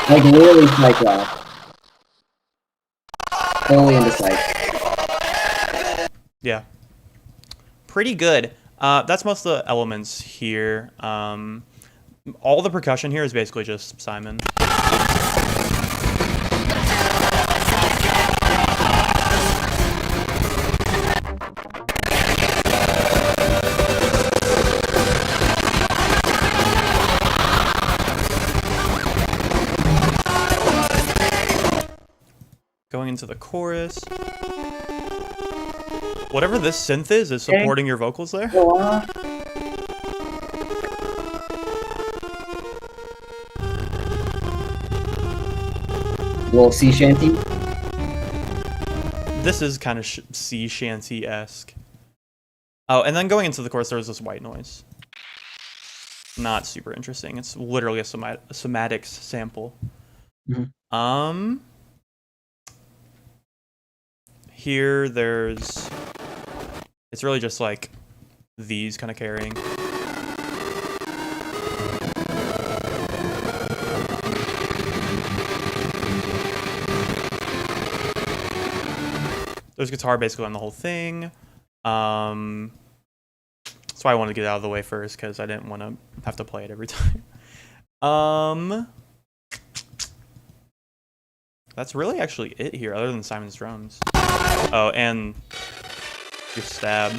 Like, really psych rock. Totally into psych. Yeah. Pretty good. That's most of the elements here. All the percussion here is basically just Simon. Going into the chorus. Whatever this synth is supporting your vocals there. Little sea shanty. This is kind of sea shanty-esque. Oh, and then going into the chorus, there was this white noise. not super interesting. It's literally a somatics sample. Mhm. Here there's, it's really just like these kind of carrying. There's guitar basically on the whole thing. That's why I wanted to get it out of the way first, because I didn't want to have to play it every time. That's really actually it here, other than Simon's drums. Oh, and your stab.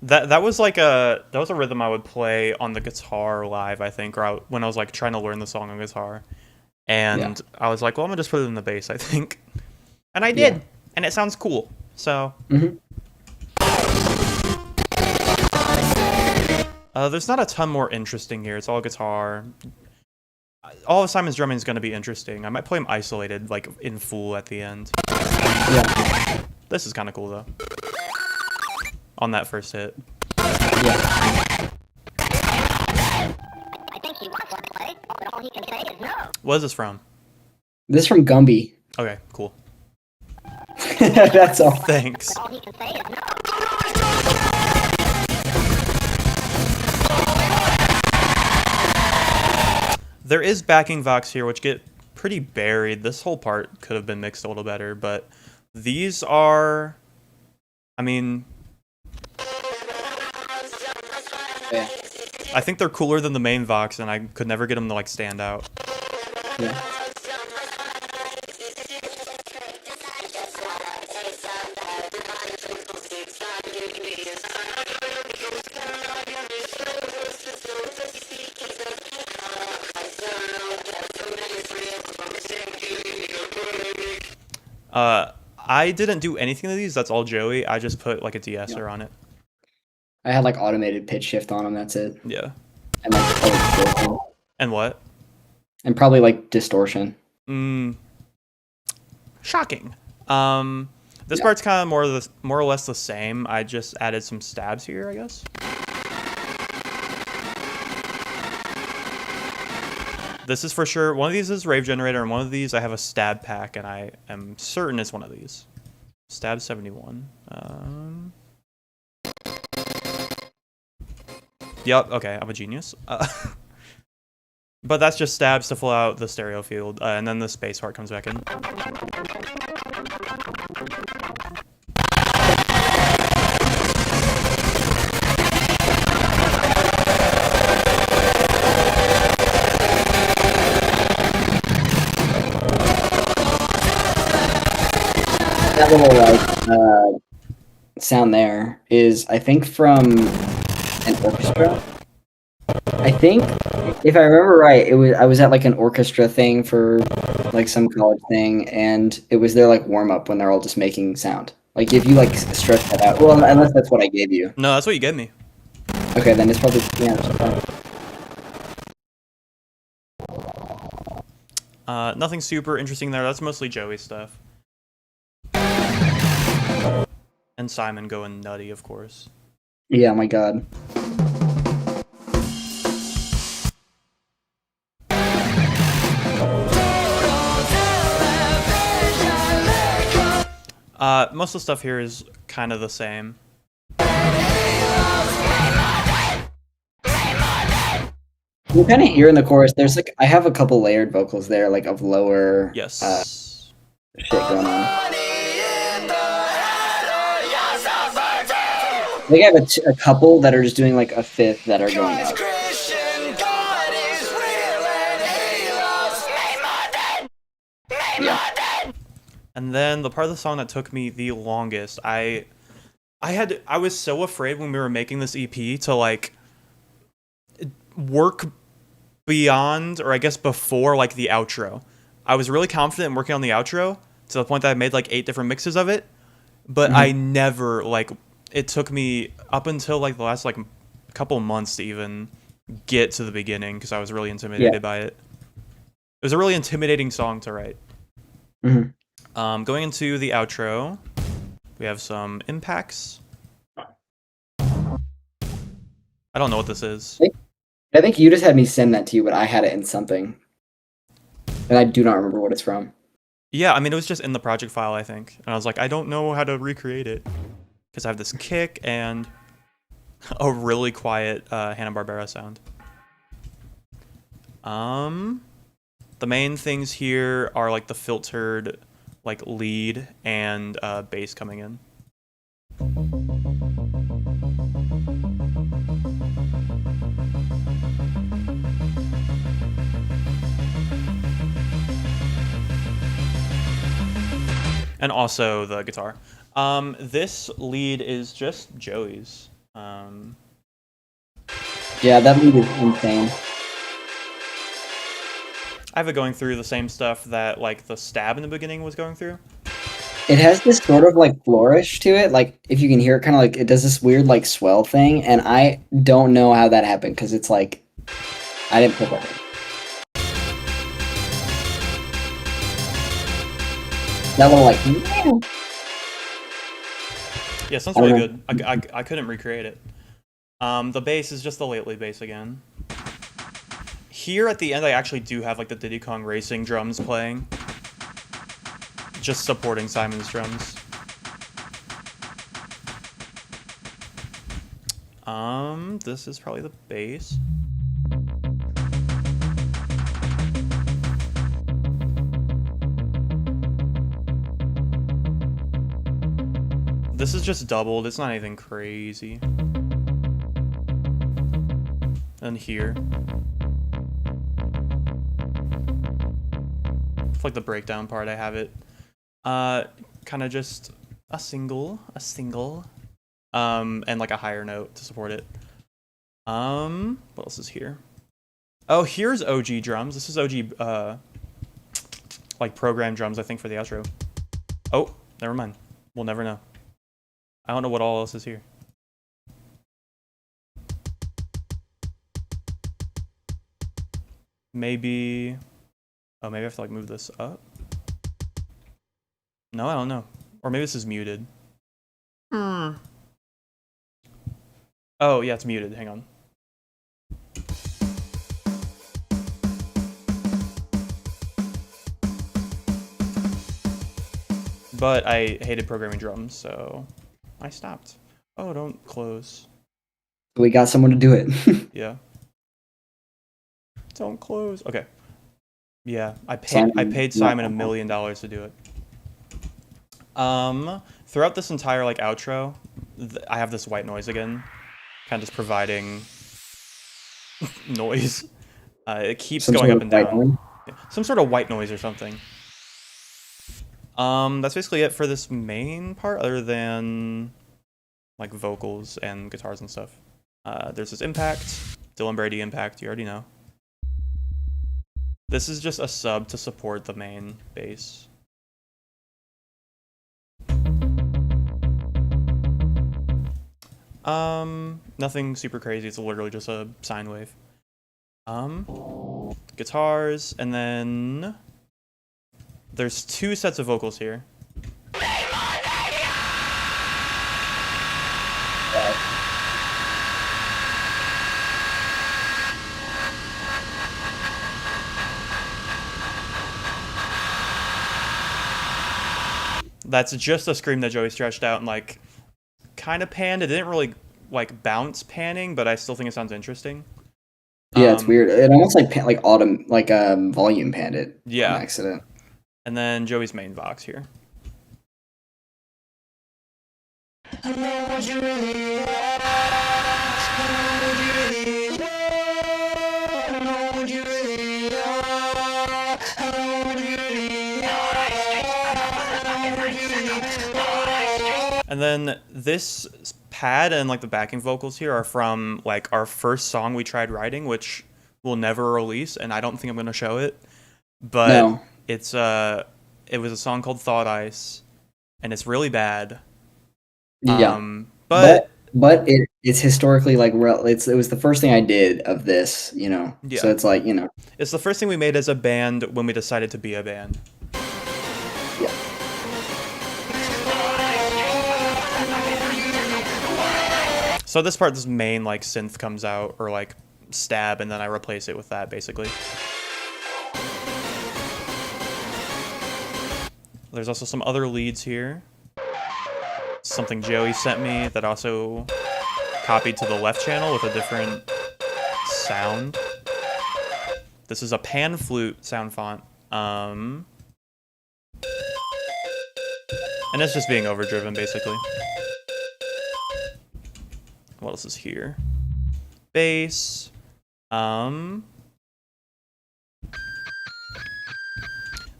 That was like a rhythm I would play on the guitar live, I think, or when I was like trying to learn the song on guitar, and I was like, well, I'm gonna just put it in the bass, I think, and I did, and it sounds cool. So there's not a ton more interesting here. It's all guitar. All of Simon's drumming is gonna be interesting. I might play him isolated, like in full at the end. Yeah. This is kind of cool though. On that first hit. I think he wants to play, but all he can say is no. What is this from? This is from Gumby. Okay, cool. That's all. Thanks. All he can say is no. There is backing vox here, which get pretty buried. This whole part could have been mixed a little better, but these are, I mean, Yeah. I think they're cooler than the main vox, and I could never get them to like stand out. Yeah. I didn't do anything to these. That's all Joey. I just put like a de-esser on it. I had like automated pitch shift on them. That's it. Yeah. And like probably distortion. And what? And probably like distortion. Shocking. This part's kind of more or less the same. I just added some stabs here, I guess. This is for sure. One of these is Rave Generator, and one of these I have a stab pack, and I am certain it's one of these. Stab 71. Yep, okay, I'm a genius. But that's just stabs to fill out the stereo field, and then the space part comes back in. That little like sound there is, I think, from an orchestra. I think, if I remember right, I was at like an orchestra thing for like some college thing, and it was their like warm up when they're all just making sound. Like if you like stretch that out, well, unless that's what I gave you. No, that's what you gave me. Okay, then it's probably Nothing super interesting there. That's mostly Joey's stuff. And Simon going nutty, of course. Yeah, my God. Most of the stuff here is kind of the same. You kind of hear in the chorus, there's like, I have a couple layered vocals there, like of lower Yes. shit going on. Like I have a couple that are just doing like a fifth that are going up. And then the part of the song that took me the longest, I I was so afraid when we were making this EP to like work beyond, or I guess before, like the outro. I was really confident in working on the outro to the point that I made like 8 different mixes of it, but I never like, it took me up until like the last like couple months to even get to the beginning because I was really intimidated by it. It was a really intimidating song to write. Going into the outro, we have some impacts. I don't know what this is. I think you just had me send that to you, but I had it in something. And I do not remember what it's from. Yeah, I mean, it was just in the project file, I think. And I was like, I don't know how to recreate it. Because I have this kick and a really quiet Hanna-Barbera sound. The main things here are like the filtered like lead and bass coming in. And also the guitar. This lead is just Joey's. Yeah, that lead is insane. I have it going through the same stuff that like the stab in the beginning was going through. It has this sort of like flourish to it, like if you can hear it, kind of like it does this weird like swell thing, and I don't know how that happened because it's like I didn't put that in. That little like Yeah, sounds really good. I couldn't recreate it. The bass is just the lately bass again. Here at the end, I actually do have like the Diddy Kong Racing drums playing, just supporting Simon's drums. This is probably the bass. This is just doubled, it's not anything crazy. And here. For like the breakdown part, I have it kind of just a single, and like a higher note to support it. What else is here? Oh, here's OG drums. This is OG like program drums, I think, for the outro. Oh, never mind. We'll never know. I don't know what all else is here. Maybe... Oh, maybe I have to like move this up? No, I don't know. Or maybe this is muted. Oh, yeah, it's muted. Hang on. But I hated programming drums, so I stopped. Oh, don't close. we got someone to do it. Yeah. Don't close. Okay. Yeah, I paid Simon $1 million to do it. Throughout this entire like outro, I have this white noise again, kind of just providing noise. It keeps going up and down. Yeah, some sort of white noise or something. That's basically it for this main part, other than like vocals and guitars and stuff. There's this impact, Dylan Brady impact, you already know. This is just a sub to support the main bass. Nothing super crazy, it's literally just a sine wave. Guitars, and then there's 2 sets of vocals here. That's just a scream that Joey stretched out and like kind of panned. It didn't really like bounce panning, but I still think it sounds interesting. Yeah, it's weird. It almost like volume panned it. Yeah. On accident. And then Joey's main vox here. And then this pad and like the backing vocals here are from like our first song we tried writing, which we'll never release, and I don't think I'm gonna show it. But No. it was a song called Thought Ice, and it's really bad. Yeah. But it's historically like it was the first thing I did of this, you know. Yeah. So it's like, you know. it's the first thing we made as a band when we decided to be a band. Yeah. So this part, this main like synth comes out, or like stab, and then I replace it with that basically. There's also some other leads here. Something Joey sent me that also copied to the left channel with a different sound. This is a pan flute sound font. And it's just being overdriven basically. What else is here? Bass.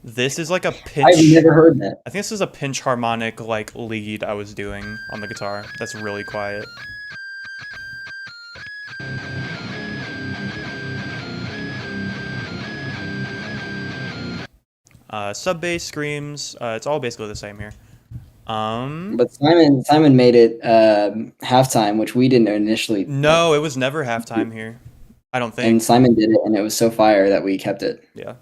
This is like a pinch. I've never heard that. I think this is a pinch harmonic like lead I was doing on the guitar. That's really quiet. Sub bass, screams. It's all basically the same here. But Simon made it halftime, which we didn't initially. No, it was never halftime here. I don't think. And Simon did it, and it was so fire that we kept it. Yeah.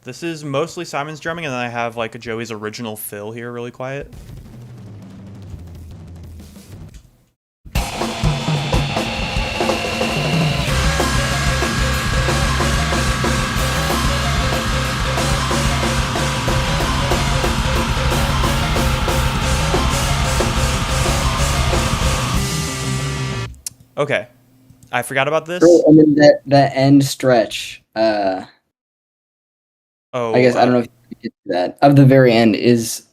This is mostly Simon's drumming, and then I have like a Joey's original fill here, really quiet. Okay, I forgot about this. And then that end stretch. I guess I don't know if you get to that of the very end is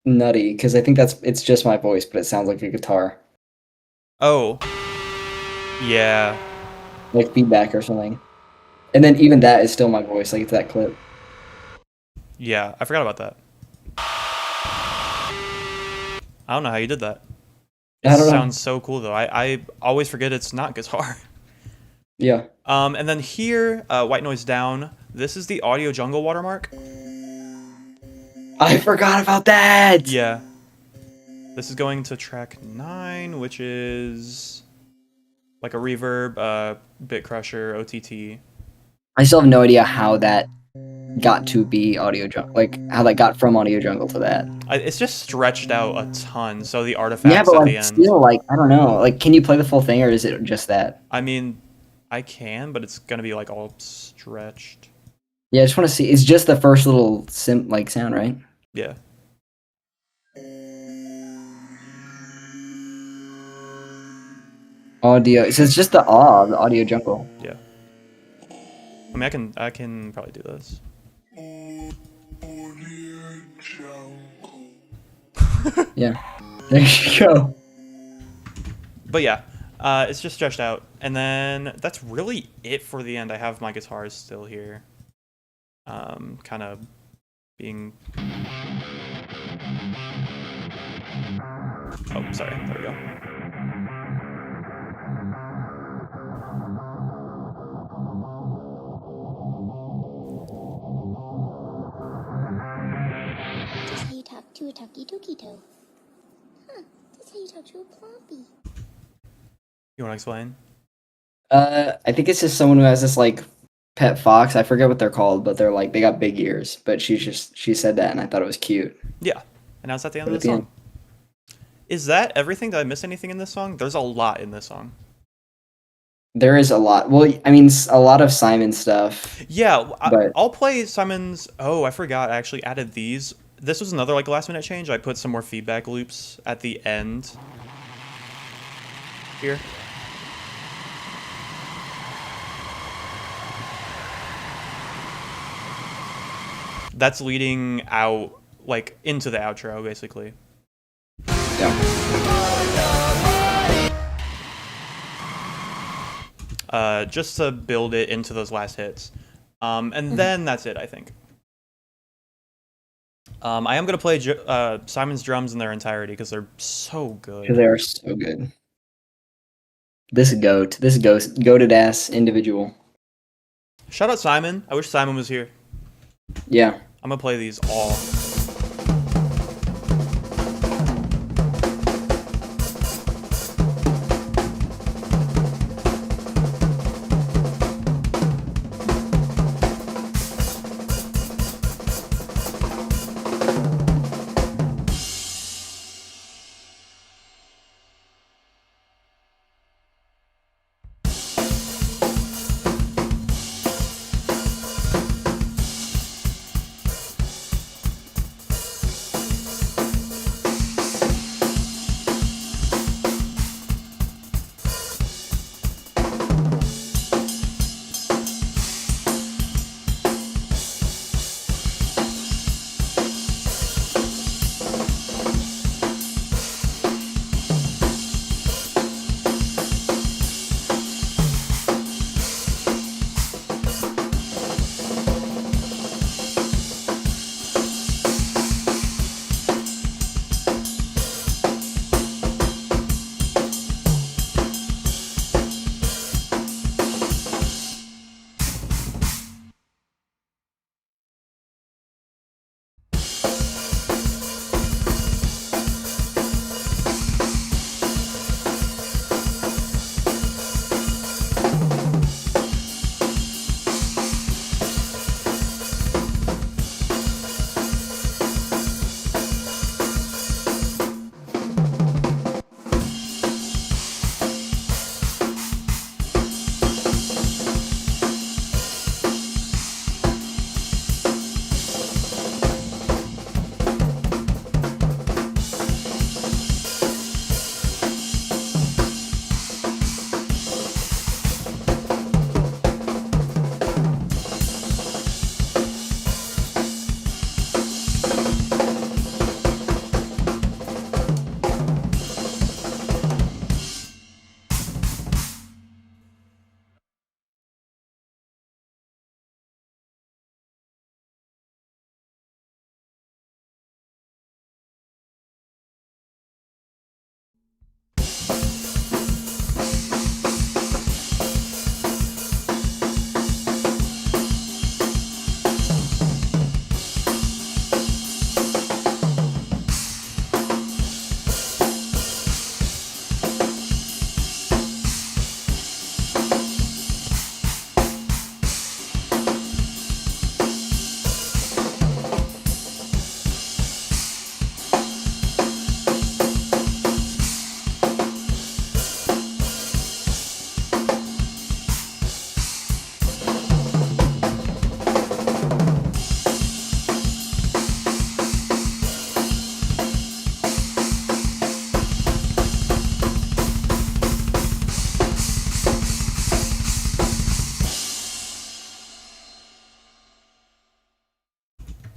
nutty because I think it's just my voice, but it sounds like a guitar, Oh, yeah. like feedback or something. And then even that is still my voice, like it's that clip. Yeah, I forgot about that. I don't know how you did that. It I don't know. sounds so cool though. I always forget it's not guitar. Yeah. And then here, white noise down. This is the Audio Jungle watermark. I forgot about that. Yeah. This is going to track 9, which is like a reverb, bit crusher, OTT. I still have no idea how that got to be Audio Jungle, like how that got from Audio Jungle to that. It's just stretched out a ton, so the artifacts Yeah, but at the like, end. still, like I don't know, like can you play the full thing or is it just that? I mean, I can, but it's gonna be like all stretched. Yeah, I just want to see. It's just the first little like sound, right? Yeah. Audio. So it's just the Audio Jungle. Yeah. I mean, I can probably do this. Yeah. There you go. But yeah, it's just stretched out. And then that's really it for the end. I have my guitars still here. Kind of being... Oh, sorry. There we go. That's how you talk to a talkie dookie toe. Huh, that's how you talk to a ploppy. You want to explain? I think it's just someone who has this like pet fox. I forget what they're called, but they're like they got big ears. But she said that, and I thought it was cute. Yeah. And now it's at the end But of at the the song. Is that everything? Did I miss anything in this song? There's a lot in this song. There is a lot. Well, I mean, a lot of Simon stuff. Yeah, But- I'll play Simon's... Oh, I forgot. I actually added these. This was another like last minute change. I put some more feedback loops at the end. Here. That's leading out, like, into the outro, basically. Just to build it into those last hits. And then that's it, I think. I am gonna play Simon's drums in their entirety because they're so good. Because they are so good. This goated ass individual. Shout out Simon. I wish Simon was here. Yeah. I'm gonna play these all.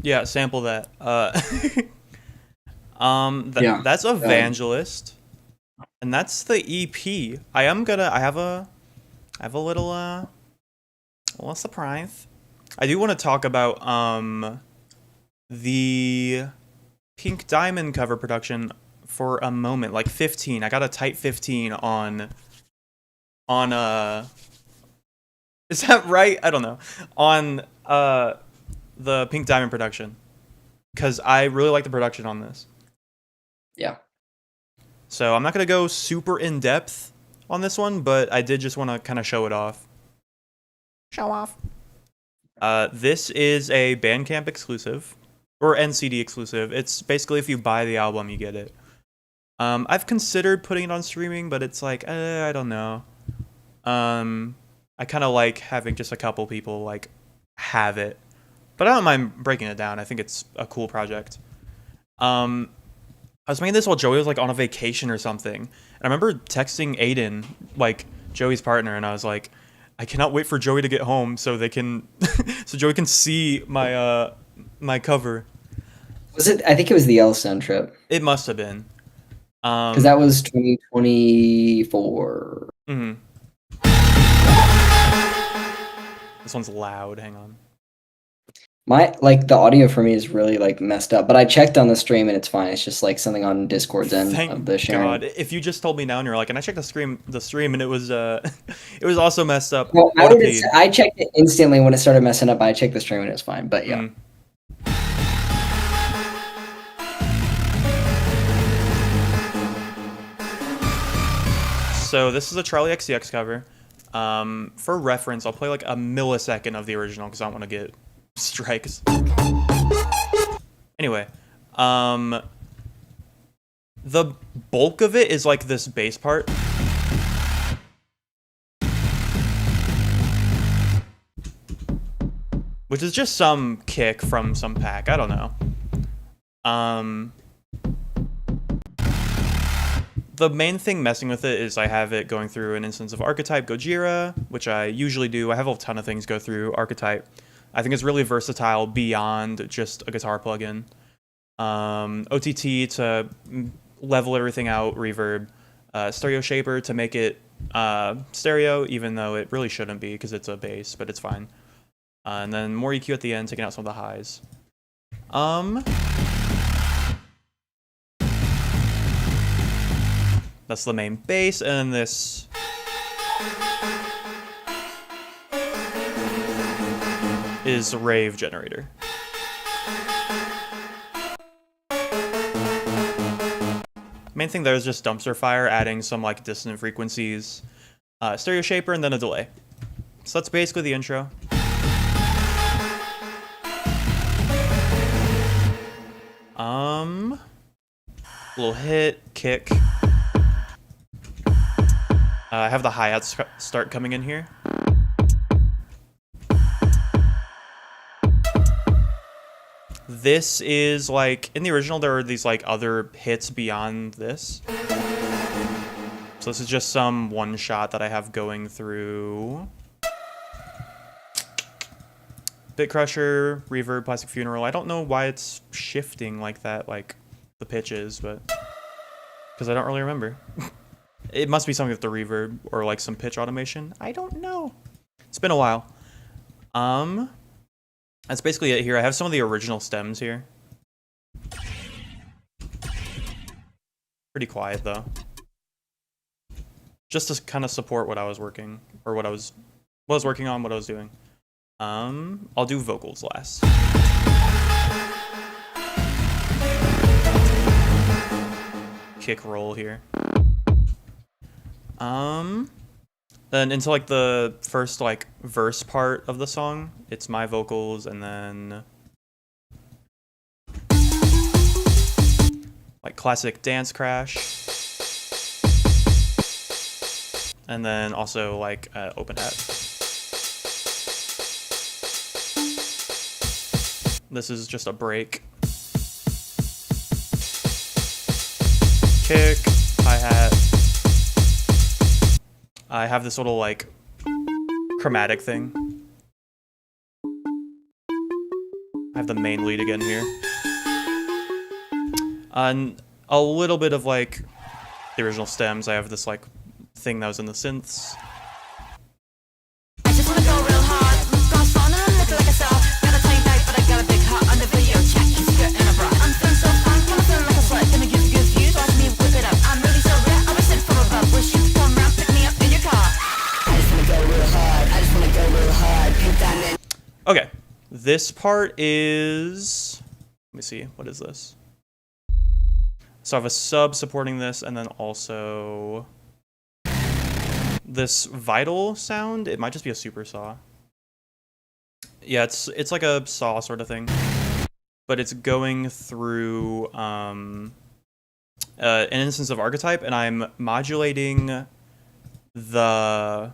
Yeah, sample that. Yeah. That's Evangelist, and that's the EP. I have a little surprise. I do want to talk about the Pink Diamond cover production for a moment, like 15. I got a tight 15 on is that right? I don't know. On the Pink Diamond production, because I really like the production on this. Yeah. So I'm not gonna go super in depth on this one, but I did just want to kind of show it off. Show off. This is a Bandcamp exclusive or NCD exclusive. It's basically if you buy the album, you get it. I've considered putting it on streaming, but it's like I don't know. I kind of like having just a couple people like have it. But I don't mind breaking it down. I think it's a cool project. I was making this while Joey was like on a vacation or something. And I remember texting Aiden, like Joey's partner, and I was like, I cannot wait for Joey to get home so they can so Joey can see my my cover. Was it? I think it was the Yellowstone trip. It must have been. Because that was 2024. Mm-hmm. This one's loud. Hang on. The audio for me is really like messed up, but I checked on the stream and it's fine. It's just like something on Discord's end of Thank the sharing. God. If you just told me now and you're like, and I checked the stream and it was it was also messed up. Well, I would've peed. I checked it instantly when it started messing up. I checked the stream and it was fine, but yeah. So this is a Charlie XCX cover. For reference, I'll play like a millisecond of the original because I don't want to get strikes. Anyway, the bulk of it is like this bass part. Which is just some kick from some pack, I don't know. The main thing messing with it is I have it going through an instance of Archetype Gojira, which I usually do. I have a ton of things go through Archetype. I think it's really versatile beyond just a guitar plugin. OTT to level everything out, reverb. Stereo Shaper to make it stereo, even though it really shouldn't be because it's a bass, but it's fine. And then more EQ at the end, taking out some of the highs. That's the main bass, and this is the Rave Generator. Main thing there is just Dumpster Fire, adding some like dissonant frequencies, Stereo Shaper, and then a delay. So that's basically the intro. Little hit, kick. I have the hi-hats start coming in here. This is like, in the original there are these like other hits beyond this. So this is just some one shot that I have going through. Bit Crusher, Reverb, Plastic Funeral. I don't know why it's shifting like that, like the pitches, but because I don't really remember. It must be something with the reverb or like some pitch automation. I don't know. It's been a while. That's basically it here. I have some of the original stems here. Pretty quiet though. Just to kind of support what I was working, or what I was working on, what I was doing. I'll do vocals last. Kick roll here. Then into like the first like verse part of the song, it's my vocals, and then like classic dance crash, and then also like open hat. This is just a break. Kick, hi-hat. I have this little like chromatic thing. I have the main lead again here. And a little bit of like the original stems. I have this like thing that was in the synths. Okay, this part is, let me see, what is this? So I have a sub supporting this, and then also this vital sound. It might just be a super saw. Yeah, it's like a saw sort of thing, but it's going through an instance of Archetype, and I'm modulating the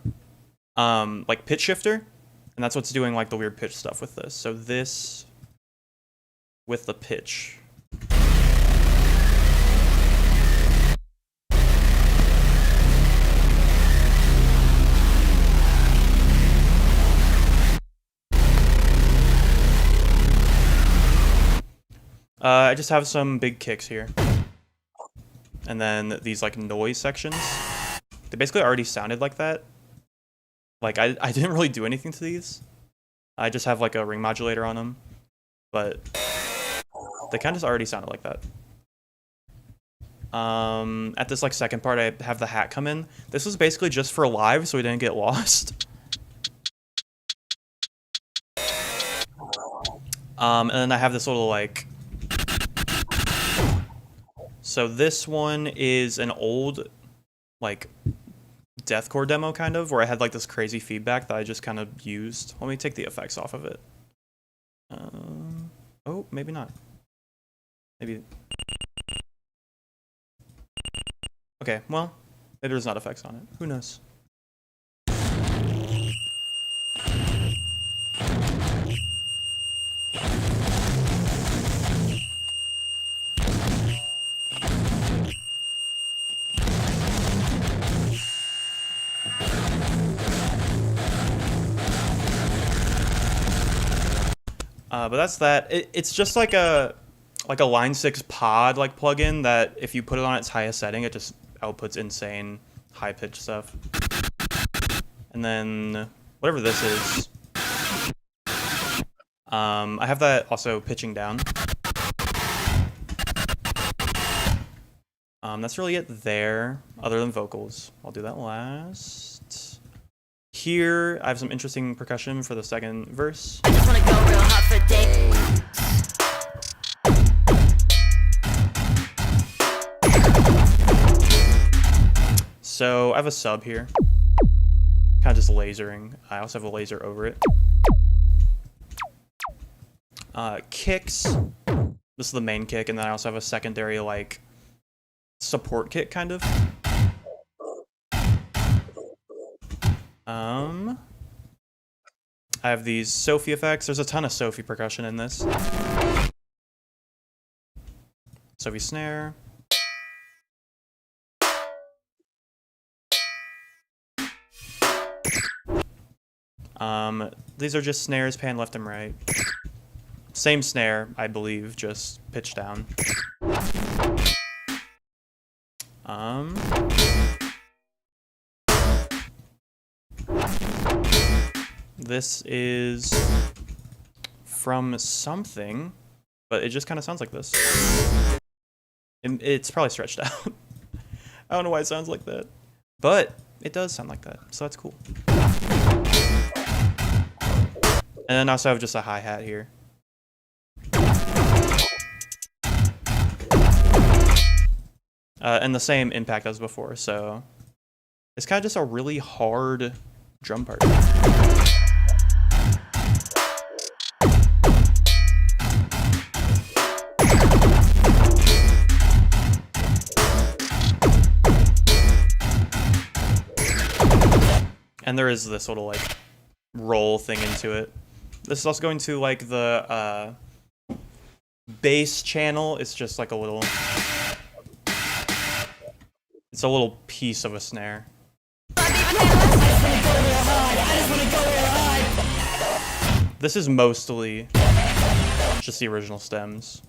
like pitch shifter. And that's what's doing like the weird pitch stuff with this. So this with the pitch. I just have some big kicks here. And then these like noise sections. They basically already sounded like that. Like, I didn't really do anything to these. I just have, like, a ring modulator on them. but they kind of already sounded like that. At this like second part, I have the hat come in. This was basically just for live, so we didn't get lost. And then I have this little like. So this one is an old, like, deathcore demo kind of, where I had like this crazy feedback that I just kind of used. Let me take the effects off of it. Oh, maybe not. Maybe. Okay, well, maybe there's not effects on it. Who knows? But that's that. It's just like a Line 6 pod like plugin that if you put it on its highest setting, it just outputs insane high pitched stuff. And then whatever this is, I have that also pitching down. That's really it there, other than vocals. I'll do that last. Here, I have some interesting percussion for the second verse. I just wanna go real hard for days. So I have a sub here, kind of just lasering. I also have a laser over it. Kicks. This is the main kick, and then I also have a secondary like support kick, kind of. I have these Sophie effects. There's a ton of Sophie percussion in this. Sophie snare. These are just snares pan left and right. Same snare, I believe, just pitched down. This is from something, but it just kind of sounds like this. It's probably stretched out. I don't know why it sounds like that, but it does sound like that, so that's cool. And then I also have just a hi-hat here. And the same impact as before, so it's kind of just a really hard drum part. And there is this little like roll thing into it. This is also going to like the bass channel. It's just like a little, it's a little piece of a snare. This is mostly just the original stems.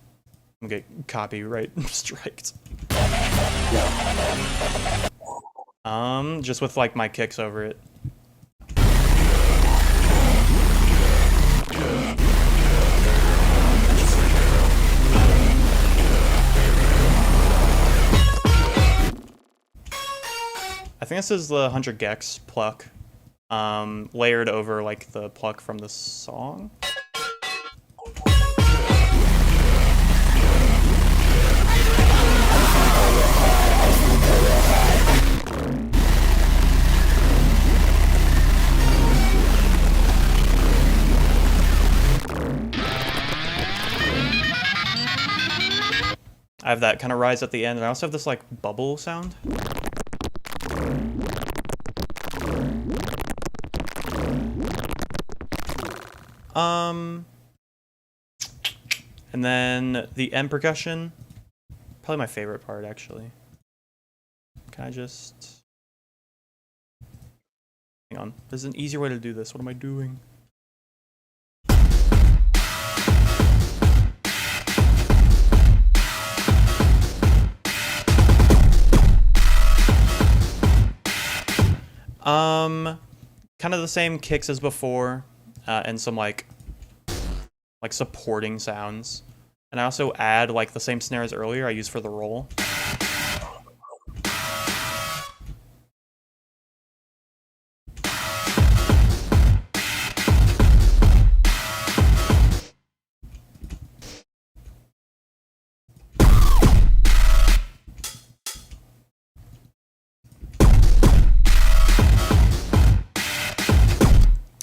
I'm gonna get copyright striked. Just with like my kicks over it. I think this is the 100 Gex pluck, layered over like the pluck from the song. I have that kind of rise at the end, and I also have this like bubble sound. And then the end percussion, probably my favorite part actually. Can I just, hang on, there's an easier way to do this. What am I doing? Kind of the same kicks as before, and some like like supporting sounds. And I also add like the same snare as earlier I used for the roll.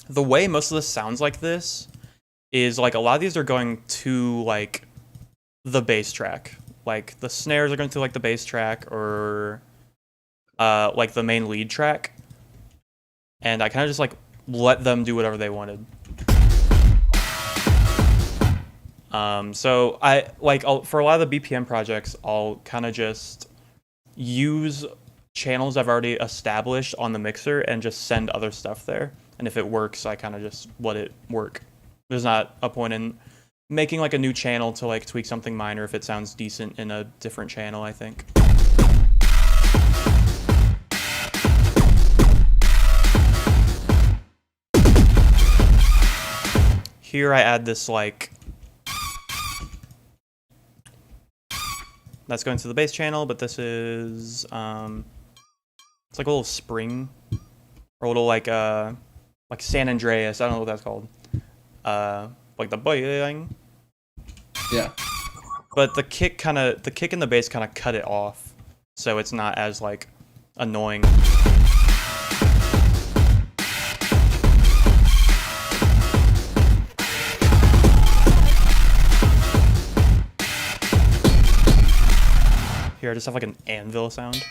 The way most of this sounds like this is like a lot of these are going to like the bass track. Like the snares are going to like the bass track or like the main lead track. And I kind of just like let them do whatever they wanted. So I like for a lot of the BPM projects, I'll kind of just use channels I've already established on the mixer and just send other stuff there. And if it works, I kind of just let it work. There's not a point in making like a new channel to like tweak something minor if it sounds decent in a different channel, I think. Here I add this like, that's going to the bass channel, but this is, it's like a little spring, or a little like San Andreas, I don't know what that's called. Like the boing. Yeah. But the kick and the bass kind of cut it off, so it's not as like annoying. Here I just have like an anvil sound.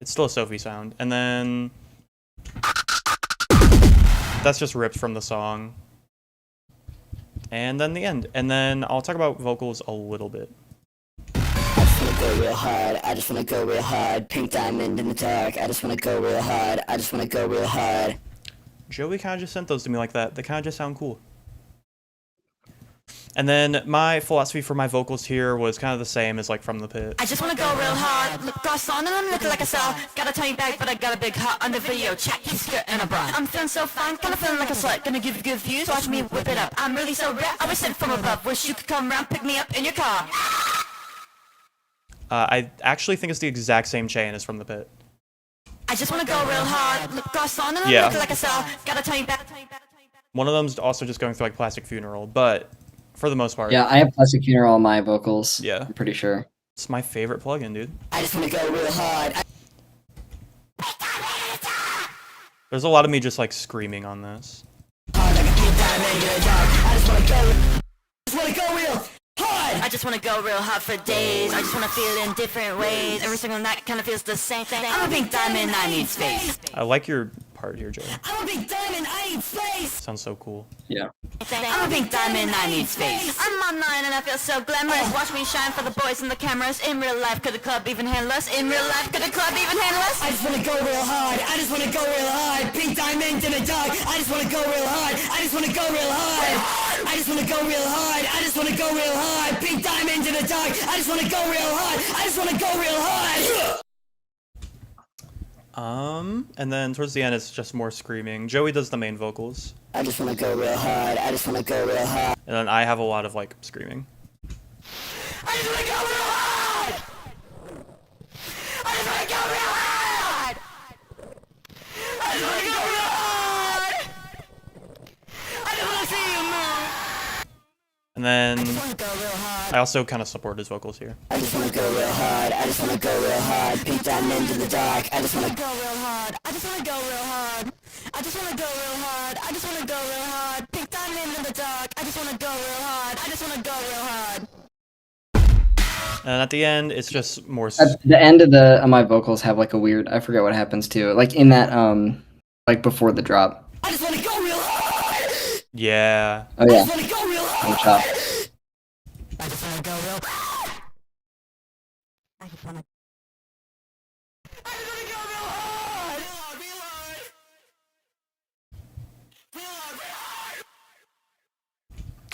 It's still a Sophie sound, and then that's just ripped from the song. And then the end. And then I'll talk about vocals a little bit. I just wanna go real hard, I just wanna go real hard. Pink diamond in the dark, I just wanna go real hard, I just wanna go real hard. Joey kind of just sent those to me like that. They kind of just sound cool. And then my philosophy for my vocals here was kind of the same as like From the Pit. I just wanna go real hard, look cross on and I'm looking like a cell. Gotta tell you back, but I got a big heart under video. Check your skirt and a bra. I'm feeling so fine, kinda feeling like a slut. Gonna give you good views, watch me whip it up. I'm really so rare, I was sent from above. Wish you could come around, pick me up in your car. I actually think it's the exact same chain as From the Pit. I just wanna go real hard, look cross on and I'm Yeah. looking like a cell. Gotta tell you back. One of them's also just going through like Plastic Funeral, but for the most part, Yeah, I have Plastic Funeral on my vocals. Yeah. I'm pretty sure. It's my favorite plugin, dude. I just wanna go real hard. There's a lot of me just like screaming on this. I just wanna go real hard for days. I just wanna feel it in different ways. Every single night kinda feels the same. I'm a pink diamond, I need space. I like your part here, Joey. I'm a pink diamond, I need space. Sounds so cool. Yeah. I'm a pink diamond, I need space. I'm online and I feel so glamorous. Watch me shine for the boys and the cameras. In real life, could the club even handle us? In real life, could the club even handle us? I just wanna go real hard. I just wanna go real hard. Pink diamond in the dark. I just wanna go real hard. I just wanna go real hard. I just wanna go real hard. I just wanna go real hard. Pink diamond in the dark. I just wanna go real hard. I just wanna go real hard. And then towards the end, it's just more screaming. Joey does the main vocals, I just wanna go real hard. I just wanna go real hard. and then I have a lot of like screaming. I just wanna go real hard. I just wanna go real hard. I just wanna go real hard. I just wanna see you move. And then I just wanna go real hard. I also kind of support his vocals here. I just wanna go real hard. I just wanna go real hard. Pink diamond in the dark. I just wanna go real hard. I just wanna go real hard. I just wanna go real hard. I just wanna go real hard. Pink diamond in the dark. I just wanna go real hard. I just wanna go real hard. And at the end, it's just more. At the end of my vocals have like a weird, I forget what happens to it. Like in that like before the drop. I just wanna go real hard. Yeah. Oh yeah. I just wanna go real hard. On top. I just wanna go real hard. I just wanna. I just wanna go real hard. Real hard, real hard. Real hard, real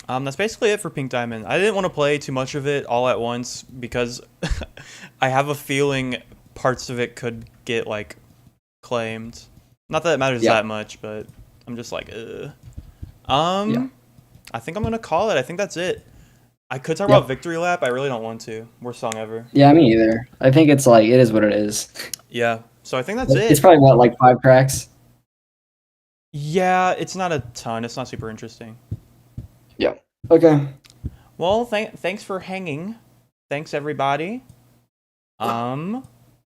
hard. That's basically it for Pink Diamond. I didn't want to play too much of it all at once because I have a feeling parts of it could get like claimed. Not that it matters Yeah. that much, but I'm just like, Yeah. I think I'm gonna call it. I think that's it. I could talk Yep. about Victory Lap. I really don't want to. Worst song ever. Yeah, me either. I think it's like it is what it is. Yeah. So I think that's It's it. probably what, like 5 tracks. Yeah, it's not a ton. It's not super interesting. Yeah. Okay. Well, thanks for hanging. Thanks everybody. I'm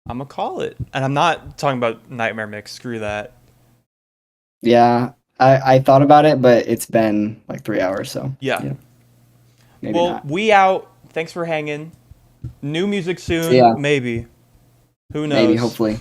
gonna call it, and I'm not talking about Nightmare Mix. Screw that. Yeah. I thought about it, but it's been like 3 hours, so Yeah. maybe Well, not. we out. Thanks for hanging. New music soon. Yeah. Maybe. Who knows? Maybe, hopefully.